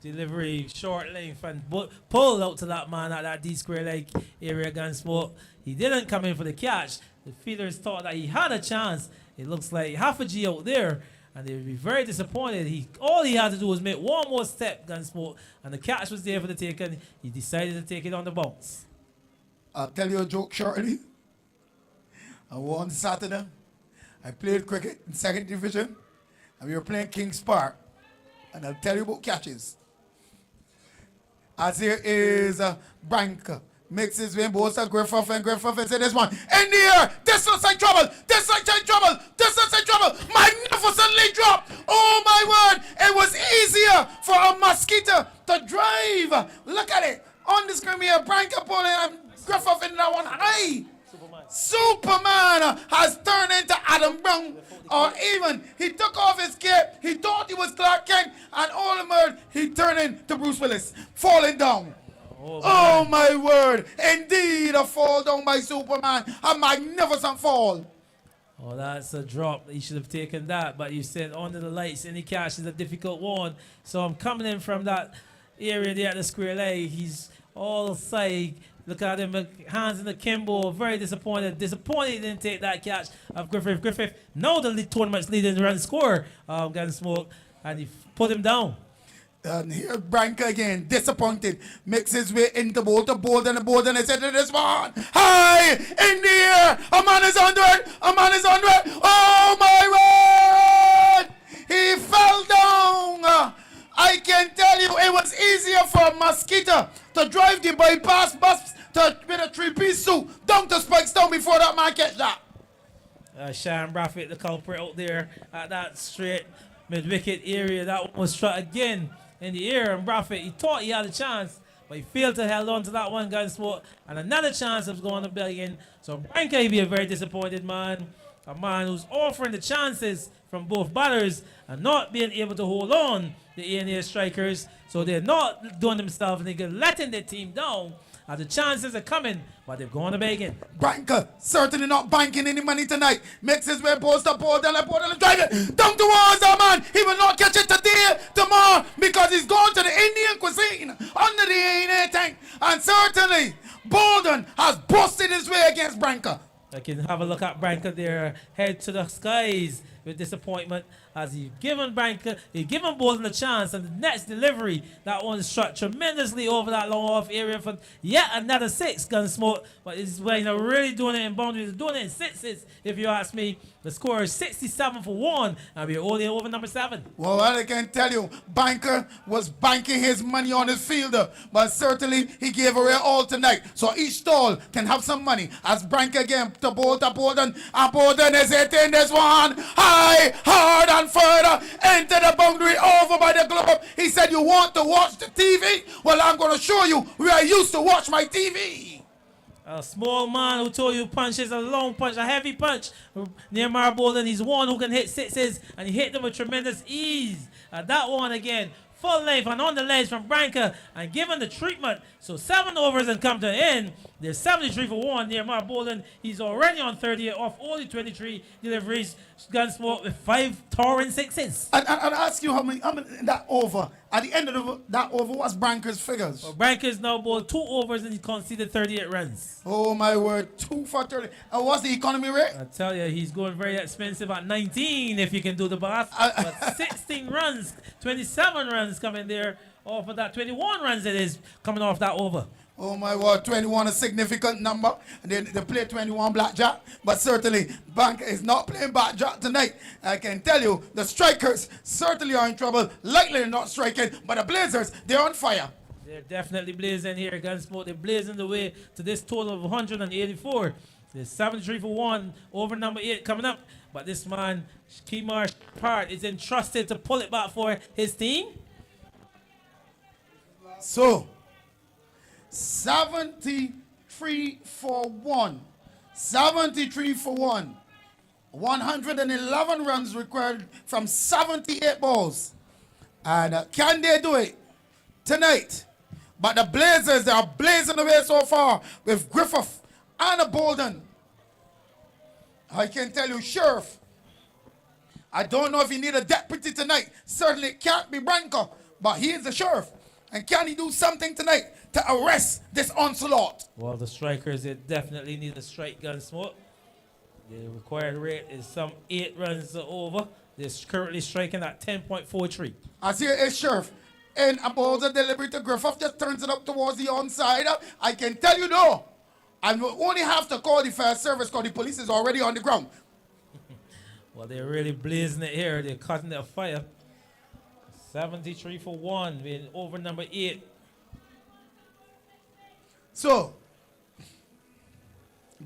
Delivery, short length, and pulled out to that man at that D-square leg area against Sport. He didn't come in for the catch. The fielders thought that he had a chance. It looks like half a G out there, and they would be very disappointed. All he had to do was make one more step, Gunsport, and the catch was there for the taking. He decided to take it on the bounce. I'll tell you a joke shortly. One Saturday, I played cricket in second division, and we were playing Kings Park. And I'll tell you about catches. As here is Branker. Makes his way, both to Griffith, and Griffith is in this one. In the air, this looks like trouble, this looks like trouble, this looks like trouble. Magnificently dropped. Oh my word, it was easier for a mosquito to drive. Look at it. On the screen here, Branker pulling and Griffith in that one high. Superman has turned into Adam Brown, or even he took off his cape. He thought he was Clark Kent, and all the world he turned into Bruce Willis, falling down. Oh my word! Indeed, a fall down by Superman. A magnificent fall. Oh, that's a drop. He should have taken that, but you said under the lights, any catch is a difficult one. So I'm coming in from that area there at the square leg. He's all side. Look at him, hands in the Kimbo. Very disappointed. Disappointed he didn't take that catch of Griffith. Griffith, now the tournament's leading run score. Gunsmoke, and he put him down. And here Branca again, disappointed, makes his way into bowl to Bolden, and Bolden is into this one. High in the air, a man is under it, a man is under it. Oh my word! He fell down. I can tell you it was easier for a mosquito to drive the bypass bus with a three-piece suit down to Spikestown before that man catch that. Sharon Braffett, the culprit out there at that straight mid-wicket area. That one was struck again in the air, and Braffett, he thought he had a chance, but he failed to hold on to that one, Gunsmoke, and another chance of going to billion. So Branca, he'd be a very disappointed man, a man who's offering the chances from both batters and not being able to hold on the A&A Strikers. So they're not doing themselves, and they're letting their team down. The chances are coming, but they've gone to begging. Branca certainly not banking any money tonight. Makes his way post up, Bolden, and drive it down towards the man. He will not catch it today, tomorrow, because he's gone to the Indian cuisine under the A&A tank. And certainly, Bolden has busted his way against Branca. I can have a look at Branca there, head to the skies with disappointment as he's given Bolden a chance, and the next delivery, that one struck tremendously over that long off area for yet another six, Gunsmoke, but it's really doing it in boundaries, doing it in sixes, if you ask me. The score is 67 for 1, and we're only over number 7. Well, I can tell you, Banker was banking his money on his fielder, but certainly he gave away all tonight. So each stall can have some money. As Branca again to Bolden, and Bolden is hitting this one high, hard, and further into the boundary over by the glove. He said, you want to watch the TV? Well, I'm going to show you where I used to watch my TV. A small man who told you punches a long punch, a heavy punch. Nehemiah Bolden, he's one who can hit sixes, and he hit them with tremendous ease. That one again, full length and on the ledge from Branca, and given the treatment. So 7 overs and come to an end. There's 73 for 1. Nehemiah Bolden, he's already on 30 off only 23 deliveries. Gunsmoke with 5 towering sixes. And ask you how many in that over. At the end of that over, what's Branca's figures? Well, Branca's now bowled 2 overs and he conceded 38 runs. Oh my word, 2 for 30. And what's the economy rate? I tell you, he's going very expensive at 19 if you can do the math. But 16 runs, 27 runs coming there off of that. 21 runs it is coming off that over. Oh my word, 21 a significant number. And they play 21 blackjack, but certainly Bank is not playing blackjack tonight. I can tell you, the Strikers certainly are in trouble. Likely not striking, but the Blazers, they're on fire. They're definitely blazing here, Gunsmoke. They're blazing the way to this total of 184. There's 73 for 1 over number 8 coming up. But this man, Kemar Part, is entrusted to pull it back for his team. So, 73 for 1. 73 for 1. 111 runs required from 78 balls. And can they do it tonight? But the Blazers, they are blazing away so far with Griffith and Bolden. I can tell you, Sheriff, I don't know if he need a deputy tonight. Certainly it can't be Branca, but he is the sheriff. And can he do something tonight to arrest this onslaught? Well, the Strikers, they definitely need a strike, Gunsmoke. The required rate is some 8 runs over. They're currently striking at 10.43. As here is Sheriff. And about the delivery to Griffith, just turns it up towards the onside. I can tell you no. I will only have to call the fire service because the police is already on the ground. Well, they're really blazing it here. They're cutting their fire. 73 for 1, being over number 8. So,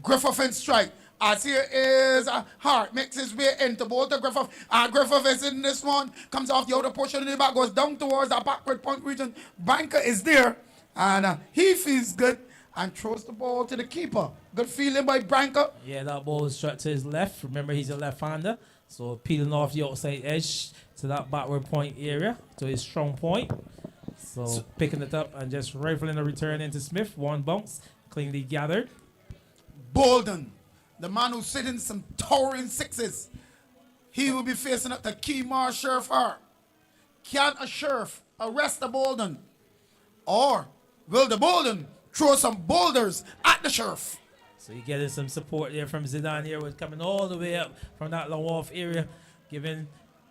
Griffith in strike. As here is Hart, makes his way into both the Griffith. Griffith is in this one, comes off the outer portion of the back, goes down towards the backward point region. Banker is there, and he feels good and throws the ball to the keeper. Good feeling by Branca. Yeah, that ball is struck to his left. Remember, he's a left-hander, so peeling off the outside edge to that backward point area, to his strong point. So picking it up and just rifling a return into Smith. One bounce, cleanly gathered. Bolden, the man who's sitting some towering sixes. He will be facing up to Kemar Sheriff Hart. Can a Sheriff arrest the Bolden? Or will the Bolden throw some boulders at the Sheriff? So you're getting some support there from Zidane here with coming all the way up from that long off area, giving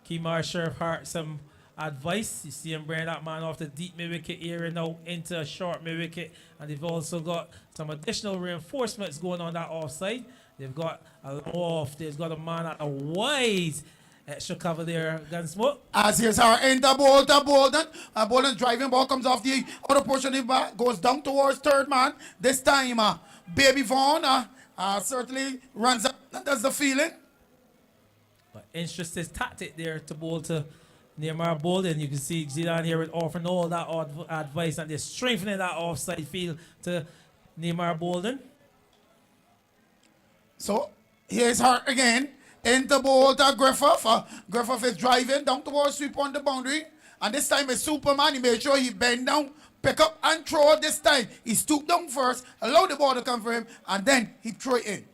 Kemar Sheriff Hart some advice. You see him bring that man off the deep mid-wicket area now into a short mid-wicket. And they've also got some additional reinforcements going on that offside. They've got a long off. They've got a man at a wide extra cover there, Gunsmoke. As here's our end the ball to Bolden. Bolden driving ball comes off the outer portion of the bat, goes down towards third man. This time, Baby Vaughn certainly runs up. That's the feeling. But interesting tactic there to bowl to Neymar Bolden. You can see Zidane here with offering all that advice, and they're strengthening that offside field to Neymar Bolden. So here's her again. Into ball to Griffith. Griffith is driving down towards sweep on the boundary. And this time it's Superman. He made sure he bend down, pick up and throw it this time. He stooped down first, allow the ball to come for him, and then he threw it in.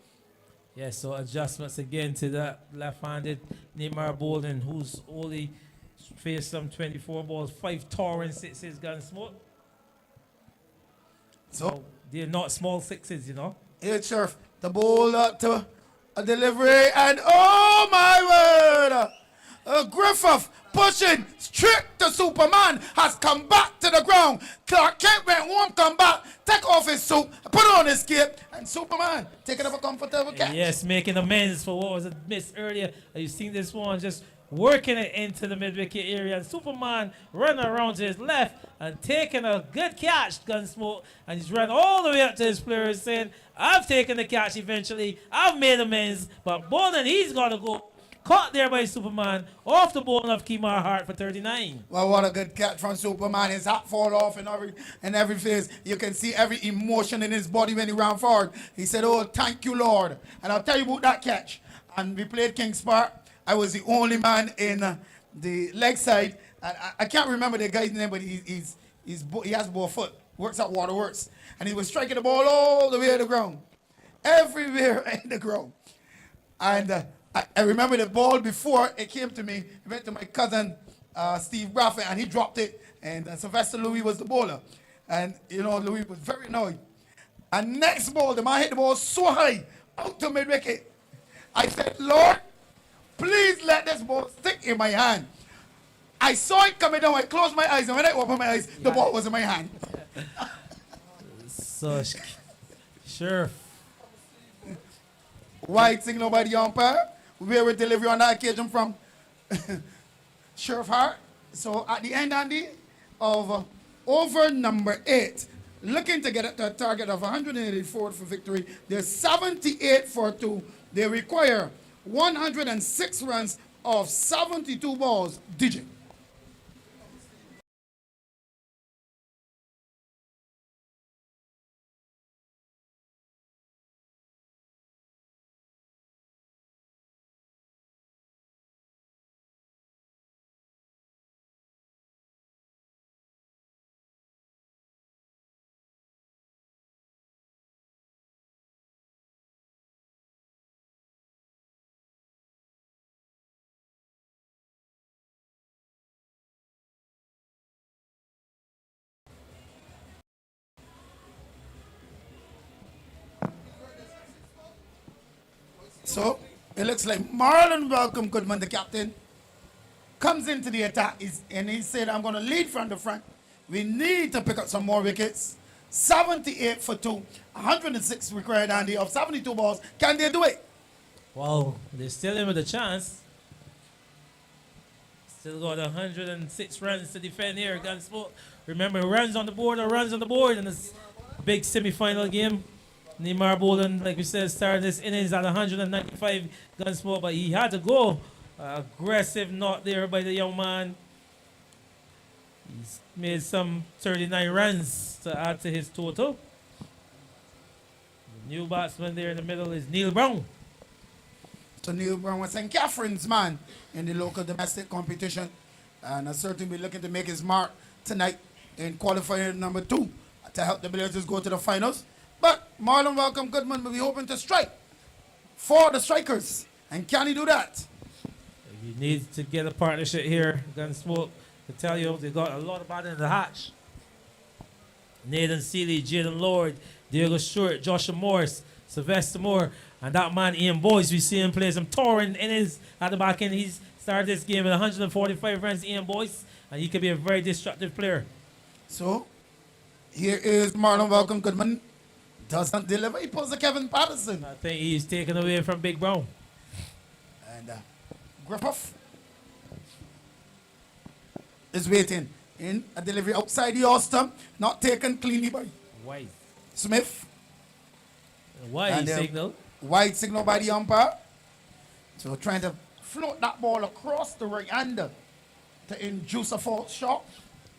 Yeah, so adjustments again to that left-handed Neymar Bolden, who's only faced some 24 balls, 5 towering sixes, Gunsmoke. So they're not small sixes, you know. Here, Sheriff. The ball to a delivery, and oh my word! Griffith pushing straight to Superman has come back to the ground. Clark Kent went home, come back, take off his suit, put on his cape, and Superman taking up a comfortable catch. Yes, making amends for what was missed earlier. You've seen this one just working it into the mid-wicket area, and Superman running around to his left and taking a good catch, Gunsmoke, and he's run all the way up to his players saying, I've taken the catch eventually, I've made amends, but Bolden, he's got to go. Caught there by Superman, off the ball of Kemar Hart for 39. Well, what a good catch from Superman. His hat fall off in every face. You can see every emotion in his body when he ran forward. He said, oh, thank you, Lord. And I'll tell you about that catch. And we played Kings Park. I was the only man in the leg side. I can't remember the guy's name, but he has ball foot. Works at Waterworks. And he was striking the ball all the way to the ground. Everywhere in the ground. And I remember the ball before it came to me. It went to my cousin, Steve Braffett, and he dropped it. And Sylvester Louis was the bowler. And, you know, Louis was very annoyed. And next ball, the man hit the ball so high, out to mid-wicket. I said, Lord, please let this ball stick in my hand. I saw it coming down. I closed my eyes, and when I opened my eyes, the ball was in my hand. So, sure. White signal by the umpire. Where we delivery on that occasion from Sheriff Hart. So at the end, Andy, of over number 8, looking to get to a target of 184 for victory. They're 78 for 2. They require 106 runs of 72 balls. DJ. So it looks like Marlon Welcome Goodman, the captain, comes into the attack and he said, I'm going to lead from the front. We need to pick up some more wickets. 78 for 2, 106 required, Andy, of 72 balls. Can they do it? Well, they're still in with a chance. Still got 106 runs to defend here. Gunsmoke. Remember, runs on the board or runs on the board in this big semi-final game. Neymar Bolden, like we said, started this innings at 195 Gunsmoke, but he had to go. Aggressive not there by the young man. He's made some 39 runs to add to his total. The new batsman there in the middle is Neil Brown. So Neil Brown was St. Catherine's man in the local domestic competition. And I certainly be looking to make his mark tonight. in qualifier number 2 to help the Blazers go to the finals. But Marlon Welcome Goodman will be hoping to strike for the Strikers. And can he do that? You need to get a partnership here, Gunsmoke. To tell you, they got a lot of body in the hatch. Nathan Seeley, Jaden Lord, Diego Stewart, Joshua Morris, Sylvester Moore, and that man Ian Boyce. We see him play some touring innings at the back end. He's started this game with 145 runs, Ian Boyce, and he could be a very destructive player. So, here is Marlon Welcome Goodman. Doesn't deliver. He pulls a Kevin Patterson. I think he's taken away from Big Brown. And Griffith is waiting in a delivery outside the off stump, not taken cleanly by White. Smith. Wide And, signal. Wide signal by the umpire. So trying to float that ball across the right hander to induce a false shot.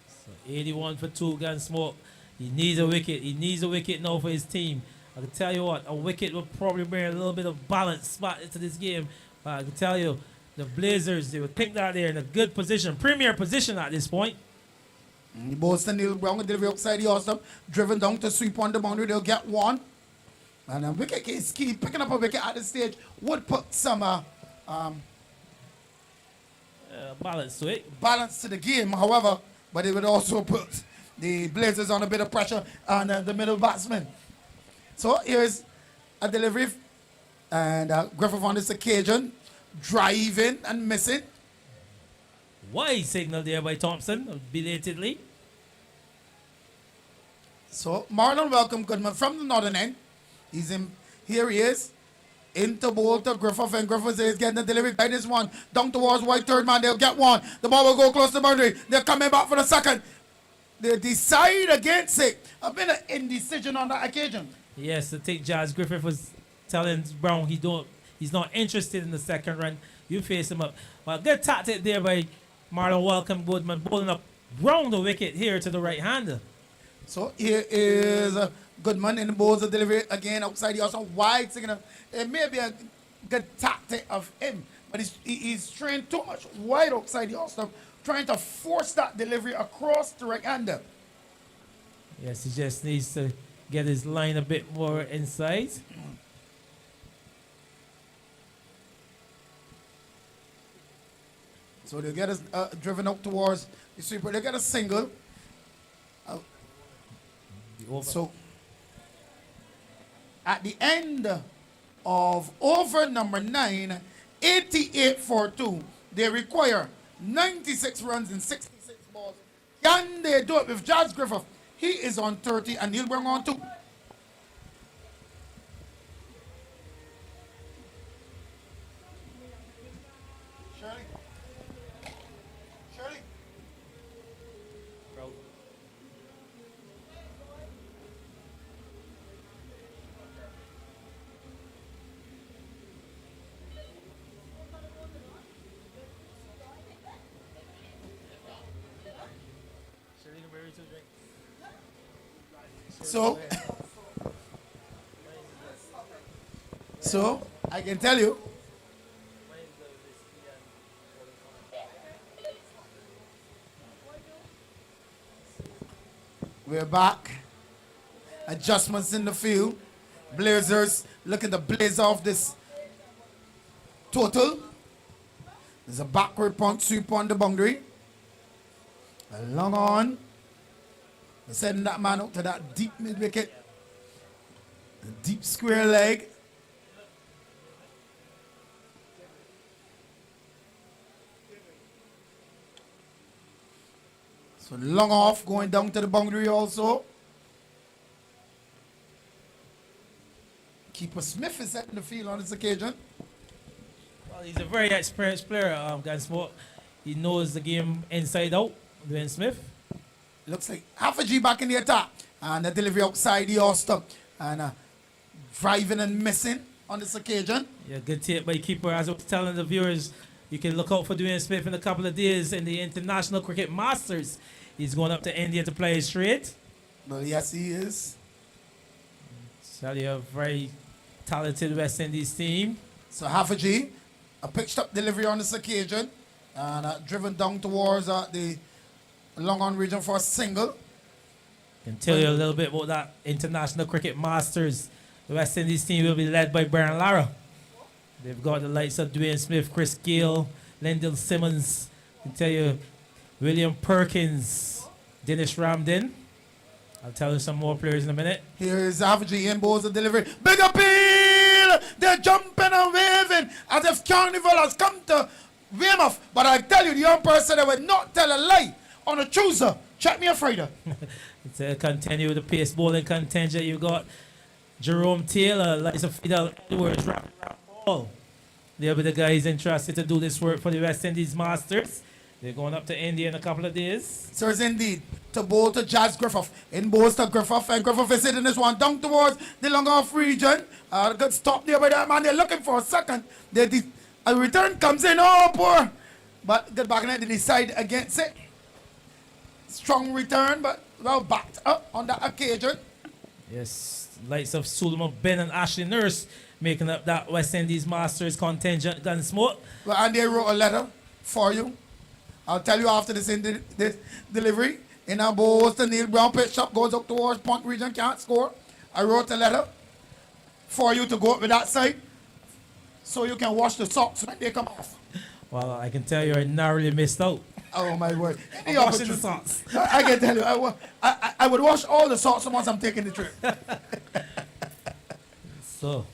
So 81 for 2, Gunsmoke. He needs a wicket. He needs a wicket now for his team. I can tell you what, a wicket will probably bring a little bit of balance spot into this game. But I can tell you, the Blazers, they were picked out there in a good position, premier position at this point. Boston Neil Brown will deliver outside the off stump, driven down to sweep on the boundary. They'll get one. And a wicket is key. Picking up a wicket at this stage would put some Balance to it. balance to the game, however, but it would also put the Blazers on a bit of pressure on the middle batsman. So here's a delivery, and Griffith on this occasion, driving and missing. Wide signal there by Thompson, belatedly. So Marlon Welcome Goodman from the northern end. He's in. Here he is. Into bowl to Griffith, and Griffith is getting the delivery. By this one, down towards white third man. They'll get one. The ball will go close to the boundary. They're coming back for the second. They decide against it. A bit of indecision on that occasion. Yes, I think Jazz Griffith was telling Brown he's not interested in the second run. You face him up. Well, good tactic there by Marlon Welcome Goodman, bowling up round the wicket here to the right hander. So here is Goodman in the bowls of delivery again outside the also wide signal. It may be a good tactic of him, but he's trained too much wide outside the off trying to force that delivery across the right hander. Yes, he just needs to get his line a bit more inside. So they'll get us driven up towards the sweeper. They'll get a single. So at the end of over number 9, 88 for 2, they require 96 runs in 66 balls. Can they do it with Jazz Griffith? He is on 30 and Neil Brown on 2. Shirley. So I can tell you, we're back. Adjustments in the field. Blazers looking to blaze off this total. There's a backward punt sweep on the boundary. A long on. They're sending that man out to that deep mid wicket. A deep square leg. So long off going down to the boundary also. Keeper Smith is setting the field on this occasion. Well, he's a very experienced player, Gunsmoke. He knows the game inside out, Dwayne Smith. Looks like half a G back in the attack. And the delivery outside the All-Star. And driving and missing on this occasion. Yeah, good take by keeper. As I was telling the viewers, you can look out for Dwayne Smith in a couple of days in the International Cricket Masters. He's going up to India to play straight. Well, yes, he is. So you have a very talented West Indies team. So half a G. A pitched up delivery on this occasion. And driven down towards the long on region for a single. Can tell you a little bit about that International Cricket Masters. The West Indies team will be led by Brian Lara. They've got the likes of Dwayne Smith, Chris Gale, Lyndall Simmons. I can tell you William Perkins, Dinesh Ramdin. I'll tell you some more players in a minute. Here is Avaji in balls the delivery. Big appeal! They're jumping and waving as if Carnival has come to Weymouth. But I tell you, the umpire said I would not tell a lie on a Tuesday. Check me a Friday. Let's continue with the pace bowling contingent. You got Jerome Taylor, likes of Fidel Edwards, round ball. They'll be the guys interested to do this work for the West Indies Masters. They're going up to India in a couple of days. Sirs, indeed. To bowl to Jazz Griffith. In bowls to Griffith. And Griffith is hitting this one down towards the long off region. Good stop there by that man. They're looking for a second. A return comes in. Oh, poor. But get back in it. They decide against it. Strong return, but well backed up on that occasion. Yes, likes of Suleiman Ben and Ashley Nurse making up that West Indies Masters contingent. Gunsmoke. Well, and they wrote a letter for you. I'll tell you after this delivery. In our balls, the Neil Brown pitch up, goes up towards Point Region, can't score. I wrote a letter for you to go up with that side so you can wash the socks when they come off. Well, I can tell you I narrowly missed out. Oh, my word. Washing the socks. I can tell you, I would wash all the socks once I'm taking the trip. So,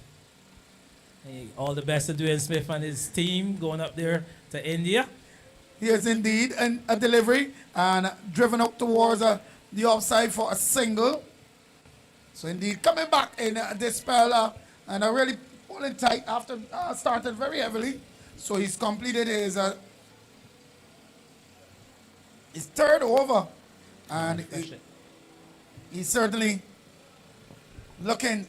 hey, all the best to Dwayne Smith and his team going up there to India. Here's indeed a delivery and driven up towards the offside for a single. So indeed coming back in this spell and really pulling tight after started very heavily. So he's completed his third over and he's certainly looking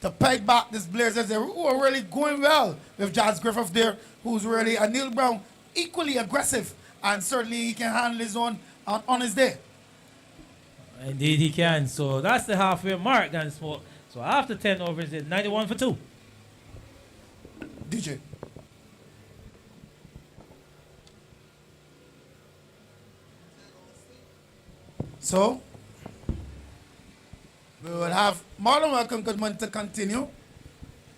to peg back this Blazers who are really going well with Jazz Griffith there, who's really a Neil Brown equally aggressive, and certainly he can handle his own on his day. Indeed he can. So that's the halfway mark, Gunsmoke. So after 10 overs, it's 91 for 2. DJ. So, we will have Marlon Welcome Goodman to continue.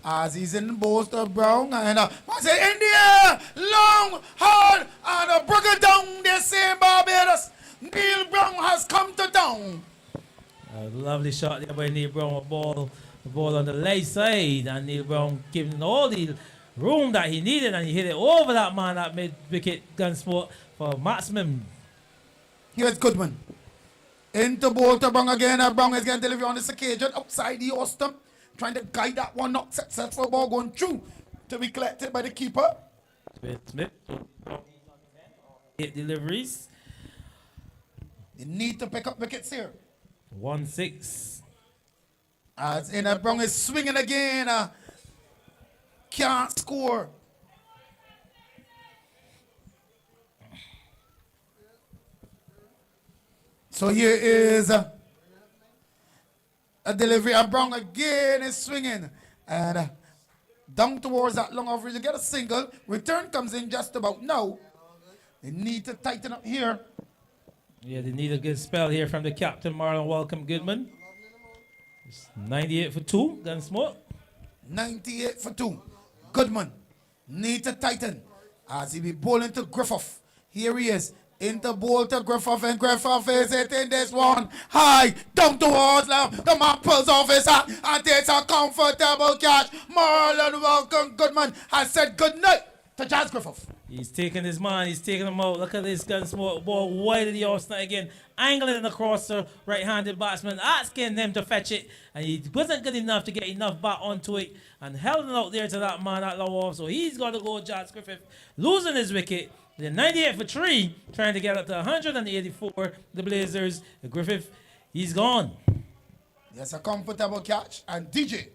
As he's in the balls to Brown and once in India, long, hard, and bring it down. They say Barbados. Neil Brown has come to down. A lovely shot there by Neil Brown. The ball on the left side, and Neil Brown giving all the room that he needed, and he hit it over that man at mid wicket. Gunsmoke for maximum. Here's Goodman. Into ball to Brown again. Brown is getting delivery on this occasion outside the Austin. Trying to guide that one, not successful ball going through to be collected by the keeper. Smith. 8 deliveries. They need to pick up wickets here. 1-6. As in Brown is swinging again. Can't score. So here is a delivery, and Brown again is swinging and down towards that long off. You get a single. Return comes in just about now. They need to tighten up here. Yeah, they need a good spell here from the captain, Marlon Welcome Goodman. It's 98 for 2, Gunsmoke. 98 for 2. Goodman need to tighten as he be bowling to Griffith. Here he is. Into ball to Griffith, and Griffith is hitting this one high down towards left. The man pulls off his hat and takes a comfortable catch. Marlon Welcome Goodman has said good night to Jazz Griffith. He's taking his man, he's taking him out. Look at this Gunsmoke ball wide of the offside again. Angling it across the right-handed batsman, asking them to fetch it. And he wasn't good enough to get enough bat onto it and held it out there to that man at low off. So he's got to go, Jazz Griffith, losing his wicket. They're 98 for 3, trying to get up to 184. The Blazers, the Griffith, he's gone. That's a comfortable catch. And DJ.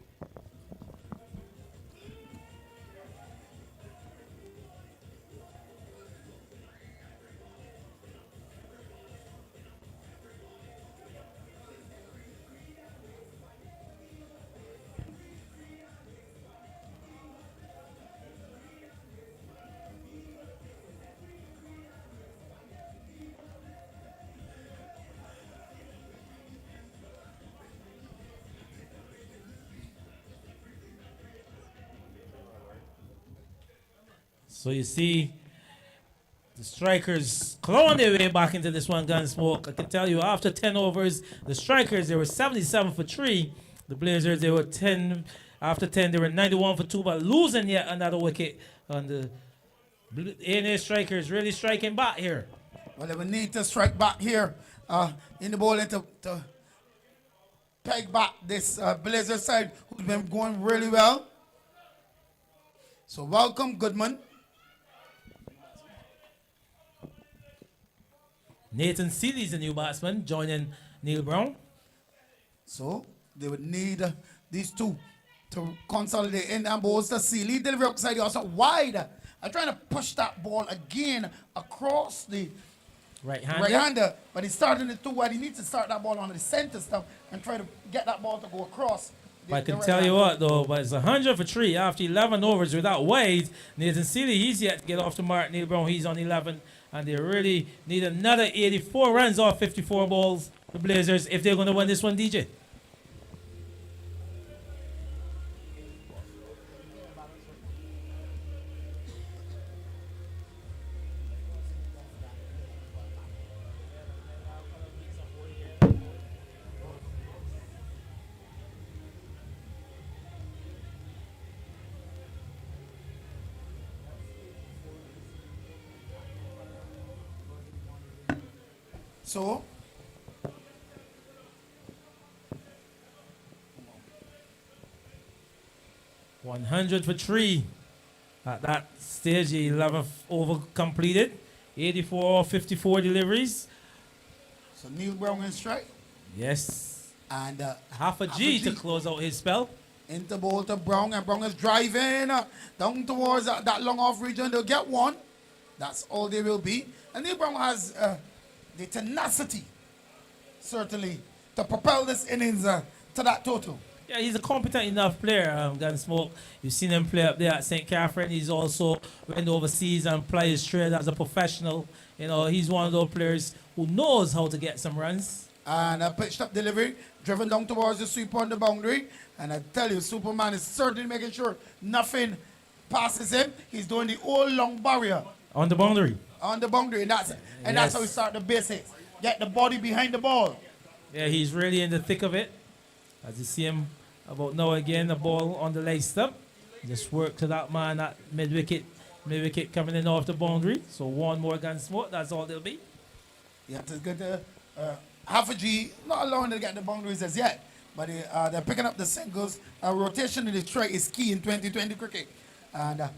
So you see the Strikers clawing their way back into this one, Gunsmoke. I can tell you, after 10 overs, the Strikers, they were 77 for 3. The Blazers, they were 10. After 10, they were 91 for 2, but losing yet another wicket. And the A&A Strikers really striking back here. Well, they will need to strike back here in the bowling to peg back this Blazer side who's been going really well. So welcome, Goodman. Nathan Seeley's the new batsman, joining Neil Brown. So they would need these two to consolidate in and balls to Seeley. Delivery outside, also wide. I'm trying to push that ball again across the right-hander, but he's starting it too wide. He needs to start that ball on the center stuff and try to get that ball to go across. I can tell you what, though, but it's 100 for 3 after 11 overs without wide. Nathan Seeley, he's yet to get off the mark. Neil Brown, he's on 11, and they really need another 84 runs off 54 balls, the Blazers, if they're going to win this one, DJ. So 100 for 3 at that stage. The 11th over completed. 84 54 deliveries. So Neil Brown in strike. Yes. And Half a G to close out his spell. Into ball to Brown, and Brown is driving down towards that long off region. They'll get one. That's all they will be. And Neil Brown has the tenacity, certainly, to propel this innings to that total. Yeah, he's a competent enough player, Gunsmoke. You've seen him play up there at St. Catherine. He's also went overseas and played his trade as a professional. You know, he's one of those players who knows how to get some runs. And a pitched up delivery, driven down towards the sweep on the boundary. And I tell you, Superman is certainly making sure nothing passes him. He's doing the old long barrier. On the boundary. On the boundary, and that's how we start the basics. Get the body behind the ball. Yeah, he's really in the thick of it. As you see him about now again, the ball on the leg stump. Just work to that man at mid-wicket coming in off the boundary. So one more Gunsmoke, that's all they'll be. Yeah, it's good to half a G, not allowing to get the boundaries as yet, but they're picking up the singles. Rotation in the strike is key in 2020 cricket. And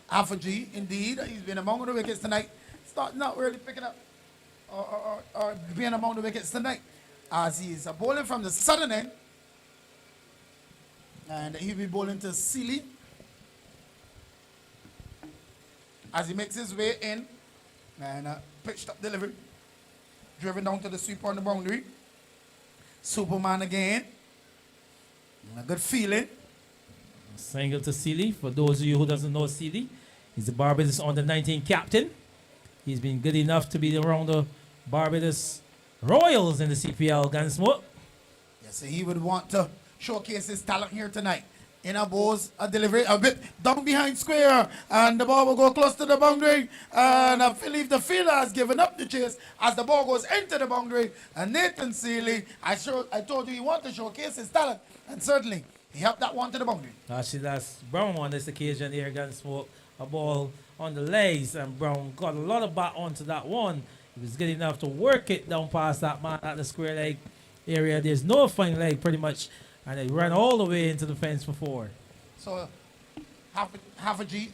half a G, indeed, he's been among the wickets tonight. Not really picking up or being among the wickets tonight, as he's bowling from the southern end. And he'll be bowling to Seeley as he makes his way in. And pitched up delivery, driven down to the sweep on the boundary. Superman again. And a good feeling. Single to Seeley. For those of you who doesn't know Seeley, he's the Barbados under 19 captain. He's been good enough to be around the Barbados Royals in the CPL, Gunsmoke. Yes, so he would want to showcase his talent here tonight. In a balls, a delivery, a bit down behind square, and the ball will go close to the boundary. And I believe the fielder has given up the chase as the ball goes into the boundary. And Nathan Seeley, I told you he wanted to showcase his talent, and certainly he helped that one to the boundary. Actually, that's Brown on this occasion here, Gunsmoke. A ball on the legs, and Brown got a lot of bat onto that one. He was good enough to work it down past that man at the square leg area. There's no fine leg, pretty much. And they ran all the way into the fence for 4. So half a G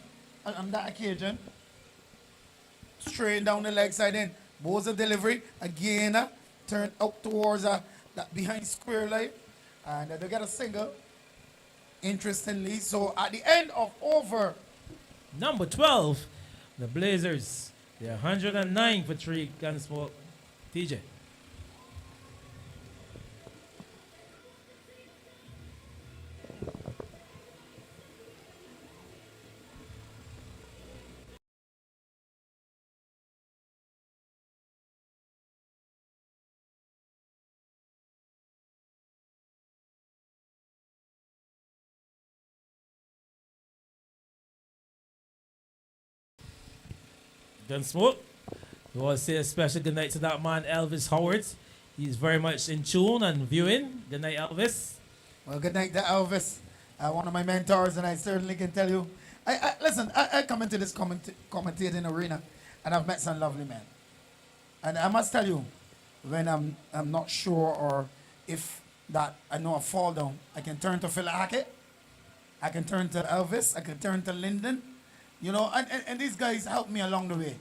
on that occasion. Straight down the leg side in. Bowls a delivery. Again, turned out towards that behind square line. And they get a single. Interestingly. So at the end of over. Number 12, the Blazers. They're 109 for 3, Gunsmoke. TJ. Gunsmoke. We want to say a special good night to that man, Elvis Howard. He's very much in tune and viewing. Good night, Elvis. Well, good night to Elvis, one of my mentors, and I certainly can tell you. I come into this commentating arena, and I've met some lovely men. And I must tell you, when I'm not sure or if that I know I fall down, I can turn to Phil Hackett, I can turn to Elvis, I can turn to Lyndon, and these guys helped me along the way.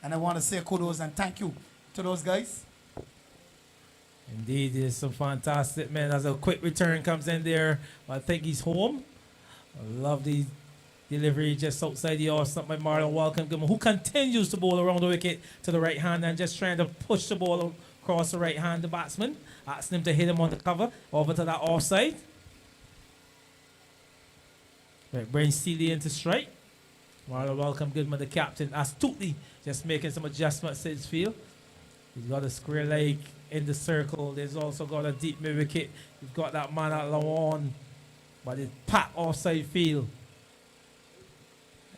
And I want to say kudos and thank you to those guys. Indeed, there's some fantastic men. As a quick return comes in there, I think he's home. I love the delivery just outside the off stump by Marlon Welcome Goodman, who continues to bowl around the wicket to the right hand and just trying to push the ball across the right hand, the batsman, asking him to hit him on the cover over to that offside. Right, brings Seeley into strike. Marlon Welcome Goodman, the captain, astutely just making some adjustments to his field. He's got a square leg in the circle. There's also got a deep mid wicket. You've got that man at Lawan, but it's pat offside field.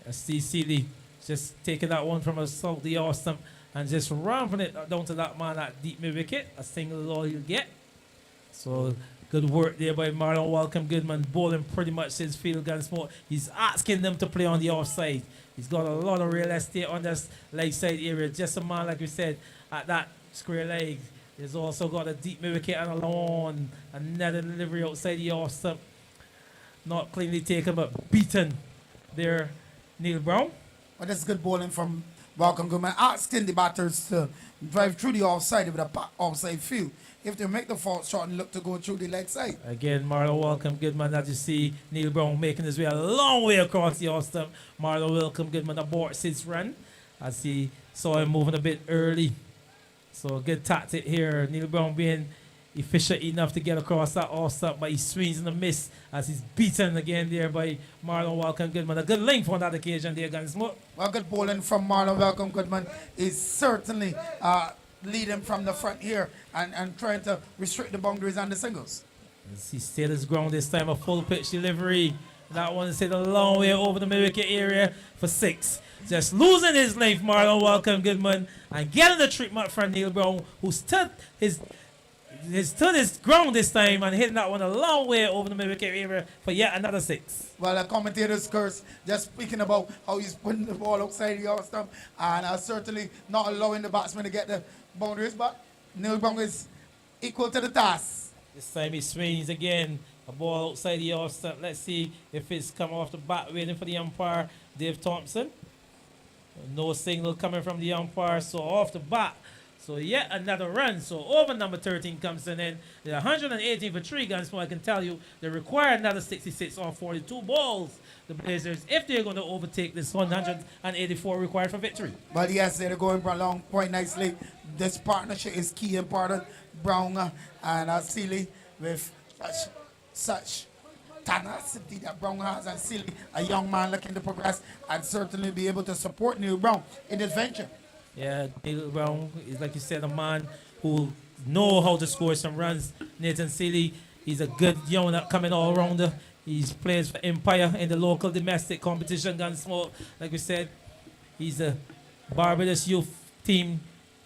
Steve Seeley just taking that one from a salty awesome and just ramping it down to that man at deep mid wicket. A single is all he'll get. So good work there by Marlon Welcome Goodman, bowling pretty much his field Gunsmoke. He's asking them to play on the offside. He's got a lot of real estate on this leg side area. Just a man, like we said, at that square leg. He's also got a deep mid wicket and a lawn. Another delivery outside the off stump. Not cleanly taken, but beaten there, Neil Brown. Well, that's good bowling from Welcome Goodman, asking the batters to drive through the offside with a offside field. If they make the false shot and look to go through the leg side. Again, Marlon Welcome Goodman, as you see, Neil Brown making his way a long way across the off stump. Marlon Welcome Goodman aborts his run as he saw him moving a bit early. So a good tactic here. Neil Brown being efficient enough to get across that off stump, but he swings in the miss as he's beaten again there by Marlon Welcome Goodman. A good length on that occasion there, Gunsmoke. Well, good bowling from Marlon Welcome Goodman is certainly leading from the front here and trying to restrict the boundaries on the singles. As he stayed his ground this time, a full pitch delivery. That one is hit a long way over the mid-wicket area for 6. Just losing his length, Marlon Welcome Goodman, and getting the treatment from Neil Brown, who stood his ground this time and hitting that one a long way over the mid-wicket area for yet another 6. Well, the commentator's curse just speaking about how he's putting the ball outside the off stump and certainly not allowing the batsman to get the boundaries, but Neil Brown is equal to the task. This time he swings again, a ball outside the off stump. Let's see if it's come off the bat, waiting for the umpire, Dave Thompson. No signal coming from the umpire, so off the bat. So yet another run. So over number 13 comes in. They're 118 for 3 guns. So I can tell you they require another 66 on 42 balls. The Blazers, if they're going to overtake this 184 required for victory. But yes, they're going along quite nicely. This partnership is key and important. Brown and Seeley with such tenacity that Brown has, and Seeley, a young man looking to progress and certainly be able to support Neil Brown in this venture. Yeah, Neil Brown is, like you said, a man who know how to score some runs. Nathan Seeley, he's a good young coming all rounder. He's plays for Empire in the local domestic competition, Gunsmoke. Like we said, he's a Barbados youth team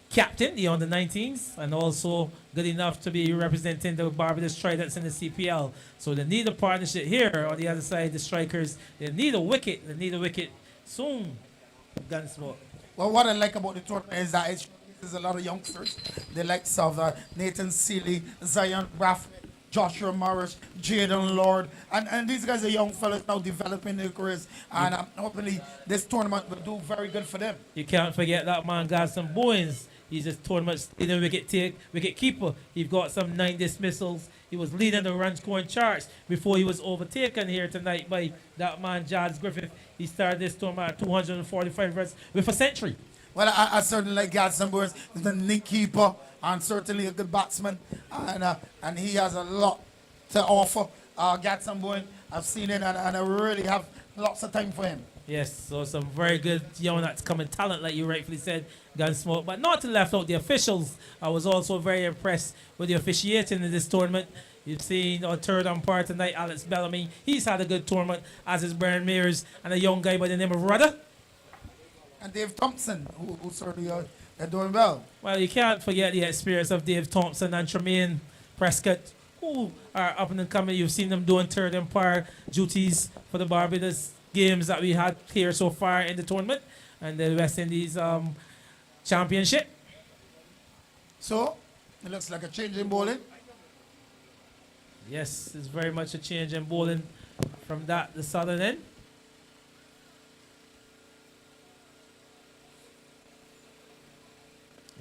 captain, the under-19s, and also good enough to be representing the Barbados Tridents in the CPL. So they need a partnership here on the other side, the Strikers. They need a wicket. They need a wicket soon, Gunsmoke. Well, what I like about the tournament is that there's a lot of youngsters. They like Nathan Seeley, Zion Braff, Joshua Morris, Jaden Lord, and these guys are young fellas now developing their careers, and hopefully this tournament will do very good for them. You can't forget that man got some Bowens. He's a tournament leading wicket keeper. He's got some 9 dismissals. He was leading the run scoring charts before he was overtaken here tonight by that man, Jarvis Griffith. He started this tournament at 245 runs with a century. Well, I certainly like Gadson Burns. He's a neat keeper and certainly a good batsman. And he has a lot to offer. Gadson Burns, I've seen it and I really have lots of time for him. Yes, so some very good young that's coming talent, like you rightfully said, Gunsmoke. But not to left out the officials. I was also very impressed with the officiating in this tournament. You've seen our third umpire tonight, Alex Bellamy. He's had a good tournament, as is Brian Mears and a young guy by the name of Rudder. and Dave Thompson, who certainly are doing well. Well, you can't forget the experience of Dave Thompson and Tremaine Prescott, who are up and coming. You've seen them doing third umpire duties for the Barbados games that we had here so far in the tournament and the West Indies championship. So, it looks like a change in bowling. Yes, it's very much a change in bowling from the southern end.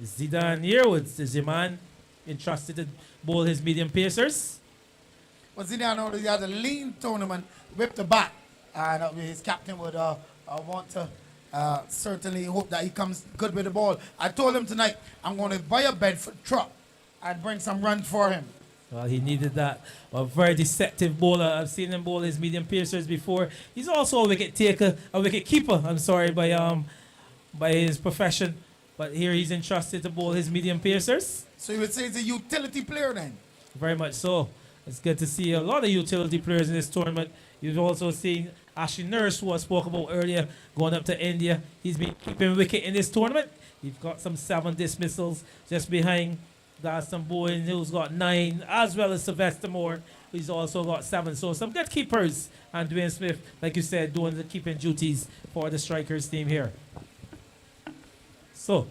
Zidane Yearwood is the man entrusted to bowl his medium pacers. But Zidane already had a lean tournament, whipped the bat, and his captain would want to certainly hope that he comes good with the ball. I told him tonight, I'm going to buy a Bedford truck and bring some runs for him. Well, he needed that. A very deceptive bowler. I've seen him bowl his medium pacers before. He's also a wicket taker, a wicket keeper. I'm sorry, by his profession. But here he's entrusted to bowl his medium pacers. So you would say he's a utility player then? Very much so. It's good to see a lot of utility players in this tournament. You've also seen Ashley Nurse, who I spoke about earlier, going up to India. He's been keeping wicket in this tournament. He's got some 7 dismissals just behind Gaston Bowen, who's got 9, as well as Sylvester Moore, who's also got 7. So some good keepers. And Dwayne Smith, like you said, doing the keeping duties for the Strikers team here. So,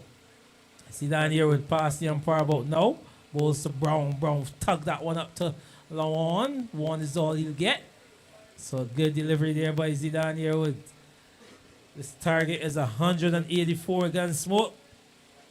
see down here with pass the umpire about now. Bowls to Brown. Brown tug that one up to Lawan. 1 is all he'll get. So good delivery there by Zidane here with this target is 184 against Smoke.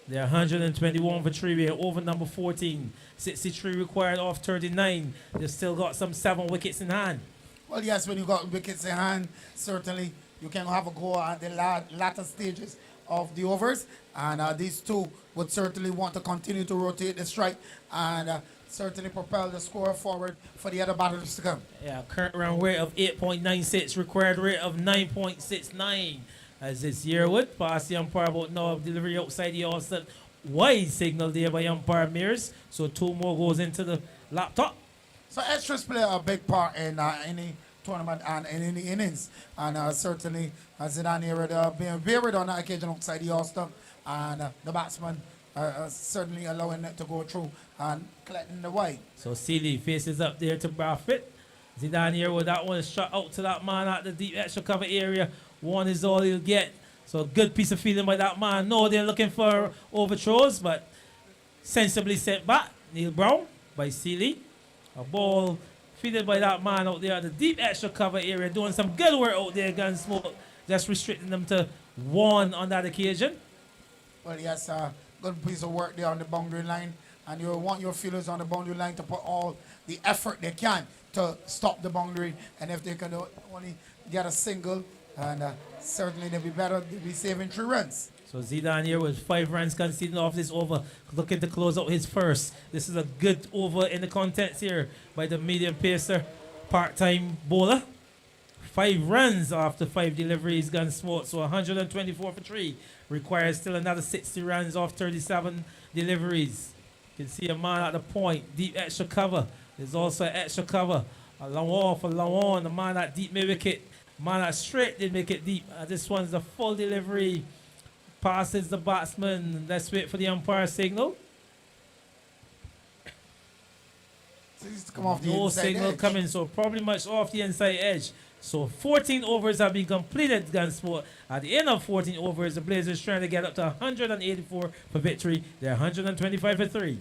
They're 121 for 3. We're over number 14. 63 required off 39. They've still got some 7 wickets in hand. Well, yes, when you got wickets in hand, certainly you can have a go at the latter stages of the overs. And these two would certainly want to continue to rotate the strike and certainly propel the score forward for the other batters to come. Yeah, current run rate of 8.96, required rate of 9.69. As it's Yearwood, past the umpire about now, delivery outside the offset. Wide signal there by umpire Mears. So 2 more goes into the laptop. So extras play a big part in any tournament and in any innings. And certainly Zidane here being varied on that occasion outside the all-stump. And the batsman certainly allowing it to go through and collecting the wide. So Seeley faces up there to Barfoot. Zidane here with that one is shot out to that man at the deep extra cover area. 1 is all he'll get. So a good piece of feeling by that man. No, they're looking for overthrows, but sensibly sent back. Neil Brown by Seeley. A ball fielded by that man out there at the deep extra cover area, doing some good work out there against Smoke, just restricting them to 1 on that occasion. Well, yes, good piece of work there on the boundary line. And you want your fielders on the boundary line to put all the effort they can to stop the boundary. And if they can only get a single, and certainly they'll be better, they'll be saving 3 runs. So Zidane here with 5 runs conceded off this over, looking to close out his first. This is a good over in the contents here by the medium pacer, part-time bowler. 5 runs after 5 deliveries, Gunsmoke, so 124 for 3. Requires still another 60 runs off 37 deliveries. You can see a man at the point, deep extra cover. There's also extra cover. A long off, a long on, the man at deep mid-wicket. Man at straight did make it deep. This one's the full delivery. Passes the batsman. Let's wait for the umpire signal. So he's to come off the No inside signal edge. coming, so probably much off the inside edge. So 14 overs have been completed, Gunsport. At the end of 14 overs, the Blazers trying to get up to 184 for victory. They're 125 for 3.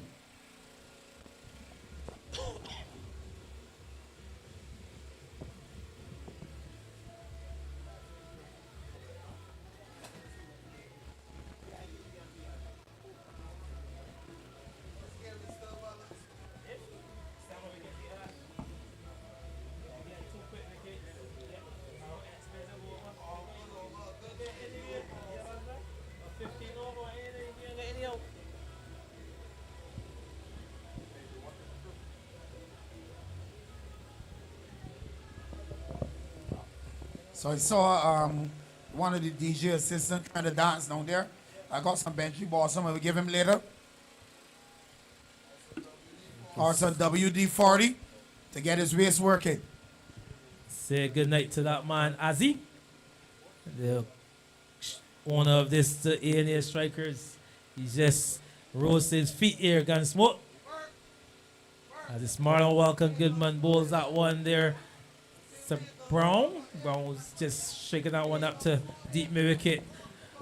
So I saw one of the DJ assistants trying to dance down there. I got some Benji balls, some I will give him later. Also WD-40 to get his waist working. Say good night to that man, Azzy. The owner of this, the A&A Strikers. He's just rose to his feet here, Gunsmoke. This Marlon Welcome Goodman bowls that one there to Brown. Brown was just shaking that one up to deep mid wicket.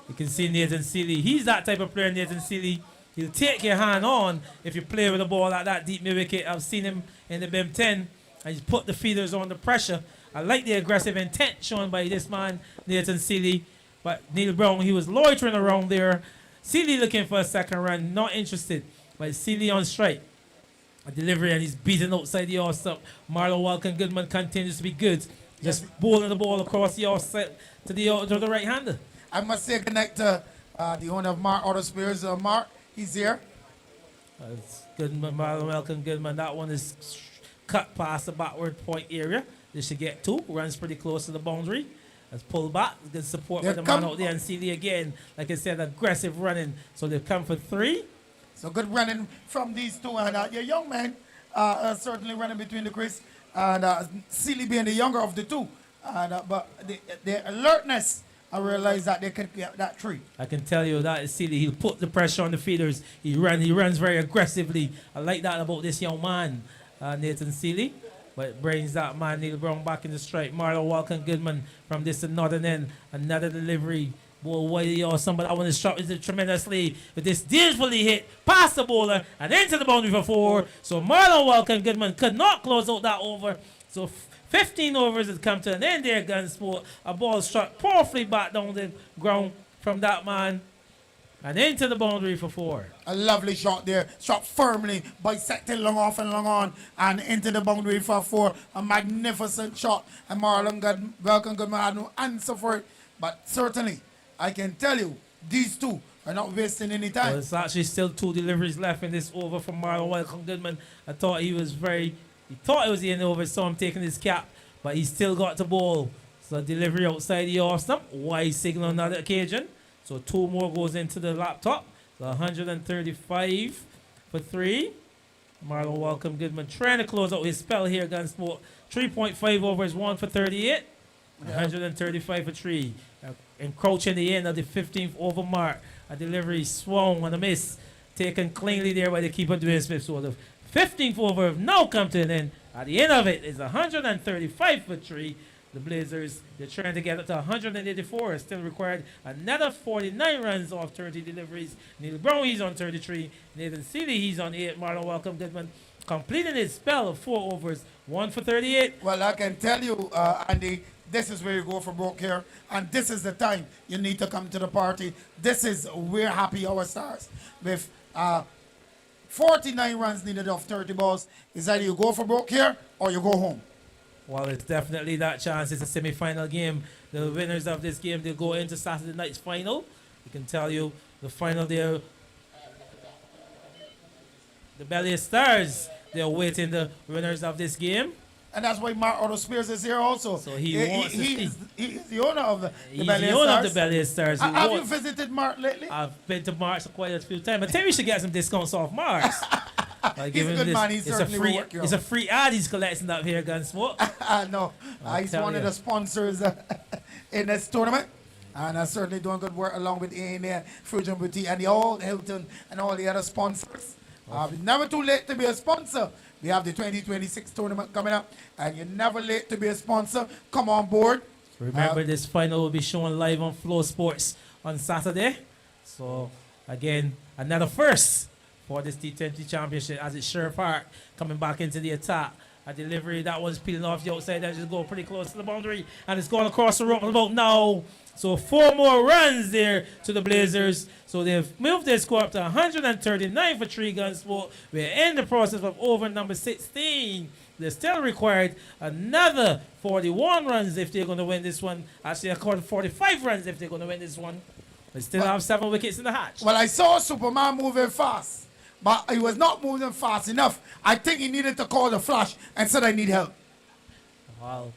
You can see Nathan Seeley. He's that type of player, Nathan Seeley. He'll take your hand on if you play with the ball like that deep mid wicket. I've seen him in the BIM 10, and he's put the feeders on the pressure. I like the aggressive intent shown by this man, Nathan Seeley. But Neil Brown, he was loitering around there. Seeley looking for a second run, not interested. But Seeley on strike. A delivery, and he's beating outside the off stump. Marlon Welcome Goodman continues to be good. Just bowling the ball across the offset to the right hander. I must say good night to the owner of Mark Auto Spears. Mark, he's here. Goodman, Marlon Welcome Goodman. That one is cut past the backward point area. They should get two. Runs pretty close to the boundary. Let's pull back. Good support for the man out there. And Seeley again, like I said, aggressive running. So they've come for three. So good running from these two. And your young man certainly running between the crease. And Seeley being the younger of the two. But the alertness, I realize that they can get that three. I can tell you that is Seeley. He'll put the pressure on the feeders. He runs very aggressively. I like that about this young man, Nathan Seeley. But it brings that man, Neil Brown, back in the strike. Marlon Welcome Goodman from this northern end. Another delivery. Boy, way awesome, but that one is shot tremendously with this dangerously hit past the bowler and into the boundary for four. So Marlon Welcome Goodman could not close out that over. So 15 overs has come to an end there, Gunsmoke. A ball struck powerfully back down the ground from that man and into the boundary for four. A lovely shot there. Shot firmly, bisected long off and long on and into the boundary for four. A magnificent shot. And Marlon Welcome Goodman had no answer for it. But certainly, I can tell you, these two are not wasting any time. Well, it's actually still two deliveries left in this over from Marlon Welcome Goodman. I thought he thought it was the end over, saw him taking his cap, but he still got the ball. So delivery outside the off stump, wide signal on that occasion. So two more goes into the laptop. So 135 for three. Marlon Welcome Goodman trying to close out his spell here, Gunsmoke. 3.5 overs, 1 for 38. 135 for three. Encroaching the end of the 15th over mark. A delivery swung on a miss. Taken cleanly there by the keeper, Dwayne Smith. So the 15th over have now come to an end. At the end of it is 135 for three. The Blazers, they're trying to get it to 184. Still required another 49 runs off 30 deliveries. Neil Brown, he's on 33. Nathan Seeley, he's on 8. Marlon Welcome Goodman completing his spell of 4 overs, 1 for 38. Well, I can tell you, Andy, this is where you go for broke here. And this is the time you need to come to the party. This is where Happy Hour starts. With 49 runs needed off 30 balls. Is either you go for broke here or you go home. Well, it's definitely that chance. It's a semi-final game. The winners of this game, they'll go into Saturday night's final. I can tell you the final there. The Belly Stars, they're waiting the winners of this game. And that's why Mark Otto Spears is here also. So he wants to see. He's the owner of the He's Belly the owner Stars. of the Belly Stars. Have you visited Mark lately? I've been to Mark's quite a few times. I tell you, we should get some discounts off Mark's. He's a good man. He's certainly will work you It's a free ad he's collecting up here, Gunsmoke. No, he's one of the sponsors in this tournament. And certainly doing good work along with A&A, Fusion Boutique, and the old Hilton and all the other sponsors. Never too late to be a sponsor. We have the 2026 tournament coming up, and you're never late to be a sponsor. Come on board. Remember, this final will be shown live on Flow Sports on Saturday. So, again, another first for this T20 Championship as it's Sheriff Hart coming back into the attack. A delivery, that one's peeling off the outside, that just go pretty close to the boundary, and it's going across the rope about now. So 4 more runs there to the Blazers. So they've moved their score up to 139 for 3 Gunsmoke. We're in the process of over number 16. They're still required another 41 runs if they're going to win this one. Actually, according to 45 runs if they're going to win this one. They still have 7 wickets in the hatch. Well, I saw Superman moving fast, but he was not moving fast enough. I think he needed to call the flash and said, I need help. Wow.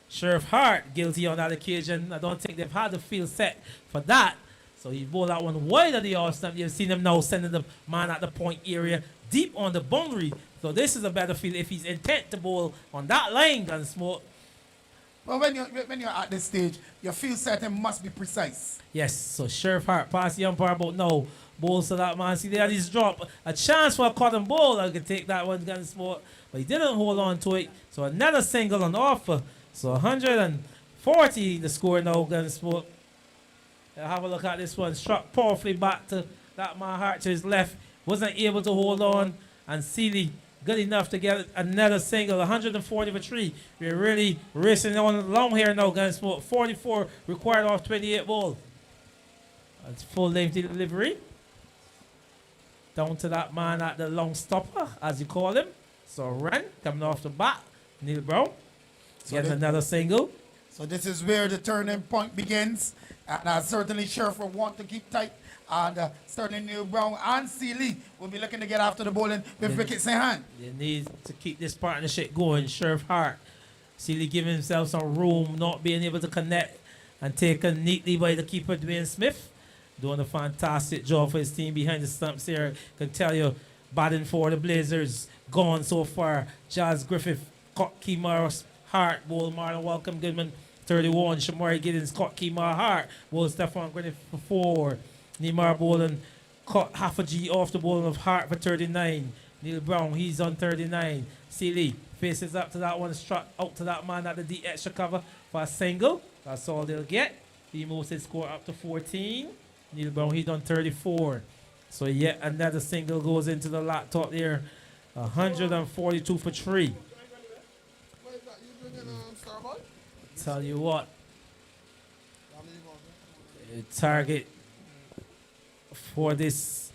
Sheriff Hart guilty on that occasion. I don't think they've had the field set for that. So he bowled that one wide of the off stump. You've seen him now sending the man at the point area deep on the boundary. So this is a better field if he's intent to bowl on that line, Gunsmoke. But when you're at this stage, your field setting must be precise. Yes, so Sheriff Hart pass the umpire about no balls to that man. See there he's drop. A chance for a cotton ball. I could take that one gun sport. But he didn't hold on to it. So another single on offer. So 140 the score now, gun sport. Have a look at this one. Struck powerfully back to that man Hart to his left. Wasn't able to hold on. And Seeley good enough to get another single. 140 for 3. We're really racing on long here now, gun sport. 44 required off 28 ball. That's full length delivery. Down to that man at the long stopper, as you call him. So run, coming off the bat. Neil Brown gets another single. So this is where the turning point begins. And certainly Sheriff will want to keep tight. And certainly Neil Brown and Seeley will be looking to get after the bowling with wickets in hand. They need to keep this partnership going. Sheriff Hart, Seeley giving himself some room, not being able to connect and taken neatly by the keeper, Dwayne Smith. Doing a fantastic job for his team behind the stumps here. Can tell you, batting for the Blazers, gone so far. Jazz Griffith, Kemar Hart, bowl Marlon Welcome Goodman, 31. Shamari Giddens, Kemar Hart, bowl Stefan Griffith for 4. Neymar bowling, caught half a G off the bowling of Hart for 39. Neil Brown, he's on 39. Seeley faces up to that one, struck out to that man at the D extra cover for a single. That's all they'll get. He moves his score up to 14. Neil Brown, he's on 34. So yet another single goes into the laptop there. 142 for 3. Tell you what. Target for this,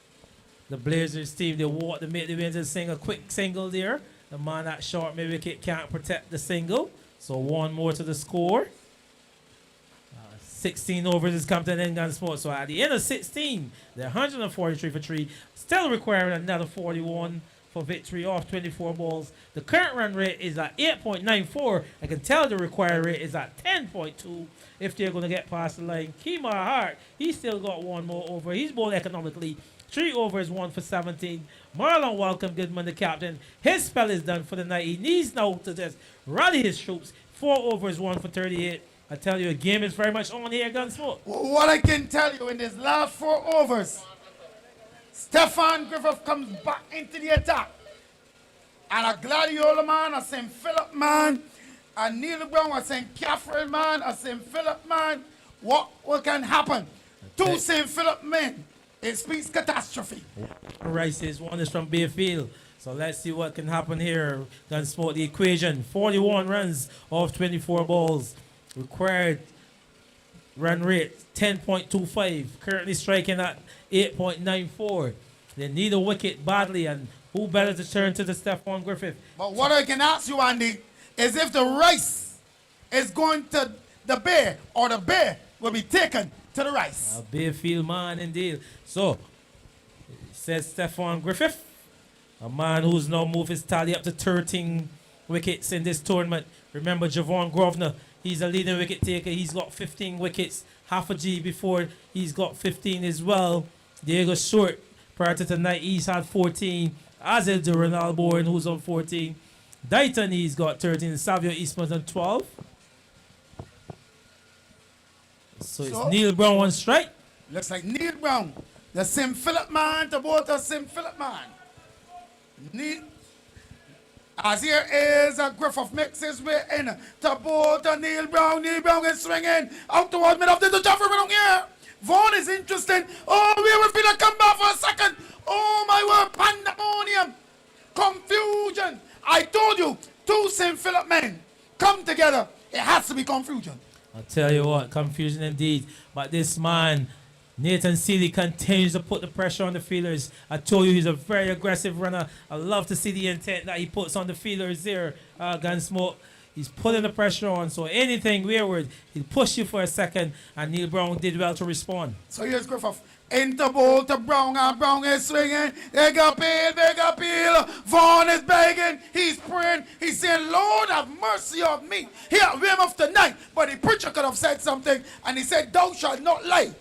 the Blazers team, they walk to make the wins and sing a quick single there. The man at short mid wicket can't protect the single. So one more to the score. 16 overs is come to an end gun sport. So at the end of 16, they're 143 for 3. Still requiring another 41 for victory off 24 balls. The current run rate is at 8.94. I can tell the required rate is at 10.2 if they're going to get past the line. Kemar Hart, he's still got one more over. He's bowled economically. 3 overs, 1 for 17. Marlon Welcome Goodman, the captain. His spell is done for the night. He needs now to just rally his troops. 4 overs, 1 for 38. I tell you, a game is very much on here, Gunsmoke. What I can tell you in this last 4 overs, Stefan Griffith comes back into the attack. And a Gladiola man, a St. Philip man, a Neil Brown, a St. Catherine man, a St. Philip man. What can happen? 2 St. Philip men. It speaks catastrophe. Rice is one is from Bayfield. So let's see what can happen here. Gunsmoke, the equation. 41 runs off 24 balls. Required run rate 10.25. Currently striking at 8.94. They need a wicket badly, and who better to turn to the Stefan Griffith? But what I can ask you, Andy, is if the rice is going to the bear, or the bear will be taken to the rice. A Bayfield man indeed. So, says Stefan Griffith, a man who's now moved his tally up to 13 wickets in this tournament. Remember Javon Grosvenor, he's a leading wicket taker. He's got 15 wickets, half a G before he's got 15 as well. Diego Short, prior to tonight, he's had 14. Azil Ronald Bourne, who's on 14. Dighton, he's got 13. Savio Eastman's on 12. So it's Neil Brown on strike. Looks like Neil Brown, the St. Philip man to both the St. Philip man. As here is a Griffith makes his way in to both Neil Brown. Neil Brown is swinging out towards mid of the Jeffrey Brown here. Vaughan is interesting. Oh, we were finna come back for a second. Oh my word, pandemonium. Confusion. I told you, 2 St. Philip men come together. It has to be confusion. I'll tell you what, confusion indeed. But this man, Nathan Seeley, continues to put the pressure on the fielders. I told you he's a very aggressive runner. I love to see the intent that he puts on the fielders there, Gunsmoke. He's putting the pressure on, so anything wayward, he'll push you for a second, and Neil Brown did well to respond. So here's Griffith. Into ball to Brown, and Brown is swinging. Big appeal. Vaughan is begging. He's praying. He's saying, Lord, have mercy on me. Here, whim of the night. But the preacher could have said something, and he said, thou shalt not lie.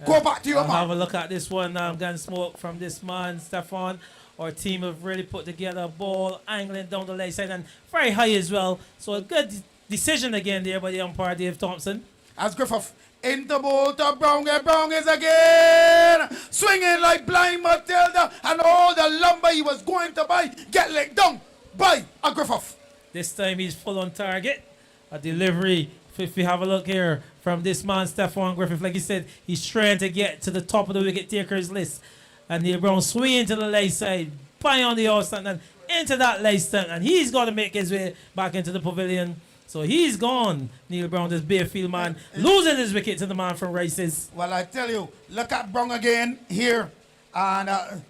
Go back to your man. Have a look at this one, Gunsmoke, from this man, Stefan. Our team have really put together a ball, angling down the leg side, and very high as well. So a good decision again there by the umpire, Dave Thompson. As Griffith into ball to Brown, and Brown is again swinging like blind Matilda, and all the lumber he was going to buy get let down by a Griffith. This time he's full on target. A delivery, if we have a look here, from this man, Stephon Griffith. Like he said, he's trying to get to the top of the wicket takers list. And Neil Brown swinging to the left side, by on the outside, and into that left stand. And he's got to make his way back into the pavilion. So he's gone, Neil Brown, this Bayfield man, losing his wicket to the man from Rice's. Well, I tell you, look at Brown again here. And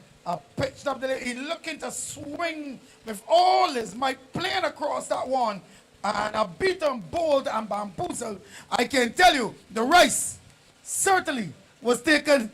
pitched up the he's looking to swing with all his might, playing across that one. And a beaten, bold, and bamboozled. I can tell you, the Rice certainly was taken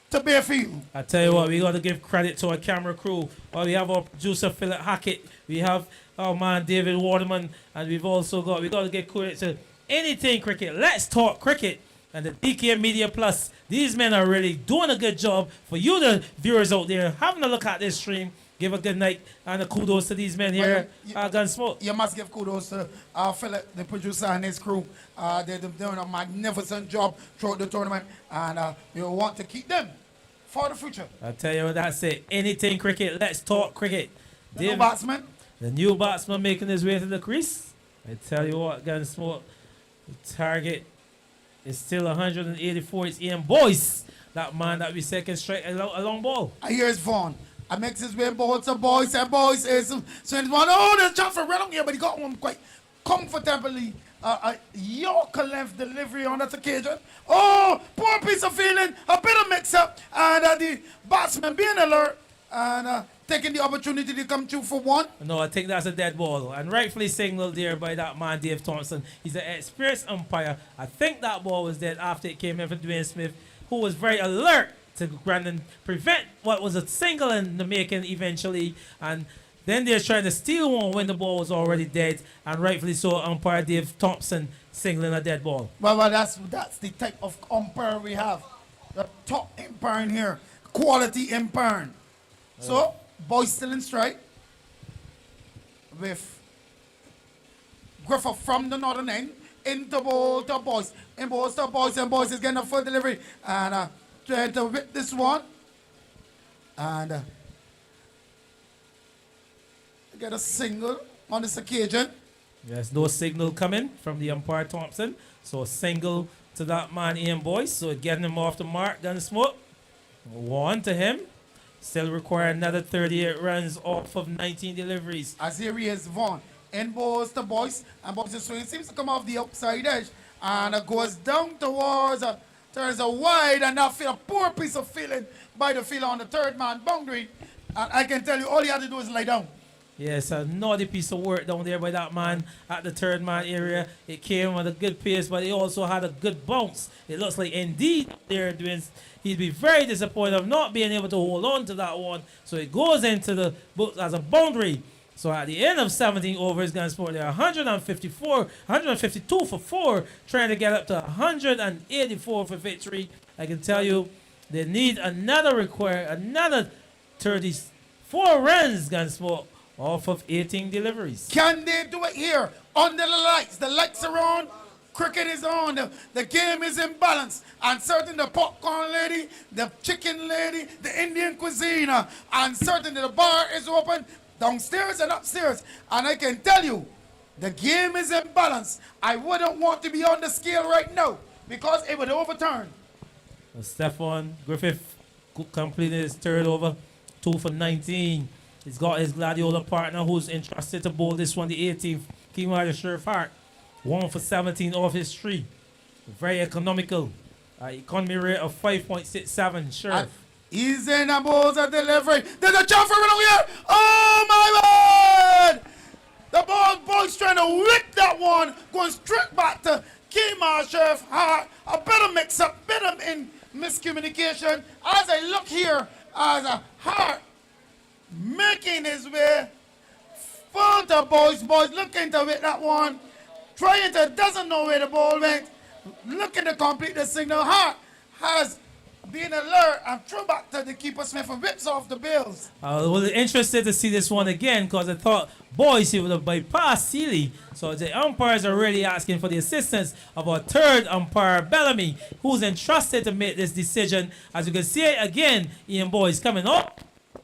to Bayfield. I tell you what, we got to give credit to our camera crew. Well, we have our producer, Philip Hackett. We have our man, David Waterman. And we got to give credit to Anything Cricket. Let's Talk Cricket. And the DK Media Plus. These men are really doing a good job for you, the viewers out there, having a look at this stream. Give a good night and a kudos to these men here. Gunsmoke. You must give kudos to Philip, the producer, and his crew. They're doing a magnificent job throughout the tournament, and we want to keep them for the future. I tell you what, that's it. Anything Cricket. Let's Talk Cricket. The new batsman. The new batsman making his way to the crease. I tell you what, Gunsmoke, the target is still 184. It's Ian Boyce, that man that we said can strike a long ball. I hear it's Vaughn. I makes his way ball to Boyce, and Boyce is so it's one. Oh, there's chance for Redon here, but he got one quite comfortably. A Yorker length delivery on that occasion. Oh, poor piece of feeling, a bit of mix-up, and the batsman being alert and taking the opportunity to come through for one. No, I think that's a dead ball, and rightfully signaled there by that man, Dave Thompson. He's an experienced umpire. I think that ball was dead after it came in for Dwayne Smith, who was very alert to Brandon prevent what was a single in the making eventually, and then they're trying to steal one when the ball was already dead, and rightfully so, umpire Dave Thompson singling a dead ball. Well, that's the type of umpire we have. The top umpire here, quality umpire. So, Boyce still in strike with Griffith from the northern end into ball to Boyce. In balls to Boyce, and Boyce is getting a full delivery and trying to whip this one and get a single on this occasion. There's no signal coming from the umpire Thompson, so a single to that man Ian Boyce, so getting him off the mark. Gunsmoke, one to him. Still require another 38 runs off of 19 deliveries. As here he is, Vaughn. In balls to Boyce, and Boyce's swing seems to come off the outside edge and goes down towards turns a wide, and now feel a poor piece of feeling by the fielder on the third man boundary. And I can tell you, all he had to do is lie down. Yes, a naughty piece of work down there by that man at the third man area. It came with a good pace, but he also had a good bounce. It looks like indeed there he'd be very disappointed of not being able to hold on to that one. So it goes into the books as a boundary. So at the end of 17 overs, Gunsport, they're 152 for 4, trying to get up to 184 for victory. I can tell you they need another 34 runs, Gunsport, off of 18 deliveries. Can they do it here? Under the lights. The lights are on. Cricket is on. The game is in balance. And certainly the popcorn lady, the chicken lady, the Indian cuisine, and certainly the bar is open downstairs and upstairs. And I can tell you, the game is in balance. I wouldn't want to be on the scale right now because it would overturn. Stephon Griffith completed his third over, 2 for 19. He's got his Gladiola partner who's entrusted to bowl this one, the 18th, Kemar Sheriff Hart. 1 for 17 off his 3. Very economical. Economy rate of 5.67. Sheriff. He's in the balls of delivery. There's a jump for Riddle here. Oh my God! The boy's trying to whip that one, going straight back to Kemar Sheriff Hart. A bit of mix-up, bit of miscommunication. As I look here, as a Hart making his way full to Boyce. Boyce looking to hit that one. Trying to, doesn't know where the ball went. Looking to complete the signal. Hart has being alert and throw back to the keeper Smith and whips off the Bills. I was interested to see this one again because I thought Boise would have bypassed Sealy. So the umpires are really asking for the assistance of our third umpire, Bellamy, who's entrusted to make this decision. As you can see it again, Ian Boyce coming up,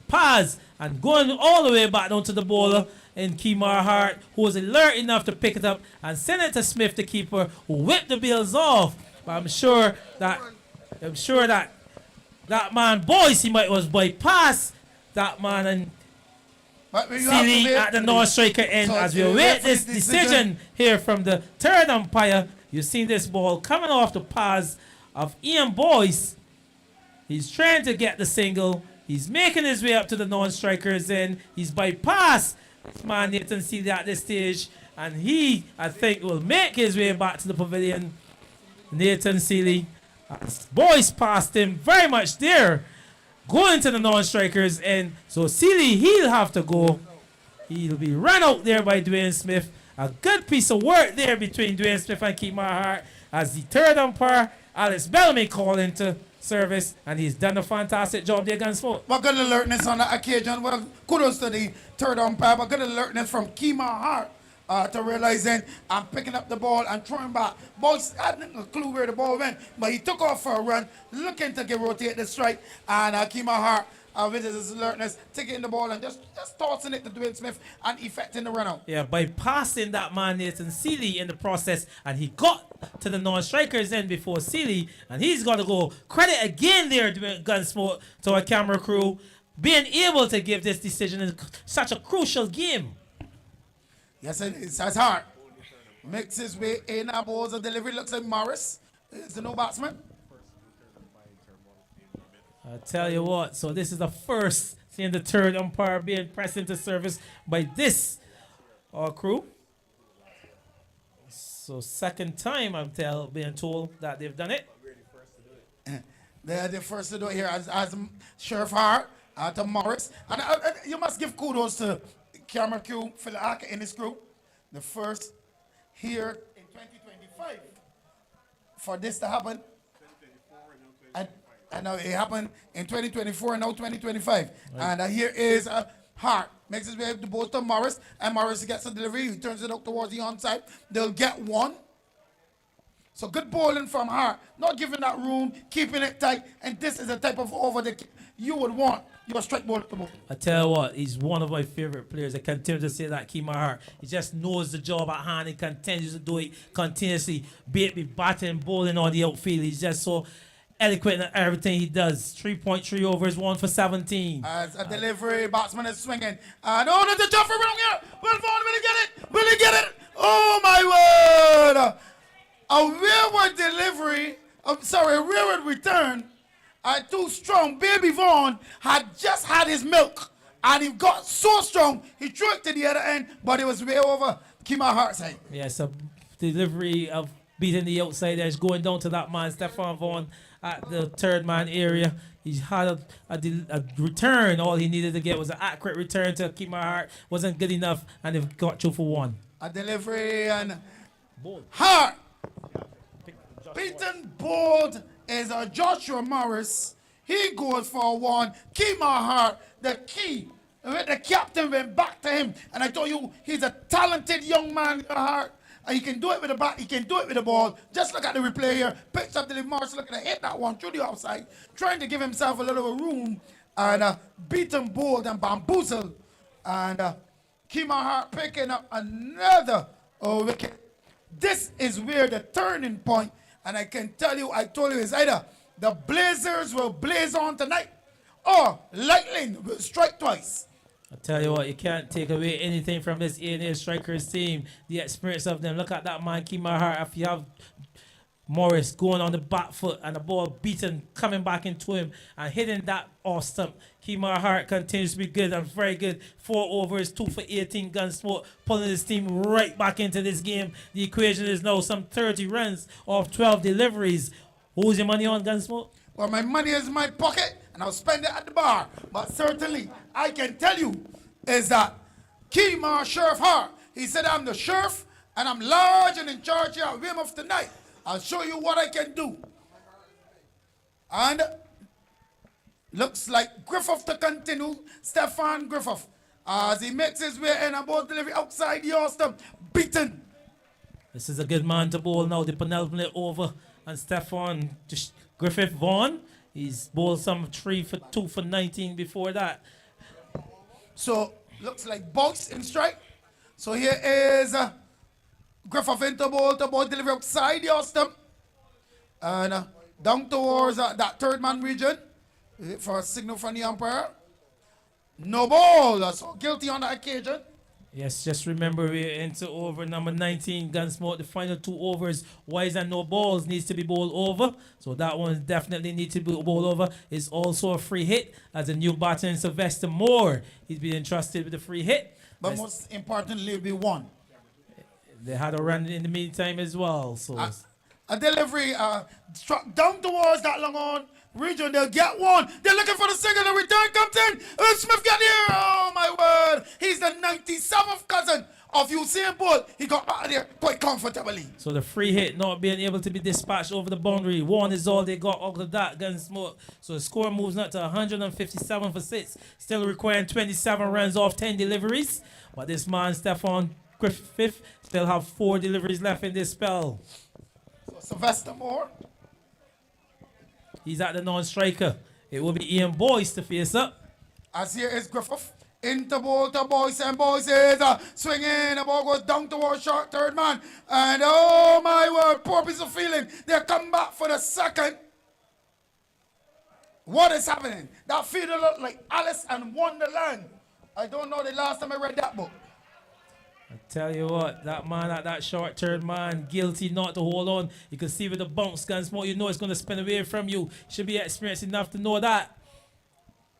pass, and going all the way back down to the bowler in Kemar Hart, who was alert enough to pick it up and send it to Smith, the keeper, who whipped the Bills off. But I'm sure that that man Boyce, he might was bypass that man and Sealy at the North Striker end. So as we await this decision here from the third umpire, you've seen this ball coming off the pass of Ian Boyce. He's trying to get the single. He's making his way up to the non-strikers end. He's bypassed this man Nathan Sealy at this stage. And he, I think, will make his way back to the pavilion. Nathan Sealy. Boyce passed him very much there. Going to the non-strikers end. So Sealy, he'll have to go. He'll be run out there by Dwayne Smith. A good piece of work there between Dwayne Smith and Kemar Hart as the third umpire, Alex Bellamy, called into service, and he's done a fantastic job there against Smoke. But good alertness on that occasion. Well, kudos to the third umpire, but good alertness from Kemar Hart to realizing I'm picking up the ball and throwing back. Boyce hadn't a clue where the ball went, but he took off for a run, looking to rotate the strike, and Kemar Hart, with his alertness, taking the ball and just tossing it to Dwayne Smith and effecting the run out. Yeah, by passing that man Nathan Sealy in the process, and he got to the non-strikers end before Sealy, and he's got to go. Credit again there, Gunsmoke, to our camera crew, being able to give this decision in such a crucial game. Yes, it is. That's hard. Makes his way in. Our balls of delivery. Looks like Morris is the no batsman. I tell you what, so this is the first seeing the third umpire being pressed into service by this crew. So second time I'm being told that they've done it. They're the first to do it here as Sheriff Hart to Morris. And you must give kudos to camera crew, Phil Arca in his crew. The first here in 2025 for this to happen. And now it happened in 2024 and now 2025. Right. And here is Hart. Makes his way to both to Morris. And Morris gets a delivery. He turns it out towards the onside. They'll get one. So good bowling from Hart. Not giving that room, keeping it tight. And this is the type of over that you would want your strike ball to move. I tell you what, he's one of my favorite players. I continue to say that, Kemar Hart. He just knows the job at hand and continues to do it continuously. Be it batting, bowling on the outfield. He's just so eloquent in everything he does. 3.3 overs, 1 for 17. As a delivery, batsman is swinging. And there's a jumper wrong here. Will Vaughn, will he get it? Will he get it? Oh my word! A rearward delivery, a rearward return. Too strong. Baby Vaughn had just had his milk. And he got so strong, he threw it to the other end, but it was way over Kemar Hart's side. Yes, a delivery of beating the outside edge, going down to that man, Stefan Vaughn, at the third man area. He had a return. All he needed to get was an accurate return to Kemar Hart. Wasn't good enough, and they've got 2 for 1. A delivery and Hart. Beaten bold is Joshua Morris. He goes for 1. Kemar Hart, the key. The captain went back to him. And I told you, he's a talented young man, Hart. He can do it with the bat. He can do it with the ball. Just look at the replay here. Picks up the Morris, looking to hit that one through the outside, trying to give himself a little room, and beat him bold and bamboozled. And Kemar Hart picking up another wicket. This is where the turning point, and I can tell you, I told you, it's either the Blazers will blaze on tonight or Lightning will strike twice. I tell you what, you can't take away anything from this A&A Strikers team. The experience of them. Look at that man, Kemar Hart. If you have Morris going on the back foot and the ball beaten, coming back into him and hitting that off stump, Kemar Hart continues to be good and very good. 4 overs, 2 for 18 Gunsmoke, pulling his team right back into this game. The equation is now some 30 runs off 12 deliveries. Who's your money on, Gunsmoke? Well, my money is in my pocket, and I'll spend it at the bar. But certainly, I can tell you is that Kemar Sheriff Hart, he said, I'm the sheriff, and I'm large and in charge here at Weymouth tonight. I'll show you what I can do. And Looks like Griffith to continue. Stefan Griffith. As he makes his way in, a ball delivery outside the stump. Beaten. This is a good man to bowl now. The penultimate over. And Stefan Griffith Vaughan. He's bowled some 3 for 2 for 19 before that. So, looks like Box in strike. So here is Griffith into ball delivery outside the stump. And down towards that third man region. For a signal from the umpire. No ball. So guilty on that occasion. Yes, just remember we're into over number 19, Gunsmoke. The final 2 overs, wise and no balls, needs to be bowled over. So that one definitely needs to be bowled over. It's also a free hit as a new batsman, Sylvester Moore. He's been entrusted with the free hit. But most importantly, it'll be one. They had a run in the meantime as well. So a delivery struck down towards that long on region. They'll get one. They're looking for the single. The return comes in. Smith got here. Oh my word. He's the 97th cousin of Usain Bolt. He got out of there quite comfortably. So the free hit not being able to be dispatched over the boundary. One is all they got out of that, Gunsmoke. So the score moves up to 157 for 6. Still requiring 27 runs off 10 deliveries. But this man, Stefan Griffith, still have 4 deliveries left in this spell. So Sylvester Moore. He's at the non-striker. It will be Ian Boyce to face up. As here is Griffith. Into ball to Boyce, and Boyce is swinging. The ball goes down towards short third man. And oh my word, poor piece of feeling. They come back for the second. What is happening? That fielder looked like Alice in Wonderland. I don't know the last time I read that book. I tell you what, that man at that short third man, guilty not to hold on. You can see with the bounce, Gunsmoke, you know it's going to spin away from you. Should be experienced enough to know that.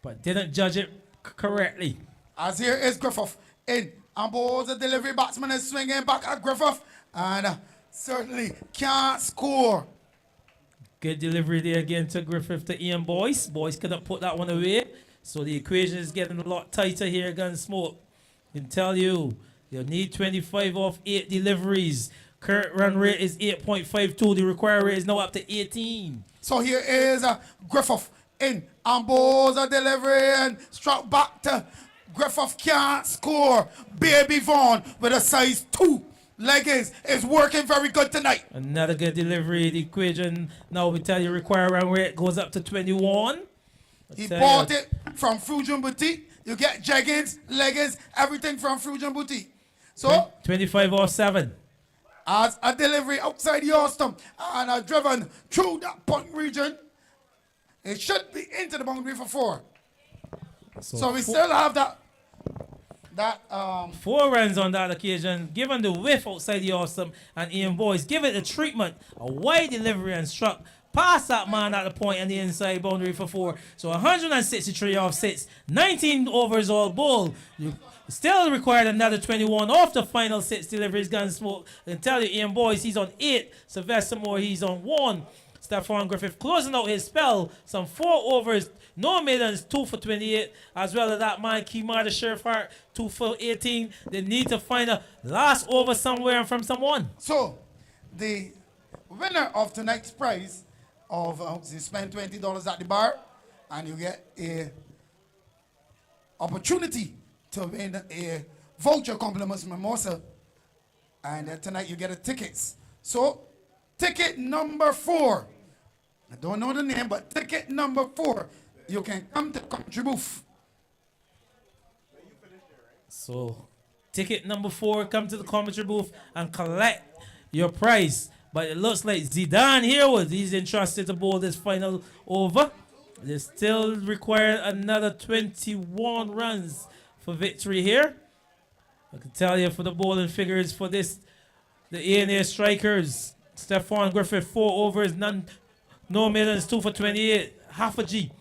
But didn't judge it correctly. As here is Griffith in. And balls the delivery batsman is swinging back at Griffith. And certainly can't score. Good delivery there again to Griffith to Ian Boyce. Boyce couldn't put that one away. So the equation is getting a lot tighter here, Gunsmoke. I can tell you. You'll need 25 off 8 deliveries. Current run rate is 8.52. The required rate is now up to 18. So here is Griffith in. And balls a delivery and struck back to Griffith. Can't score. Baby Vaughan with a size 2. Leggings is working very good tonight. Another good delivery. The equation now we tell you required run rate goes up to 21. He bought it from Fusion Boutique. You get jeggings, leggings, everything from Fusion Boutique. So 25 off 7. As a delivery outside the stump and driven through that point region, it should be into the boundary for 4. So we still have that 4 runs on that occasion, given the whiff outside the stump, and Ian Boyce give it the treatment, a wide delivery and struck past that man at the point and the inside boundary for 4. So 163 off 6, 19 overs all ball. You still required another 21 off the final 6 deliveries. Gunsmoke. I can tell you, Ian Boyce, he's on 8. Sylvester Moore, he's on 1. Stefan Griffith closing out his spell. Some 4 overs, no maidens, 2 for 28. As well as that man, Kemar the Sheriff Hart, 2 for 18. They need to find a last over somewhere from someone. So the winner of tonight's prize of you spend $20 at the bar and you get a opportunity to win a voucher compliments mimosa, and tonight you get a tickets. So ticket number 4, I don't know the name, but ticket number 4, you can come to the country booth. So ticket number 4, come to the commentary booth and collect your prize. But it looks like Zidane here he's entrusted to bowl this final over. They still require another 21 runs for victory here. I can tell you for the bowling figures for this, the A&A Strikers, Stefan Griffith, 4 overs, no maidens, 2 for 28, half a G.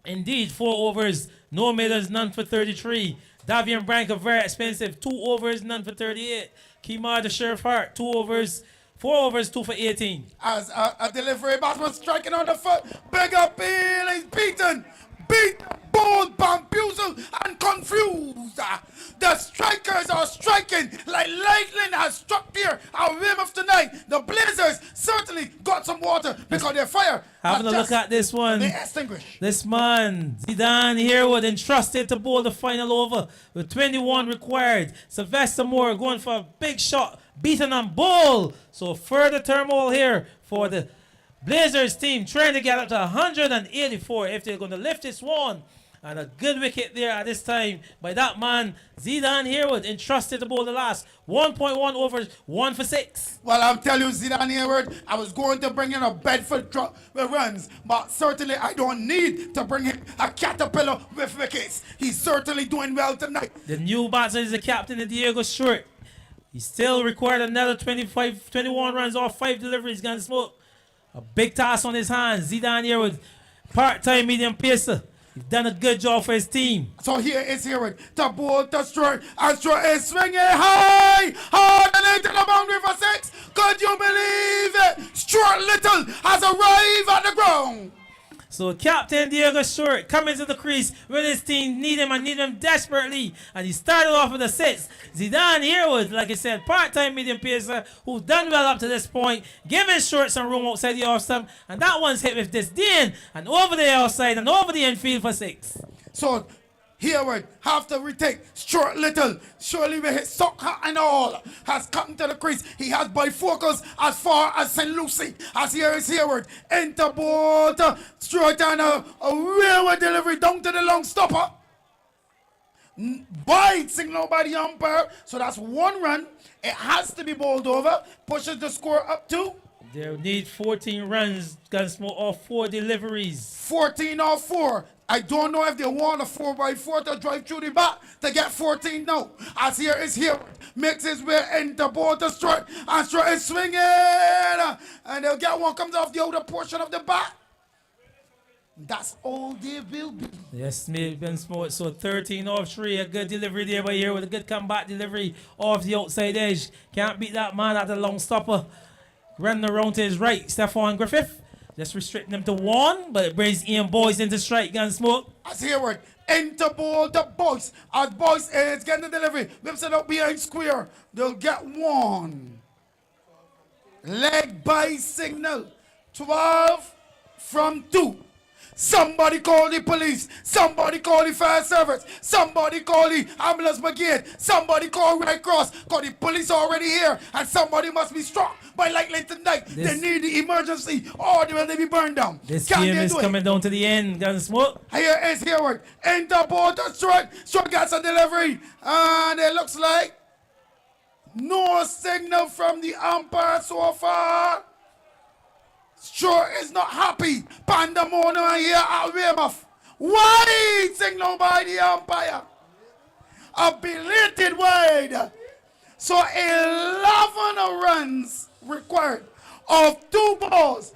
Indeed, 4 overs, no maidens, none for 33. Davian Branca, very expensive, 2 overs, none for 38. Kemar the Sheriff Hart, 2 overs, 4 overs, 2 for 18. As a delivery batsman striking on the foot, big appeal, he's beaten, bowled, bamboozled, and confused. The strikers are striking like lightning has struck here at Weymouth tonight. The Blazers certainly got some water because their fire. Having a look at this one. They extinguished. This man, Zidane Harewood, entrusted to bowl the final over with 21 required. Sylvester Moore going for a big shot, beaten on ball. So further turmoil here for the Blazers team, trying to get up to 184 if they're going to lift this one. And a good wicket there at this time by that man, Zidane Harewood, entrusted to bowl the last 1.1 overs, 1 for 6. Well, I'm telling you, Zidane Harewood, I was going to bring in a Bedford truck with runs, but certainly I don't need to bring in a Caterpillar with wickets. He's certainly doing well tonight. The new batsman is the captain, Diego Stewart. He still required another 21 runs off 5 deliveries, gun smoke. A big task on his hands. Zidane Harewood, part-time medium pacer. He's done a good job for his team. So here is Harewood to bowl to Stewart, and Stewart is swinging high, hard and into the boundary for 6. Could you believe it? Stewart Little has arrived at the ground. So Captain Diego Stewart coming to the crease when his team need him and need him desperately. And he started off with a 6. Zidane Harewood, like I said, part-time medium pacer who's done well up to this point, giving Stewart some room outside the off stump. And that one's hit with disdain and over the outside and over the infield for 6. So Harewood have to retake. Stewart Little, surely with his sock hat and all, has come to the crease. He has bifocals as far as St. Lucie. As here is Harewood into board. Stewart and a railway delivery down to the long stopper. Wide signal by the umpire. So that's 1 run. It has to be bowled over. Pushes the score up to. They need 14 runs, Gunsmoke, off 4 deliveries. 14 off 4. I don't know if they want a 4x4 to drive through the bat to get 14 now. As here is Harewood. Makes his way into ball to Stewart. And Stewart is swinging. And they'll get one, comes off the outer portion of the bat. That's all they will be. Yes, Smith Gunsmoke. So 13 off 3. A good delivery there by here with a good comeback delivery off the outside edge. Can't beat that man at the long stopper. Running around to his right, Stephon Griffith. Just restricting them to 1, but it brings Ian Boyce into strike, Gunsmoke. As Harewood into ball to Boyce. As Boyce is getting the delivery. Whips it up behind square. They'll get 1. Leg by signal. 12 from 2. Somebody call the police. Somebody call the fire service. Somebody call the ambulance brigade. Somebody call Red Cross. Because the police are already here. And somebody must be struck by lightning tonight. They need the emergency or they will be burned down. This game is coming down to the end, Gunsmoke. Here is Harewood. Into ball to Stewart. Stewart gets a delivery. And it looks like no signal from the umpire so far. Stewart is not happy. Pandemonium here at Weymouth. Wide signal by the umpire. A belated wide. So 11 runs required of 2 balls.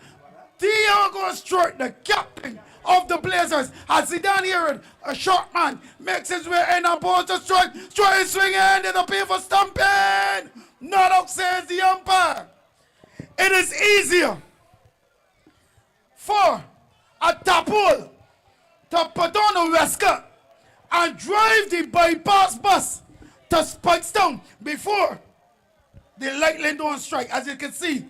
Diego Stewart, the captain of the Blazers, has Zidane Harewood, a short man, makes his way in a ball to Stewart. Stewart is swinging, there's a pay for stumping. Not out, says the umpire. It is easier for a tapul to put on a waistcoat and drive the bypass bus to Spikestown before the lightning don't strike. As you can see,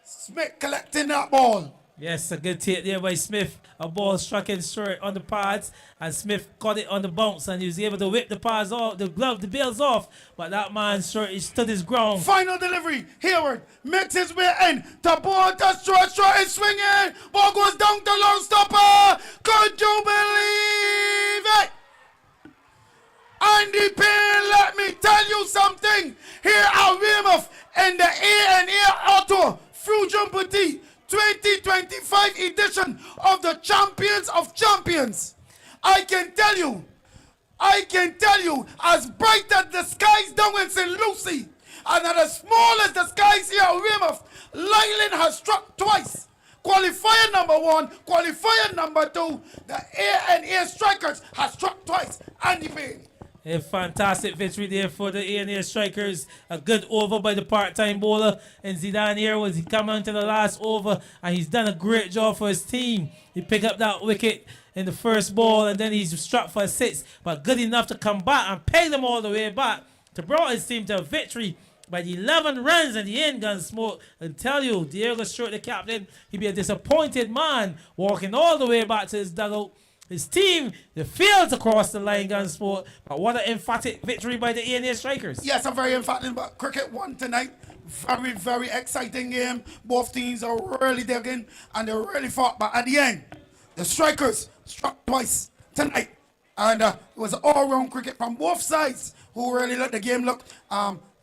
Smith collecting that ball. Yes, a good hit there by Smith. A ball struck in Stewart on the pads, and Smith caught it on the bounce, and he was able to whip the pads off, the bails off. But that man, Stewart, he stood his ground. Final delivery. Harewood makes his way in. The ball to Stewart. Stewart is swinging. Ball goes down to long stopper. Could you believe it? Andy Payne, let me tell you something. Here at Weymouth in the A&A Auto Fusion Petit 2025 edition of the Champions of Champions. I can tell you, as bright as the skies down in St. Lucie, and as small as the skies here at Weymouth, lightning has struck twice. Qualifier number 1, qualifier number 2, the A&A Strikers has struck twice. Andy Payne. A fantastic victory there for the A&A Strikers. A good over by the part-time bowler. And Zidane Harewood, he come on to the last over and he's done a great job for his team. He picked up that wicket in the first ball, and then he's struck for a 6, but good enough to come back and peg them all the way back to brought his team to a victory by the 11 runs at the end, Gunsmoke. And tell you, Diego Stewart, the captain, he'd be a disappointed man walking all the way back to his dugout. His team, they failed to cross the line, Gunsmoke, but what an emphatic victory by the A&A Strikers. Yes, I'm very emphatic, but cricket won tonight. Very, very exciting game. Both teams are really digging and they really fought, but at the end, the Strikers struck twice tonight. And it was all-round cricket from both sides who really let the game look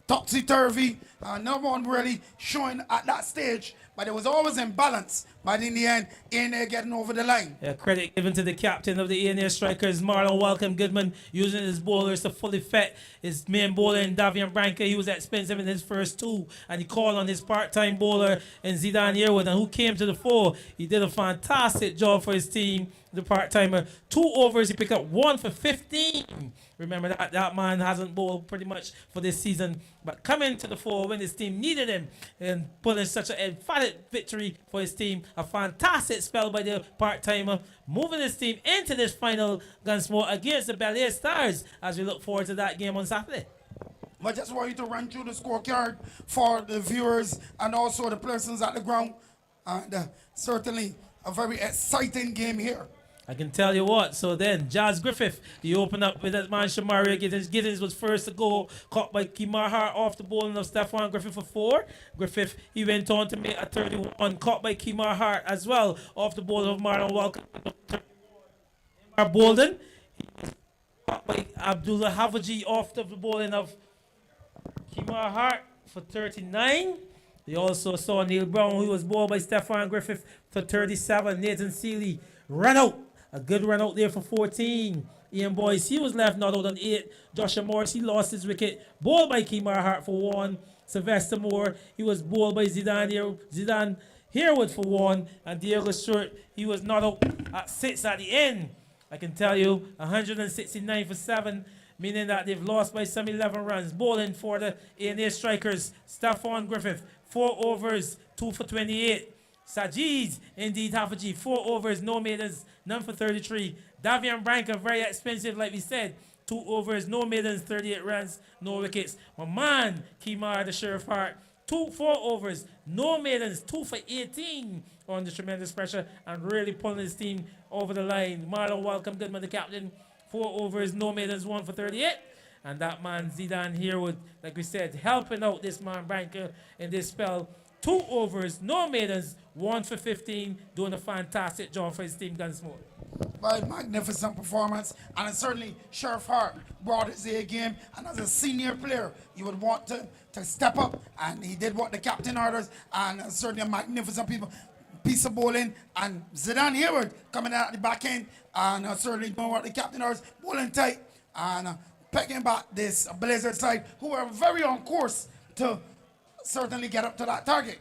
topsy-turvy. No one really showing at that stage, but it was always in balance. But in the end, A&A getting over the line. Yeah, credit given to the captain of the A&A Strikers, Marlon Welcome Goodman, using his bowlers to full effect. His main bowler in Davian Branca, he was expensive in his first 2, and he called on his part-time bowler in Zidane Yearwood, and who came to the fore. He did a fantastic job for his team, the part-timer. 2 overs, he picked up 1 for 15. Remember that man hasn't bowled pretty much for this season, but coming to the fore when his team needed him and pulling such an emphatic victory for his team. A fantastic spell by the part-timer, moving his team into this final, Gunsmoke, against the A&A Stars, as we look forward to that game on Saturday. I just want you to run through the scorecard for the viewers and also the persons at the ground. And certainly a very exciting game here. I can tell you what, so then, Jazz Griffith, he opened up with that man Shamari Giddens. Giddens was first to go, caught by Kimar Hart off the bowling of Stefan Griffith for 4. Griffith, he went on to make a 31, caught by Kimar Hart as well, off the bowling of Marlon Welcome. Bolden, he was caught by Abdullah Havaji off the bowling of Kimar Hart for 39. They also saw Neil Brown, who was bowled by Stefan Griffith for 37. Nathan Seeley ran out. A good run out there for 14. Ian Boyce, he was left not out on 8. Joshua Morris, he lost his wicket. Bowled by Kimar Hart for 1. Sylvester Moore, he was bowled by Zidane Harewood for 1. And Diego Stewart, he was not out at 6 at the end. I can tell you, 169 for 7, meaning that they've lost by some 11 runs. Bowling for the A&A Strikers, Stefan Griffith, 4 overs, 2 for 28. Sajid, indeed, Hafaji, 4 overs, no maidens, none for 33. Davian Branca, very expensive, like we said. 2 overs, no maidens, 38 runs, no wickets. My man, Kimar, the Sheriff Hart, 4 overs, no maidens, 2 for 18 on the tremendous pressure and really pulling his team over the line. Marlon Welcome Goodman, the captain, 4 overs, no maidens, 1 for 38. And that man, Zidane Harewood, like we said, helping out this man, Branca, in this spell. 2 overs, no maidens, 1 for 15, doing a fantastic job for his team, Gunsmoke. By magnificent performance, and certainly Sheriff Hart brought his A game, and as a senior player, you would want to step up, and he did what the captain orders, and certainly a magnificent piece of bowling, and Zidane Harewood coming out at the back end, and certainly doing what the captain orders, bowling tight, and pecking back this Blazer side, who are very on course to certainly get up to that target.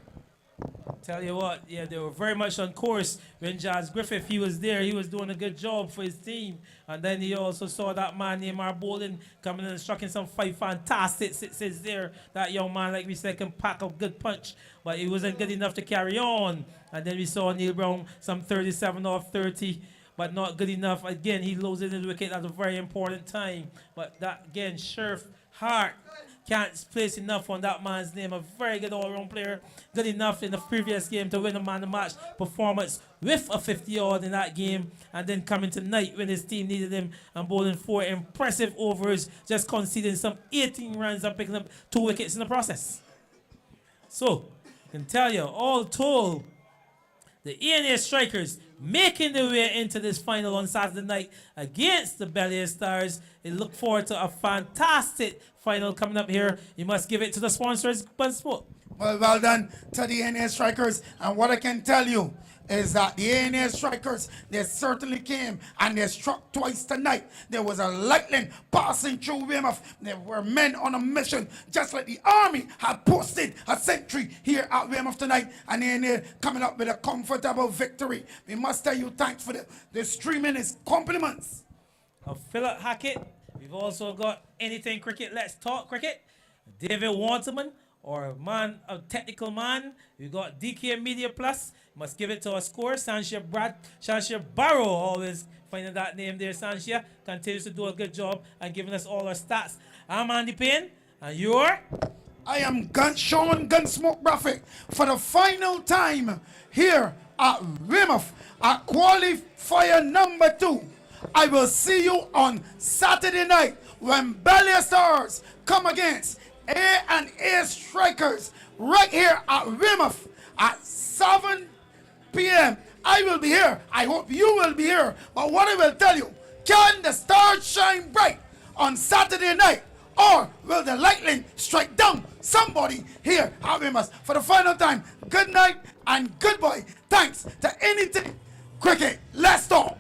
Tell you what, yeah, they were very much on course when Jazz Griffith, he was there. He was doing a good job for his team. And then he also saw that man named Mar Bolden coming in and striking some 5 fantastic sixes there. That young man, like we said, can pack a good punch, but he wasn't good enough to carry on. And then we saw Neil Brown, some 37 off 30, but not good enough. Again, he loses his wicket at a very important time. But that, again, Sheriff Hart can't place enough on that man's name. A very good all-round player. Good enough in the previous game to win a man-of-the-match performance with a 50-odd in that game. And then coming tonight when his team needed him and bowling 4 impressive overs, just conceding some 18 runs and picking up 2 wickets in the process. So, I can tell you, all told, the A&A Strikers making their way into this final on Saturday night against the A&A Stars. They look forward to a fantastic final coming up here. You must give it to the sponsors, Gunsmoke. Well done to the A&A Strikers. And what I can tell you is that the A&A Strikers, they certainly came and they struck twice tonight. There was a lightning passing through Weymouth. There were men on a mission, just like the army had posted a sentry here at Weymouth tonight. And A&A coming up with a comfortable victory. We must tell you thanks for the streaming is compliments. Of Philip Hackett. We've also got Anything Cricket, Let's Talk Cricket. David Waterman, or a technical man. We've got DK Media Plus. Must give it to our score. Sanshia Barrow, always finding that name there. Sanshia continues to do a good job and giving us all our stats. I'm Andy Payne, and you're... I am Sean Gunsmoke Graphic for the final time here at Weymouth at qualifier number 2. I will see you on Saturday night when Ballier Stars come against A&A Strikers right here at Weymouth at 7 p.m. I will be here. I hope you will be here. But what I will tell you, can the stars shine bright on Saturday night? Or will the lightning strike down somebody here at Weymouth for the final time? Good night and goodbye. Thanks to Anything Cricket. Let's talk.